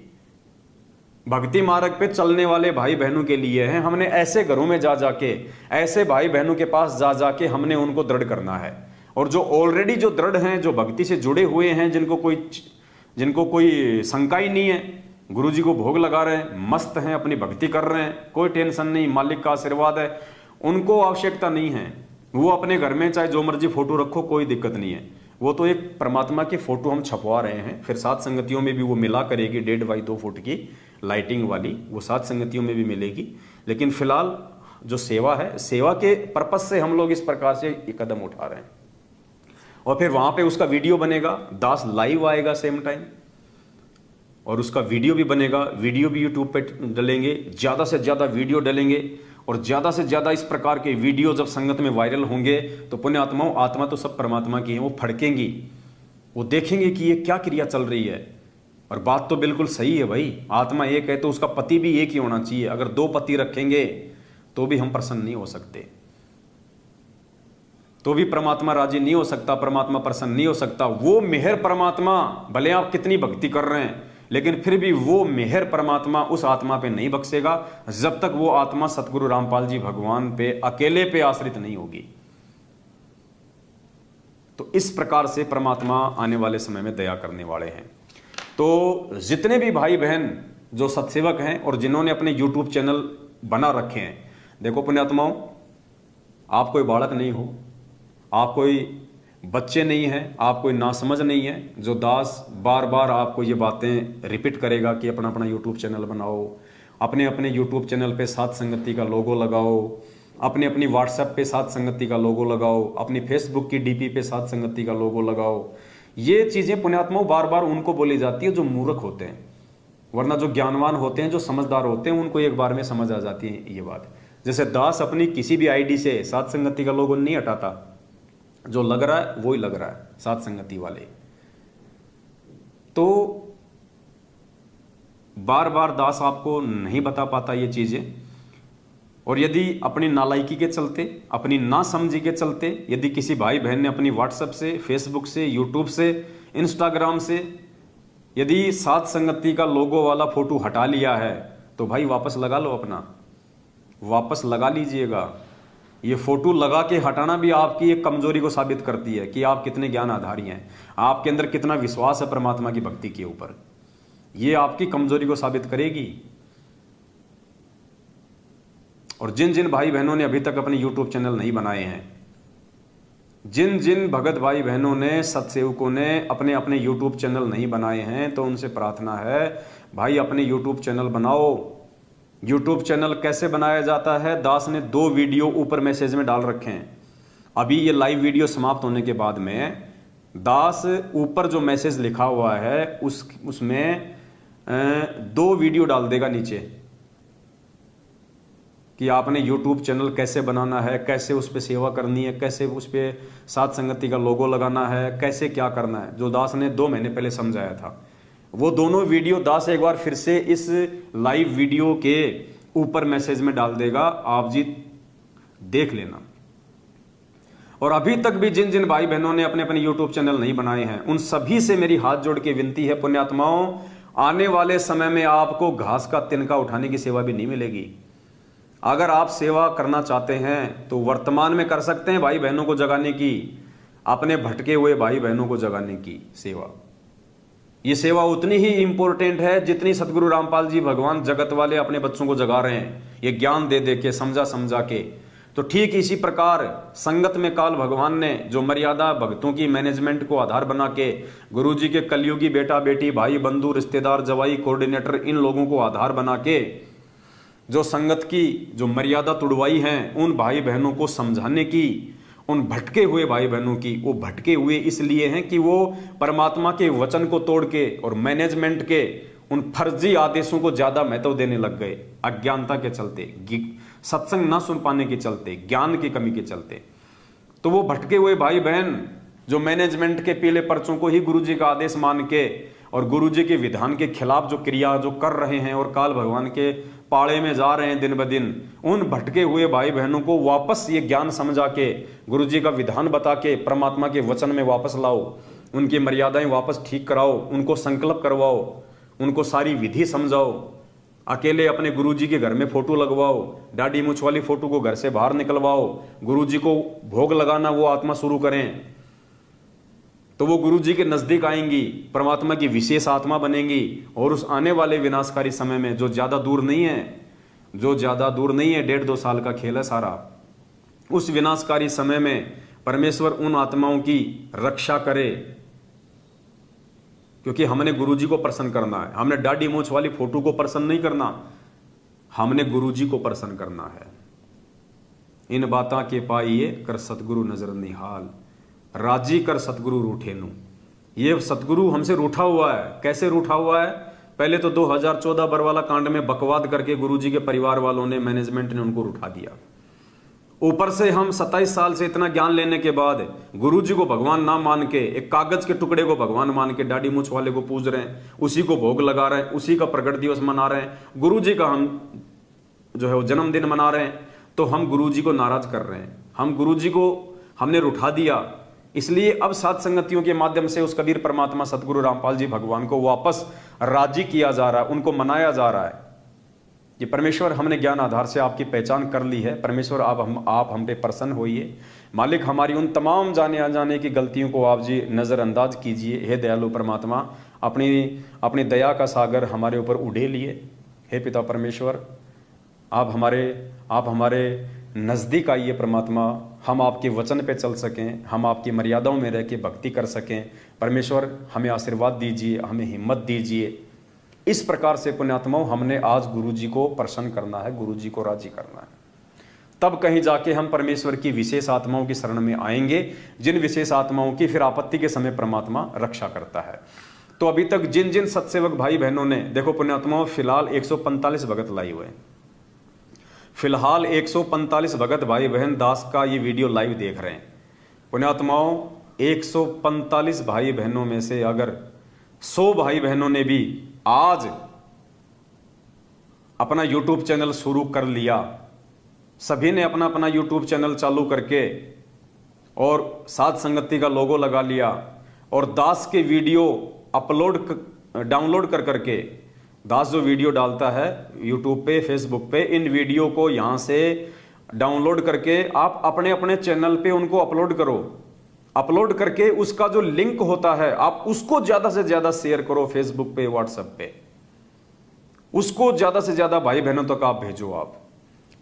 भक्ति मार्ग पे चलने वाले भाई बहनों के लिए है। हमने ऐसे घरों में जा जाके, ऐसे भाई बहनों के पास जा जाके हमने उनको दृढ़ करना है। और जो ऑलरेडी जो दृढ़ हैं, जो भक्ति से जुड़े हुए हैं, जिनको कोई शंका ही नहीं है, गुरुजी को भोग लगा रहे हैं, मस्त हैं, अपनी भक्ति कर रहे हैं, कोई टेंशन नहीं, मालिक का आशीर्वाद है, उनको आवश्यकता नहीं है। वो अपने घर में चाहे जो मर्जी फोटो रखो, कोई दिक्कत नहीं है। वो तो एक परमात्मा की फोटो हम छपवा रहे हैं, फिर सात संगतियों में भी वो मिला करेगी 1.5 बाई 2 फुट की लाइटिंग वाली, वो सात संगतियों में भी मिलेगी। लेकिन फिलहाल जो सेवा है, सेवा के पर्पज से हम लोग इस प्रकार से एक कदम उठा रहे हैं। और फिर वहां पे उसका वीडियो बनेगा, दास लाइव आएगा सेम टाइम, और उसका वीडियो भी बनेगा, वीडियो भी यूट्यूब पे डलेंगे, ज्यादा से ज्यादा वीडियो डलेंगे, और ज्यादा से ज्यादा इस प्रकार के वीडियो जब संगत में वायरल होंगे तो पुण्य आत्माओं, आत्मा तो सब परमात्मा की है, वो फड़केंगी, वो देखेंगे कि ये क्या क्रिया चल रही है। और बात तो बिल्कुल सही है भाई, आत्मा एक है तो उसका पति भी एक ही होना चाहिए। अगर 2 पति रखेंगे तो भी हम प्रसन्न नहीं हो सकते, तो भी परमात्मा राजी नहीं हो सकता, परमात्मा प्रसन्न नहीं हो सकता। वो मेहर परमात्मा, भले आप कितनी भक्ति कर रहे हैं, लेकिन फिर भी वो मेहर परमात्मा उस आत्मा पे नहीं बख्शेगा जब तक वो आत्मा सतगुरु रामपाल जी भगवान पे अकेले पे आश्रित नहीं होगी। तो इस प्रकार से परमात्मा आने वाले समय में दया करने वाले हैं। तो जितने भी भाई बहन जो सत्सेवक हैं और जिन्होंने अपने यूट्यूब चैनल बना रखे हैं, देखो पुण्यात्माओं, आप कोई बालक नहीं हो, आप कोई बच्चे नहीं हैं, आप कोई नासमझ नहीं है। जो दास बार बार आपको ये बातें रिपीट करेगा कि अपना अपना यूट्यूब चैनल बनाओ, अपने अपने यूट्यूब चैनल पे साथ संगति का लोगो लगाओ, अपनी अपनी व्हाट्सएप पे साथ संगति का लोगो लगाओ, अपनी फेसबुक की डीपी पे साथ संगति का लोगो लगाओ, ये चीजें पुण्यात्माओं बार बार उनको बोली जाती है जो मूर्ख होते हैं। वरना जो ज्ञानवान होते हैं, जो समझदार होते हैं, उनको एक बार में समझ आ जाती है ये बात। जैसे दास अपनी किसी भी आईडी से साथ संगति का लोगो नहीं हटाता, जो लग रहा है वो ही लग रहा है साथ संगति वाले। तो बार बार दास आपको नहीं बता पाता ये चीजें, और यदि अपनी नालायकी के चलते, अपनी नासमझी के चलते, यदि किसी भाई बहन ने अपनी व्हाट्सएप से, फेसबुक से, यूट्यूब से, इंस्टाग्राम से यदि साथ संगति का लोगो वाला फोटो हटा लिया है, तो भाई वापस लगा लो, अपना वापस लगा लीजिएगा। ये फोटो लगा के हटाना भी आपकी एक कमजोरी को साबित करती है कि आप कितने ज्ञान आधारी हैं, आपके अंदर कितना विश्वास है परमात्मा की भक्ति के ऊपर। ये आपकी कमजोरी को साबित करेगी। और जिन जिन भाई बहनों ने अभी तक अपने यूट्यूब चैनल नहीं बनाए हैं, जिन जिन भगत भाई बहनों ने, सत्सेवकों ने अपने अपने यूट्यूब चैनल नहीं बनाए हैं, तो उनसे प्रार्थना है भाई अपने यूट्यूब चैनल बनाओ। यूट्यूब चैनल कैसे बनाया जाता है, दास ने 2 वीडियो ऊपर मैसेज में डाल रखे हैं। अभी ये लाइव वीडियो समाप्त होने के बाद में दास ऊपर जो मैसेज लिखा हुआ है उसमें 2 वीडियो डाल देगा नीचे। कि आपने YouTube चैनल कैसे बनाना है, कैसे उस पर सेवा करनी है, कैसे उस पर साध संगति का लोगो लगाना है, कैसे क्या करना है, जो दास ने 2 महीने पहले समझाया था। वो दोनों वीडियो दास एक बार फिर से इस लाइव वीडियो के ऊपर मैसेज में डाल देगा, आप जी देख लेना। और अभी तक भी जिन जिन भाई बहनों ने अपने अपने यूट्यूब चैनल नहीं बनाए हैं, उन सभी से मेरी हाथ जोड़ के विनती है, पुण्यात्माओं, आने वाले समय में आपको घास का तिनका उठाने की सेवा भी नहीं मिलेगी। अगर आप सेवा करना चाहते हैं तो वर्तमान में कर सकते हैं भाई बहनों को जगाने की, अपने भटके हुए भाई बहनों को जगाने की सेवा। ये सेवा उतनी ही इंपॉर्टेंट है जितनी सतगुरु रामपाल जी भगवान जगत वाले अपने बच्चों को जगा रहे हैं, ये ज्ञान दे दे के, समझा समझा के। तो ठीक इसी प्रकार संगत में काल भगवान ने जो मर्यादा भक्तों की मैनेजमेंट को आधार बना के, गुरु जी के कलयुगी बेटा बेटी, भाई बंधु, रिश्तेदार, जवाई, कोऑर्डिनेटर, इन लोगों को आधार बना के जो संगत की जो मर्यादा तुड़वाई है, उन भाई बहनों को समझाने की, उन भटके हुए भाई बहनों की। वो भटके हुए इसलिए हैं कि वो परमात्मा के वचन को तोड़ के और मैनेजमेंट के उन फर्जी आदेशों को ज्यादा महत्व देने लग गए, अज्ञानता के चलते, सत्संग ना सुन पाने के चलते, ज्ञान की कमी के चलते। तो वो भटके हुए भाई बहन जो मैनेजमेंट के पीले पर्चों को ही गुरुजी का आदेश मान के और गुरुजी के विधान के खिलाफ जो क्रिया जो कर रहे हैं और काल भगवान के पाड़े में जा रहे हैं दिन ब दिन, उन भटके हुए भाई बहनों को वापस ये ज्ञान समझा के, गुरुजी का विधान बता के परमात्मा के वचन में वापस लाओ, उनकी मर्यादाएं वापस ठीक कराओ, उनको संकल्प करवाओ, उनको सारी विधि समझाओ। अकेले अपने गुरुजी के घर में फोटो लगवाओ, दाढ़ी मूछ वाली फोटो को घर से बाहर निकलवाओ, गुरुजी को भोग लगाना वो आत्मा शुरू करें, तो वो गुरुजी के नजदीक आएंगी, परमात्मा की विशेष आत्मा बनेंगी। और उस आने वाले विनाशकारी समय में जो ज्यादा दूर नहीं है, जो ज्यादा दूर नहीं है, 1.5-2 साल का खेल है सारा, उस विनाशकारी समय में परमेश्वर उन आत्माओं की रक्षा करे। क्योंकि हमने गुरुजी को प्रसन्न करना है, हमने दाढ़ी मूछ वाली फोटो को प्रसन्न नहीं करना, हमने गुरुजी को प्रसन्न करना है। इन बातां के पाइए कर सतगुरु नजर निहाल, राजी कर सतगुरु रूठे नु। ये सतगुरु हमसे रूठा हुआ है। कैसे रूठा हुआ है? पहले तो 2014 बरवाला कांड में बकवाद करके गुरुजी के परिवार वालों ने, मैनेजमेंट ने उनको रूठा दिया। ऊपर से हम 27 साल से इतना ज्ञान लेने के बाद गुरुजी को भगवान ना मान के, एक कागज के टुकड़े को भगवान मान के दाढ़ी मूछ वाले को पूज रहे हैं, उसी को भोग लगा रहे हैं, उसी का प्रगट दिवस मना रहे हैं, गुरुजी का हम जो है वो जन्मदिन मना रहे हैं। तो हम गुरुजी को नाराज कर रहे हैं, हम गुरुजी को हमने रूठा दिया। इसलिए अब सात संगतियों के माध्यम से उस कबीर परमात्मा सतगुरु रामपाल जी भगवान को वापस राजी किया जा रहा है, उनको मनाया जा रहा है कि परमेश्वर हमने ज्ञान आधार से आपकी पहचान कर ली है, परमेश्वर आप हम पे प्रसन्न होइए। मालिक हमारी उन तमाम जाने अनजाने की गलतियों को आप जी नज़रअंदाज कीजिए। हे दयालु परमात्मा, अपनी दया का सागर हमारे ऊपर उड़ेलिए। हे पिता परमेश्वर, आप हमारे नज़दीक आइए परमात्मा, हम आपके वचन पे चल सकें, हम आपकी मर्यादाओं में रह के भक्ति कर सकें। परमेश्वर हमें आशीर्वाद दीजिए, हमें हिम्मत दीजिए। इस प्रकार से पुण्यात्माओं, हमने आज गुरुजी को प्रसन्न करना है, गुरुजी को राजी करना है। तब कहीं जाके हम परमेश्वर की विशेष आत्माओं की शरण में आएंगे, जिन विशेष आत्माओं की फिर आपत्ति के समय परमात्मा रक्षा करता है। तो अभी तक जिन जिन सत्सेवक भाई बहनों ने, देखो पुण्यात्माओं, फिलहाल 145 भगत लाई हुए हैं। फिलहाल 145 भगत भाई बहन दास का ये वीडियो लाइव देख रहे हैं। पुण्यात्माओं, 145 भाई बहनों में से अगर 100 भाई बहनों ने भी आज अपना यूट्यूब चैनल शुरू कर लिया, सभी ने अपना अपना यूट्यूब चैनल चालू करके और साध संगति का लोगो लगा लिया और दास के वीडियो डाउनलोड कर करके, दास जो वीडियो डालता है यूट्यूब पे, फेसबुक पे, इन वीडियो को यहां से डाउनलोड करके आप अपने अपने चैनल पे उनको अपलोड करो। अपलोड करके उसका जो लिंक होता है आप उसको ज्यादा से ज्यादा शेयर करो, फेसबुक पे, व्हाट्सएप पे, उसको ज्यादा से ज्यादा भाई बहनों तक आप भेजो। आप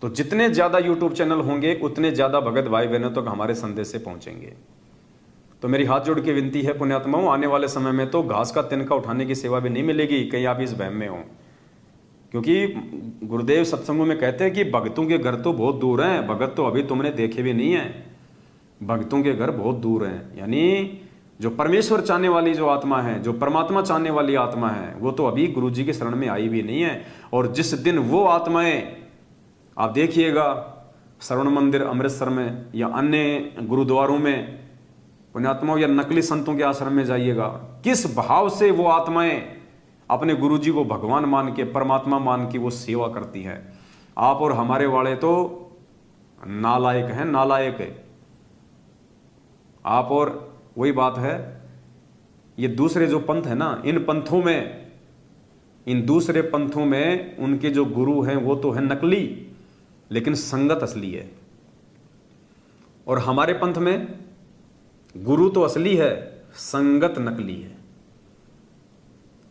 तो जितने ज्यादा यूट्यूब चैनल होंगे उतने ज्यादा भगत भाई बहनों तक हमारे संदेश से पहुंचेंगे। तो मेरी हाथ जोड़ के विनती है पुण्यात्माओं, आने वाले समय में तो घास का तिनका उठाने की सेवा भी नहीं मिलेगी, कहीं आप इस वहम में हो। क्योंकि गुरुदेव सत्संगों में कहते हैं कि भगतों के घर तो बहुत दूर हैं, भगत तो अभी तुमने देखे भी नहीं है, भक्तों के घर बहुत दूर हैं। यानी जो परमेश्वर चाहने वाली जो आत्मा है, जो परमात्मा चाहने वाली आत्मा है, वो तो अभी गुरुजी की शरण में आई भी नहीं है। और जिस दिन वो आत्माएं आप देखिएगा श्रवण मंदिर अमृतसर में या अन्य गुरुद्वारों में पुण्यात्माओं या नकली संतों के आश्रम में जाइएगा, किस भाव से वो आत्माएं अपने गुरुजी को भगवान मान के, परमात्मा मान के वो सेवा करती हैं। आप और हमारे वाले तो नालायक हैं, नालायक है आप। और वही बात है, ये दूसरे जो पंथ है ना, इन पंथों में, इन दूसरे पंथों में उनके जो गुरु हैं वो तो है नकली, लेकिन संगत असली है। और हमारे पंथ में गुरु तो असली है, संगत नकली है।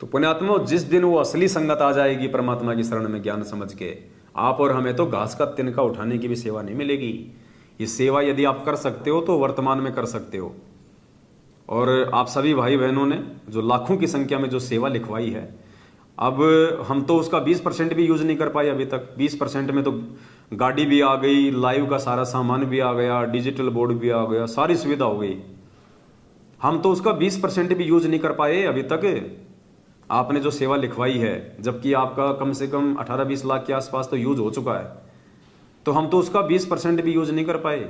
तो पुण्यात्मा, जिस दिन वो असली संगत आ जाएगी परमात्मा की शरण में ज्ञान समझ के, आप और हमें तो घास का तिनका उठाने की भी सेवा नहीं मिलेगी। ये सेवा यदि आप कर सकते हो तो वर्तमान में कर सकते हो। और आप सभी भाई बहनों ने जो लाखों की संख्या में जो सेवा लिखवाई है, अब हम तो उसका 20% भी यूज नहीं कर पाए अभी तक। 20% में तो गाड़ी भी आ गई, लाइव का सारा सामान भी आ गया, डिजिटल बोर्ड भी आ गया, सारी सुविधा हो गई। हम तो उसका 20% भी यूज नहीं कर पाए अभी तक। आपने जो सेवा लिखवाई है, जबकि आपका कम से कम 18-20 लाख के आसपास तो यूज हो चुका है, तो हम तो उसका 20% भी यूज नहीं कर पाए।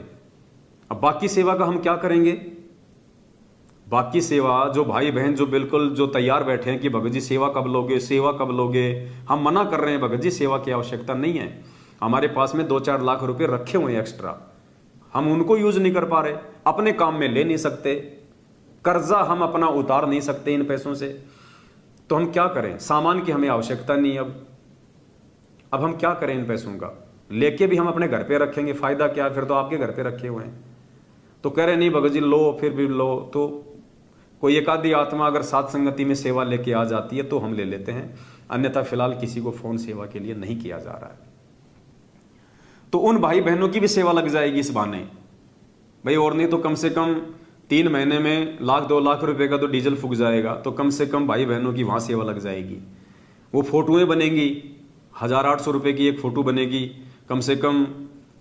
अब बाकी सेवा का हम क्या करेंगे? बाकी सेवा जो भाई बहन जो बिल्कुल जो तैयार बैठे हैं कि भगत जी सेवा कब लोगे, सेवा कब लोगे, हम मना कर रहे हैं, भगत जी सेवा की आवश्यकता नहीं है। हमारे पास में 2-4 लाख रुपए रखे हुए हैं एक्स्ट्रा, हम उनको यूज नहीं कर पा रहे, अपने काम में ले नहीं सकते, कर्जा हम अपना उतार नहीं सकते इन पैसों से, तो हम क्या करें? सामान की हमें आवश्यकता नहीं। अब हम क्या करें? इन पैसों का लेके भी हम अपने घर पे रखेंगे, फायदा क्या? फिर तो आपके घर पे रखे हुए हैं। तो कह रहे नहीं भगत जी लो, फिर भी लो। तो कोई एक आधी आत्मा अगर सात संगति में सेवा लेके आ जाती है तो हम ले लेते हैं, अन्यथा फिलहाल किसी को फोन सेवा के लिए नहीं किया जा रहा है। तो उन भाई बहनों की भी सेवा लग जाएगी इस बहाने भाई, और नहीं तो कम से कम 3 महीने में 1-2 लाख रुपए का तो डीजल फूक जाएगा, तो कम से कम भाई बहनों की वहां सेवा लग जाएगी। वो फोटोएं बनेंगी, 1800 रुपए की एक फोटो बनेगी, कम से कम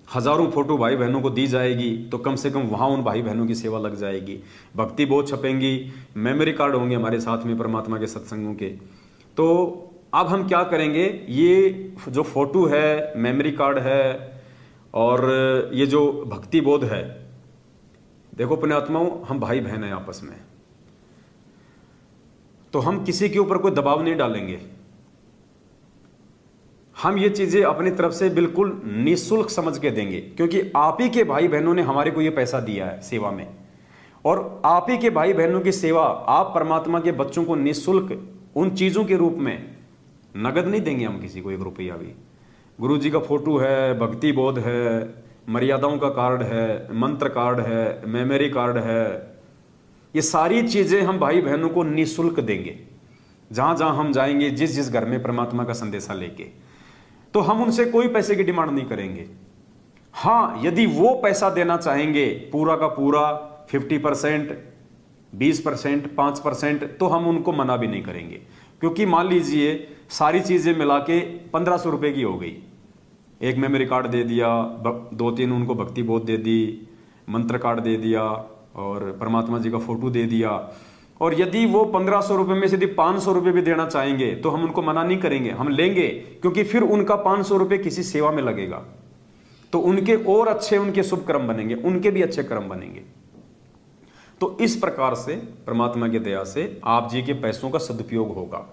हजारों फोटो भाई बहनों को दी जाएगी, तो कम से कम वहां उन भाई बहनों की सेवा लग जाएगी। भक्ति बोध छपेंगी, मेमोरी कार्ड होंगे हमारे साथ में परमात्मा के सत्संगों के। तो अब हम क्या करेंगे? ये जो फोटो है, मेमोरी कार्ड है और ये जो भक्ति बोध है, देखो पुण्यात्माओं, हम भाई बहन हैं आपस में, तो हम किसी के ऊपर कोई दबाव नहीं डालेंगे। हम ये चीजें अपनी तरफ से बिल्कुल निःशुल्क समझ के देंगे, क्योंकि आप ही के भाई बहनों ने हमारे को ये पैसा दिया है सेवा में, और आप ही के भाई बहनों की सेवा आप परमात्मा के बच्चों को निःशुल्क उन चीजों के रूप में, नगद नहीं देंगे हम किसी को 1 रुपया भी। गुरु जी का फोटो है, भक्ति बोध है, मर्यादाओं का कार्ड है, मंत्र कार्ड है, मेमोरी कार्ड है, ये सारी चीजें हम भाई बहनों को निःशुल्क देंगे। जहां जहां हम जाएंगे, जिस जिस घर में परमात्मा का संदेशा लेके, तो हम उनसे कोई पैसे की डिमांड नहीं करेंगे। हां, यदि वो पैसा देना चाहेंगे पूरा का पूरा 50%, 20%, 5%, तो हम उनको मना भी नहीं करेंगे। क्योंकि मान लीजिए सारी चीजें मिला के 1500 रुपए की हो गई, एक मेमोरी कार्ड दे दिया, 2-3 उनको भक्ति बोध दे दी, मंत्र कार्ड दे दिया और परमात्मा जी का फोटो दे दिया, और यदि वो 1500 रुपए में से यदि 500 रुपए भी देना चाहेंगे तो हम उनको मना नहीं करेंगे, हम लेंगे। क्योंकि फिर उनका 500 रुपए किसी सेवा में लगेगा, तो उनके और अच्छे, उनके शुभ कर्म बनेंगे, उनके भी अच्छे कर्म बनेंगे। तो इस प्रकार से परमात्मा की दया से आप जी के पैसों का सदुपयोग होगा।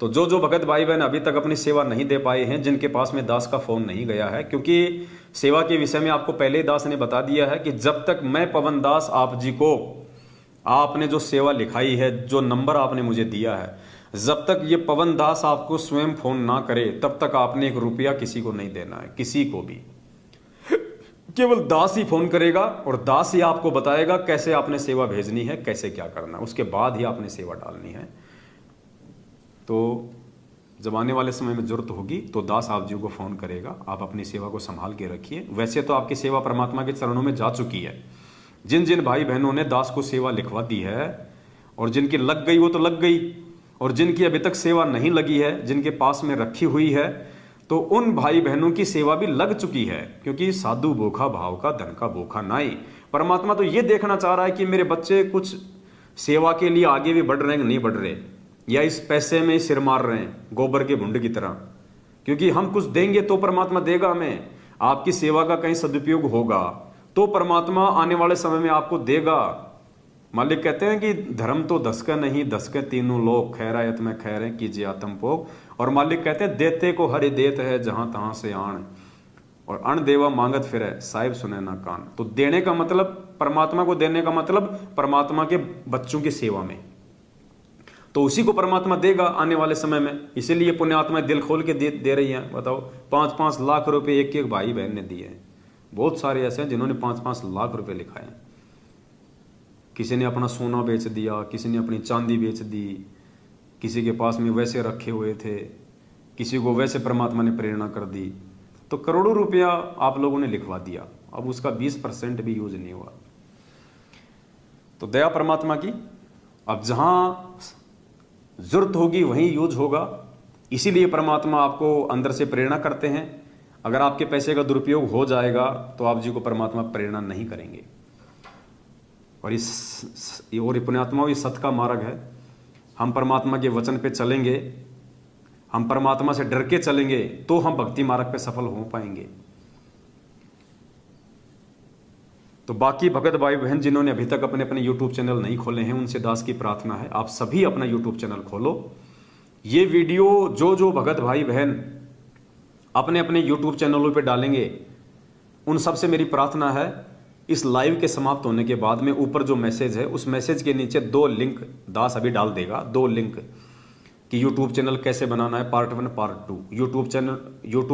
तो जो जो भगत भाई बहन अभी तक अपनी सेवा नहीं दे पाए हैं, जिनके पास में दास का फोन नहीं गया है, क्योंकि सेवा के विषय में आपको पहले दास ने बता दिया है कि जब तक मैं पवन दास आप जी को, आपने जो सेवा लिखाई है, जो नंबर आपने मुझे दिया है, जब तक ये पवन दास आपको स्वयं फोन ना करे तब तक आपने 1 रुपया किसी को नहीं देना है, किसी को भी। केवल दास ही फोन करेगा और दास ही आपको बताएगा कैसे आपने सेवा भेजनी है, कैसे क्या करना, उसके बाद ही आपने सेवा डालनी है। तो जब आने वाले समय में जरूरत होगी तो दास आप जी को फोन करेगा, आप अपनी सेवा को संभाल के रखिए। वैसे तो आपकी सेवा परमात्मा के चरणों में जा चुकी है। जिन जिन भाई बहनों ने दास को सेवा लिखवा दी है और जिनकी लग गई वो तो लग गई, और जिनकी अभी तक सेवा नहीं लगी है, जिनके पास में रखी हुई है, तो उन भाई बहनों की सेवा भी लग चुकी है। क्योंकि साधु भूखा भाव का, धन का भूखा नाई। परमात्मा तो ये देखना चाह रहा है कि मेरे बच्चे कुछ सेवा के लिए आगे भी बढ़ रहे हैं कि नहीं बढ़ रहे, या इस पैसे में सिर मार रहे हैं गोबर के भुंड की तरह। क्योंकि हम कुछ देंगे तो परमात्मा देगा हमें। आपकी सेवा का कहीं सदुपयोग होगा तो परमात्मा आने वाले समय में आपको देगा। मालिक कहते हैं कि धर्म तो दसके नहीं, दसके तीनों लोग, खैरायत में खैर कीजिए आत्मभोग। और मालिक कहते हैं देते को हरि देत है जहां तहां से आण, और अण देवा मांगत फिर है साहिब सुने ना कान। तो देने का मतलब, परमात्मा को देने का मतलब परमात्मा के बच्चों की सेवा में, तो उसी को परमात्मा देगा आने वाले समय में। इसीलिए पुण्यात्माएं दिल खोल के दे रही हैं। बताओ, 5-5 लाख रुपए एक एक भाई बहन ने दिए हैं। बहुत सारे ऐसे हैं जिन्होंने 5-5 लाख रुपए लिखाए हैं। किसी ने अपना सोना बेच दिया, किसी ने अपनी चांदी बेच दी, किसी के पास में वैसे रखे हुए थे, किसी को वैसे परमात्मा ने प्रेरणा कर दी, तो करोड़ों रुपया आप लोगों ने लिखवा दिया। अब उसका 20% भी यूज नहीं हुआ। तो दया परमात्मा की, अब जहां जरूरत होगी वहीं यूज होगा। इसीलिए परमात्मा आपको अंदर से प्रेरणा करते हैं। अगर आपके पैसे का दुरुपयोग हो जाएगा तो आप जी को परमात्मा प्रेरणा नहीं करेंगे। और पुण्यात्मा ये सत का मार्ग है। हम परमात्मा के वचन पे चलेंगे, हम परमात्मा से डर के चलेंगे तो हम भक्ति मार्ग पे सफल हो पाएंगे। तो बाकी भगत भाई बहन जिन्होंने अभी तक अपने अपने यूट्यूब चैनल नहीं खोले हैं, उनसे दास की प्रार्थना है आप सभी अपना यूट्यूब चैनल खोलो। ये वीडियो जो भगत भाई बहन अपने अपने यूट्यूब चैनलों पे डालेंगे, उन सब से मेरी प्रार्थना है, इस लाइव के समाप्त होने के बाद में ऊपर जो मैसेज है उस मैसेज के नीचे 2 लिंक दास अभी डाल देगा। 2 लिंक कि यूट्यूब चैनल कैसे बनाना है, पार्ट 1 पार्ट 2। यूट्यूब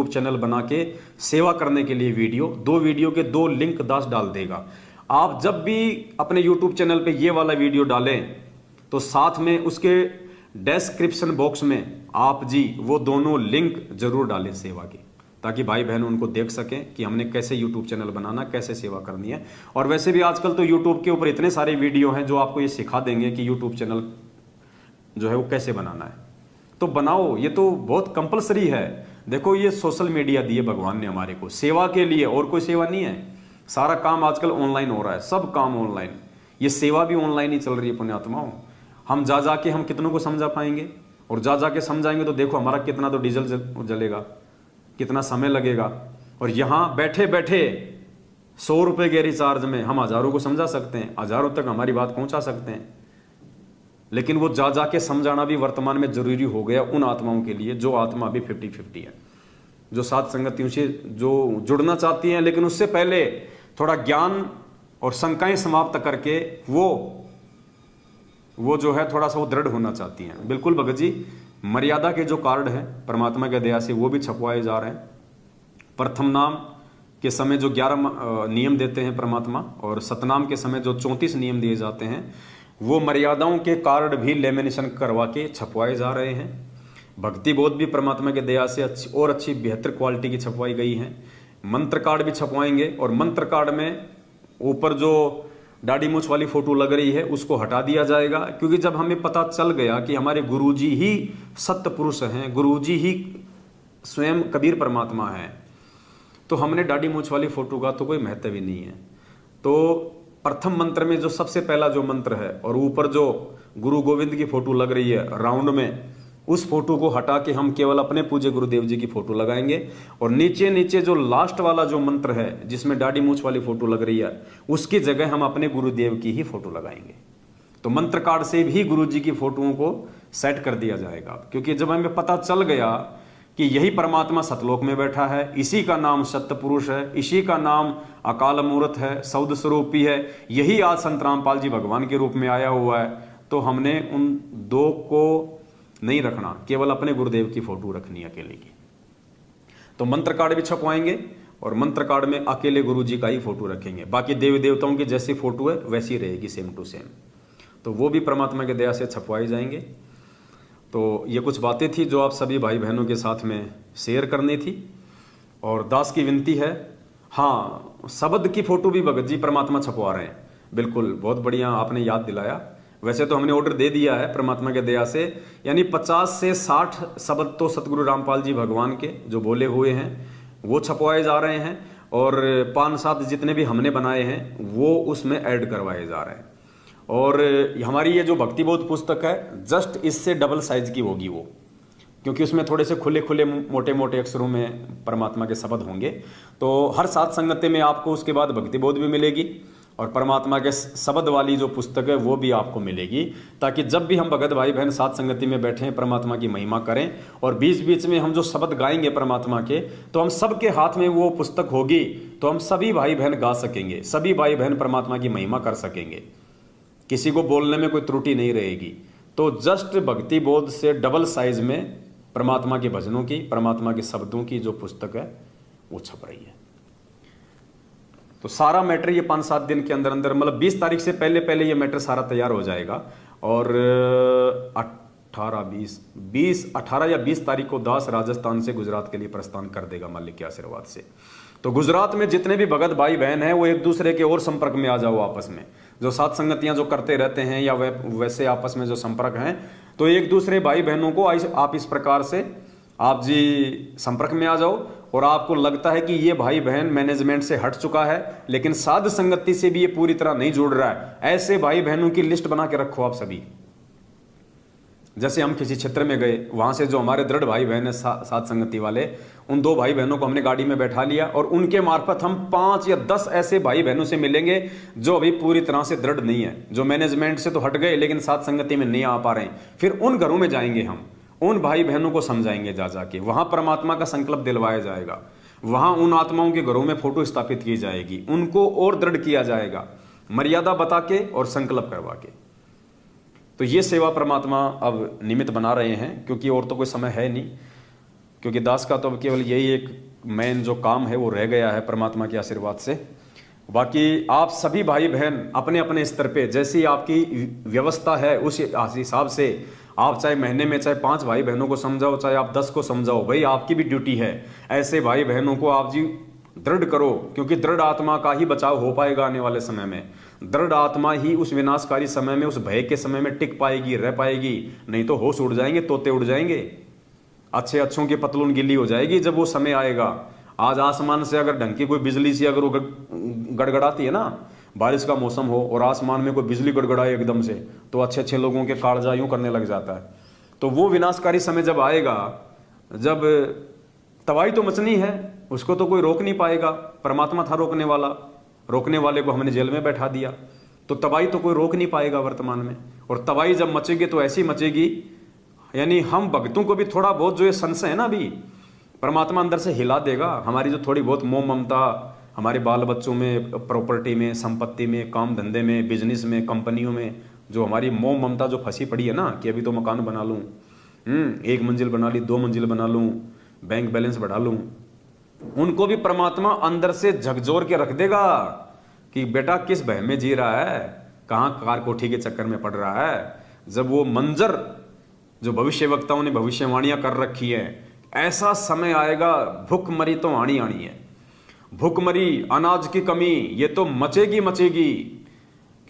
चैनल बना के सेवा करने के लिए वीडियो, 2 वीडियो के 2 लिंक दास डाल देगा। आप जब भी अपने यूट्यूब चैनल पे ये वाला वीडियो डालें तो साथ में उसके डिस्क्रिप्शन बॉक्स में आप जी वो दोनों लिंक जरूर डालें सेवा के, ताकि भाई बहन उनको देख सकें कि हमने कैसे यूट्यूब चैनल बनाना, कैसे सेवा करनी है। और वैसे भी आजकल तो यूट्यूब के ऊपर इतने सारे वीडियो हैं जो आपको ये सिखा देंगे कि यूट्यूब चैनल जो है वो कैसे बनाना है। तो बनाओ, ये तो बहुत कंपलसरी है। देखो, ये सोशल मीडिया दिए भगवान ने हमारे को सेवा के लिए, और कोई सेवा नहीं है। सारा काम आजकल ऑनलाइन हो रहा है, सब काम ऑनलाइन। ये सेवा भी ऑनलाइन ही चल रही है पुण्यात्माओं। हम जा जाके हम कितनों को समझा पाएंगे, और जा जाके समझाएंगे तो देखो हमारा कितना तो डीजल जलेगा, कितना समय लगेगा। और यहां बैठे बैठे 100 रुपए के रिचार्ज में हम हजारों को समझा सकते हैं, हजारों तक हमारी बात पहुंचा सकते हैं। लेकिन वो जा जाके समझाना भी वर्तमान में जरूरी हो गया उन आत्माओं के लिए जो आत्मा अभी 50-50 है, जो सात संगतियों से जो जुड़ना चाहती हैं, लेकिन उससे पहले थोड़ा ज्ञान और शंकाएं समाप्त करके वो जो है थोड़ा सा वो दृढ़ होना चाहती हैं। बिल्कुल भगत जी, मर्यादा के जो कार्ड हैं परमात्मा के दया से वो भी छपवाए जा रहे हैं। प्रथम नाम के समय जो 11 नियम देते हैं परमात्मा, और सतनाम के समय जो 34 नियम दिए जाते हैं, वो मर्यादाओं के कार्ड भी लेमिनेशन करवा के छपवाए जा रहे हैं। भक्ति बोध भी परमात्मा के दया से अच्छी बेहतर क्वालिटी की छपवाई गई हैं। मंत्र कार्ड भी छपवाएंगे, और मंत्र कार्ड में ऊपर जो दाढ़ी मूछ वाली फोटो लग रही है उसको हटा दिया जाएगा। क्योंकि जब हमें पता चल गया कि हमारे गुरुजी ही सत्य पुरुष हैं, गुरुजी ही स्वयं कबीर परमात्मा हैं, तो हमने दाढ़ी मूछ वाली फोटो का तो कोई महत्व ही नहीं है। तो प्रथम मंत्र में जो सबसे पहला जो मंत्र है, और ऊपर जो गुरु गोविंद की फोटो लग रही है राउंड में, उस फोटो को हटा के हम केवल अपने पूज्य गुरुदेव जी की फोटो लगाएंगे। और नीचे नीचे जो लास्ट वाला जो मंत्र है जिसमें दाढ़ी मूछ वाली फोटो लग रही है, उसकी जगह हम अपने गुरुदेव की ही फोटो लगाएंगे। तो मंत्र कार्ड से भी गुरु जी की फोटोओं को सेट कर दिया जाएगा। क्योंकि जब हमें पता चल गया कि यही परमात्मा सतलोक में बैठा है, इसी का नाम सत्य पुरुष है, इसी का नाम अकाल मूर्त है, सौद स्वरूपी है, यही आज संत रामपाल जी भगवान के रूप में आया हुआ है, तो हमने उन 2 को नहीं रखना, केवल अपने गुरुदेव की फोटो रखनी अकेले की। तो मंत्र कार्ड भी छपवाएंगे, और मंत्र कार्ड में अकेले गुरु जी का ही फोटो रखेंगे। बाकी देवी देवताओं की जैसी फोटो है वैसी रहेगी, सेम टू सेम। तो वो भी परमात्मा के दया से छपवाए जाएंगे। तो ये कुछ बातें थी जो आप सभी भाई बहनों के साथ में शेयर करनी थी। और दास की विनती है, हाँ, शब्द की फोटो भी भगत जी परमात्मा छपवा रहे हैं। बिल्कुल, बहुत बढ़िया आपने याद दिलाया। वैसे तो हमने ऑर्डर दे दिया है परमात्मा के दया से, यानी 50 से 60 शब्द तो सतगुरु रामपाल जी भगवान के जो बोले हुए हैं वो छपवाए जा रहे हैं, और 5-7 जितने भी हमने बनाए हैं वो उसमें ऐड करवाए जा रहे हैं। और हमारी ये जो भक्ति बोध पुस्तक है जस्ट इससे डबल साइज की होगी वो, क्योंकि उसमें थोड़े से खुले खुले मोटे मोटे अक्षरों में परमात्मा के शब्द होंगे। तो हर सात संगति में आपको उसके बाद भक्ति बोध भी मिलेगी और परमात्मा के शब्द वाली जो पुस्तक है वो भी आपको मिलेगी, ताकि जब भी हम भगत भाई बहन सात संगति में बैठे परमात्मा की महिमा करें और बीच बीच में हम जो शब्द गाएंगे परमात्मा के, तो हम सबके हाथ में वो पुस्तक होगी, तो हम सभी भाई बहन गा सकेंगे, सभी भाई बहन परमात्मा की महिमा कर सकेंगे, किसी को बोलने में कोई त्रुटि नहीं रहेगी। तो जस्ट भक्ति बोध से डबल साइज में परमात्मा के भजनों की, परमात्मा के शब्दों की जो पुस्तक है वो छप रही है। तो सारा मैटर ये 5-7 दिन के अंदर अंदर, मतलब 20 तारीख से पहले पहले ये मैटर सारा तैयार हो जाएगा और 18 या 20 तारीख को दास राजस्थान से गुजरात के लिए प्रस्थान कर देगा मालिक के आशीर्वाद से। तो गुजरात में जितने भी भगत भाई बहन हैं वो एक दूसरे के और संपर्क में आ जाओ आपस में, जो सात संगतियां जो करते रहते हैं या वैसे आपस में जो संपर्क हैं, तो एक दूसरे भाई बहनों को आप इस प्रकार से आप जी संपर्क में आ जाओ। और आपको लगता है कि ये भाई बहन मैनेजमेंट से हट चुका है लेकिन साध संगति से भी ये पूरी तरह नहीं जुड़ रहा है, ऐसे भाई बहनों की लिस्ट बना के रखो आप सभी। जैसे हम किसी क्षेत्र में गए, वहां से जो हमारे दृढ़ भाई बहन है साध संगति वाले, उन 2 भाई बहनों को हमने गाड़ी में बैठा लिया और उनके मार्फत हम 5 या 10 ऐसे भाई बहनों से मिलेंगे जो अभी पूरी तरह से दृढ़ नहीं है, जो मैनेजमेंट से तो हट गए लेकिन साध संगति में नहीं आ पा रहे हैं। फिर उन घरों में जाएंगे, हम उन भाई बहनों को समझाएंगे, जा जाके वहां परमात्मा का संकल्प दिलवाया जाएगा, वहां उन आत्माओं के घरों में फोटो स्थापित की जाएगी, उनको और दृढ़ किया जाएगा, मर्यादा बता के और संकल्प करवा के। तो ये सेवा परमात्मा अब निमित्त बना रहे हैं, क्योंकि और तो कोई समय है नहीं, क्योंकि दास का तो अब केवल यही एक मेन जो काम है वो रह गया है परमात्मा के आशीर्वाद से। बाकी आप सभी भाई बहन अपने अपने स्तर पे जैसी आपकी व्यवस्था है उस हिसाब से आप चाहे महीने में चाहे 5 भाई बहनों को समझाओ, चाहे आप 10 को समझाओ, भाई आपकी भी ड्यूटी है। ऐसे भाई बहनों को आप जी दृढ़ करो, क्योंकि दृढ़ आत्मा का ही बचाव हो पाएगा आने वाले समय में। दृढ़ आत्मा ही उस विनाशकारी समय में, उस भय के समय में टिक पाएगी, रह पाएगी, नहीं तो होश उड़ जाएंगे, तोते उड़ जाएंगे, अच्छे अच्छों की पतलून गिल्ली हो जाएगी जब वो समय आएगा। आज आसमान से अगर ढंग की कोई बिजली सी अगर वो गड़गड़ाती है ना, बारिश का मौसम हो और आसमान में कोई बिजली गड़गड़ाए एकदम से, तो अच्छे अच्छे लोगों के कालजा यूं करने लग जाता है। तो वो विनाशकारी समय जब आएगा, जब तबाही तो मचनी है, उसको तो कोई रोक नहीं पाएगा। परमात्मा था रोकने वाला, रोकने वाले को हमने जेल में बैठा दिया, तो तबाही तो कोई रोक नहीं पाएगा वर्तमान में। और तबाही जब मचेगी तो ऐसी मचेगी, यानी हम भक्तों को भी थोड़ा बहुत जो ये संशय है ना, अभी परमात्मा अंदर से हिला देगा। हमारी जो थोड़ी बहुत मोह ममता हमारे बाल बच्चों में, प्रॉपर्टी में, संपत्ति में, काम धंधे में, बिजनेस में, कंपनियों में, जो हमारी मोह ममता जो फंसी पड़ी है ना, कि अभी तो मकान बना लूं, 1 मंजिल बना ली, 2 मंजिल बना लूं, बैंक बैलेंस बढ़ा लूं, उनको भी परमात्मा अंदर से झकझोर के रख देगा कि बेटा किस भय में जी रहा है, कहां कार कोठी के चक्कर में पड़ रहा है। जब वो मंजर जो भविष्य वक्ताओं ने भविष्यवाणियां कर रखी है, ऐसा समय आएगा, भूखमरी तो आनी आनी है, भूखमरी, अनाज की कमी, ये तो मचेगी मचेगी।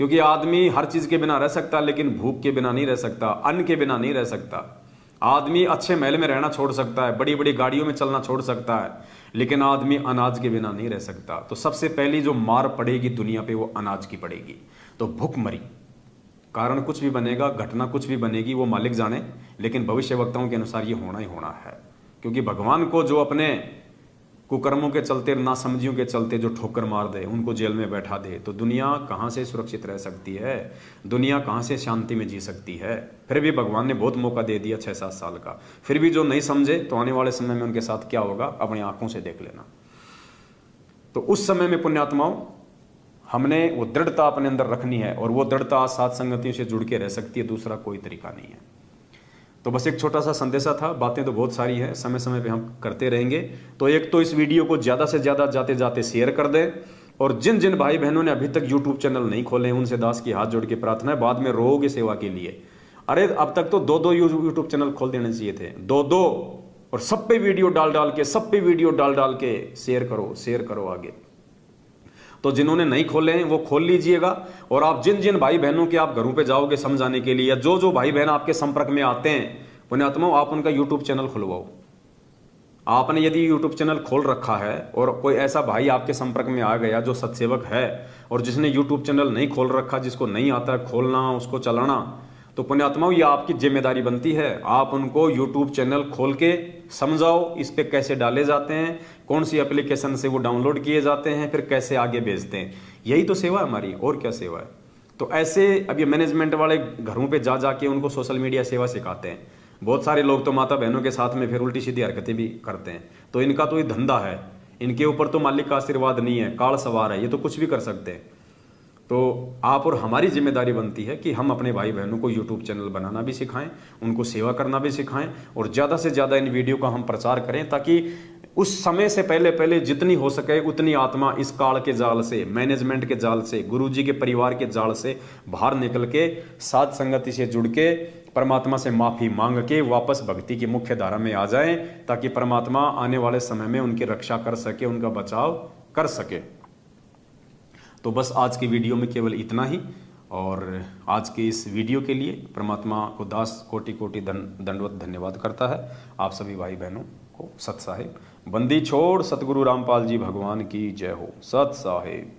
क्योंकि आदमी हर चीज के बिना रह सकता, लेकिन भूख के बिना नहीं रह सकता, अन्न के बिना नहीं रह सकता। आदमी अच्छे महल में रहना छोड़ सकता है, बड़ी बड़ी गाड़ियों में चलना छोड़ सकता है, लेकिन आदमी अनाज के बिना नहीं रह सकता। तो सबसे पहली जो मार पड़ेगी दुनिया पे वो अनाज की पड़ेगी। तो भूखमरी, कारण कुछ भी बनेगा, घटना कुछ भी बनेगी, वो मालिक जाने, लेकिन भविष्य वक्ताओं के अनुसार ये होना ही होना है। क्योंकि भगवान को जो अपने कुकर्मों के चलते, नासमझियों के चलते जो ठोकर मार दे, उनको जेल में बैठा दे, तो दुनिया कहाँ से सुरक्षित रह सकती है, दुनिया कहाँ से शांति में जी सकती है। फिर भी भगवान ने बहुत मौका दे दिया 6-7 साल का, फिर भी जो नहीं समझे तो आने वाले समय में उनके साथ क्या होगा अपनी आंखों से देख लेना। तो उस समय में पुण्यात्माओं, हमने वो दृढ़ता अपने अंदर रखनी है, और वो दृढ़ता साथ संगतियों से जुड़ के रह सकती है, दूसरा कोई तरीका नहीं है। तो बस एक छोटा सा संदेशा था, बातें तो बहुत सारी हैं, समय समय पे हम करते रहेंगे। तो एक तो इस वीडियो को ज़्यादा से ज़्यादा जाते जाते शेयर कर दें, और जिन जिन भाई बहनों ने अभी तक यूट्यूब चैनल नहीं खोले हैं, उनसे दास की हाथ जोड़ के प्रार्थना है, बाद में रोगे सेवा के लिए। अरे अब तक तो 2-2 यूट्यूब चैनल खोल देने चाहिए थे, 2-2, और सब पे वीडियो डाल डाल के, सब पे वीडियो डाल डाल के शेयर करो आगे। तो जिन्होंने नहीं खोले हैं वो खोल लीजिएगा। और आप जिन जिन भाई बहनों के आप घरों पे जाओगे समझाने के लिए, या जो जो भाई बहन आपके संपर्क में आते हैं, पुण्यात्माओं, आप उनका यूट्यूब चैनल खुलवाओ। आपने यदि यूट्यूब चैनल खोल रखा है और कोई ऐसा भाई आपके संपर्क में आ गया जो सत्सेवक है, और जिसने यूट्यूब चैनल नहीं खोल रखा, जिसको नहीं आता खोलना, उसको चलाना, तो पुण्यात्माओं, ये आपकी जिम्मेदारी बनती है, आप उनको यूट्यूब चैनल खोल के समझाओ इस पे कैसे डाले जाते हैं, कौन सी एप्लीकेशन से वो डाउनलोड किए जाते हैं, फिर कैसे आगे भेजते हैं। यही तो सेवा है हमारी, और क्या सेवा है। तो ऐसे अब ये मैनेजमेंट वाले घरों पे जा जाके उनको सोशल मीडिया सेवा सिखाते हैं। बहुत सारे लोग तो माता बहनों के साथ में फिर उल्टी सीधी हरकतें भी करते हैं। तो इनका तो ये धंधा है, इनके ऊपर तो मालिक का आशीर्वाद नहीं है, काल सवार है, ये तो कुछ भी कर सकते हैं। तो आप और हमारी जिम्मेदारी बनती है कि हम अपने भाई बहनों को यूट्यूब चैनल बनाना भी सिखाएं, उनको सेवा करना भी सिखाएं, और ज़्यादा से ज़्यादा इन वीडियो का हम प्रचार करें, ताकि उस समय से पहले जितनी हो सके उतनी आत्मा इस काल के जाल से, मैनेजमेंट के जाल से, गुरुजी के परिवार के जाल से बाहर निकल के साध संगति से जुड़ के परमात्मा से माफी मांग के वापस भक्ति की मुख्य धारा में आ जाएं, ताकि परमात्मा आने वाले समय में उनकी रक्षा कर सके, उनका बचाव कर सके। तो बस आज की वीडियो में केवल इतना ही, और आज के इस वीडियो के लिए परमात्मा को दास कोटि कोटि दंडवत धन्यवाद करता है। आप सभी भाई बहनों को सत साहिब। बंदी छोड़ सतगुरु रामपाल जी भगवान की जय हो। सत साहिब।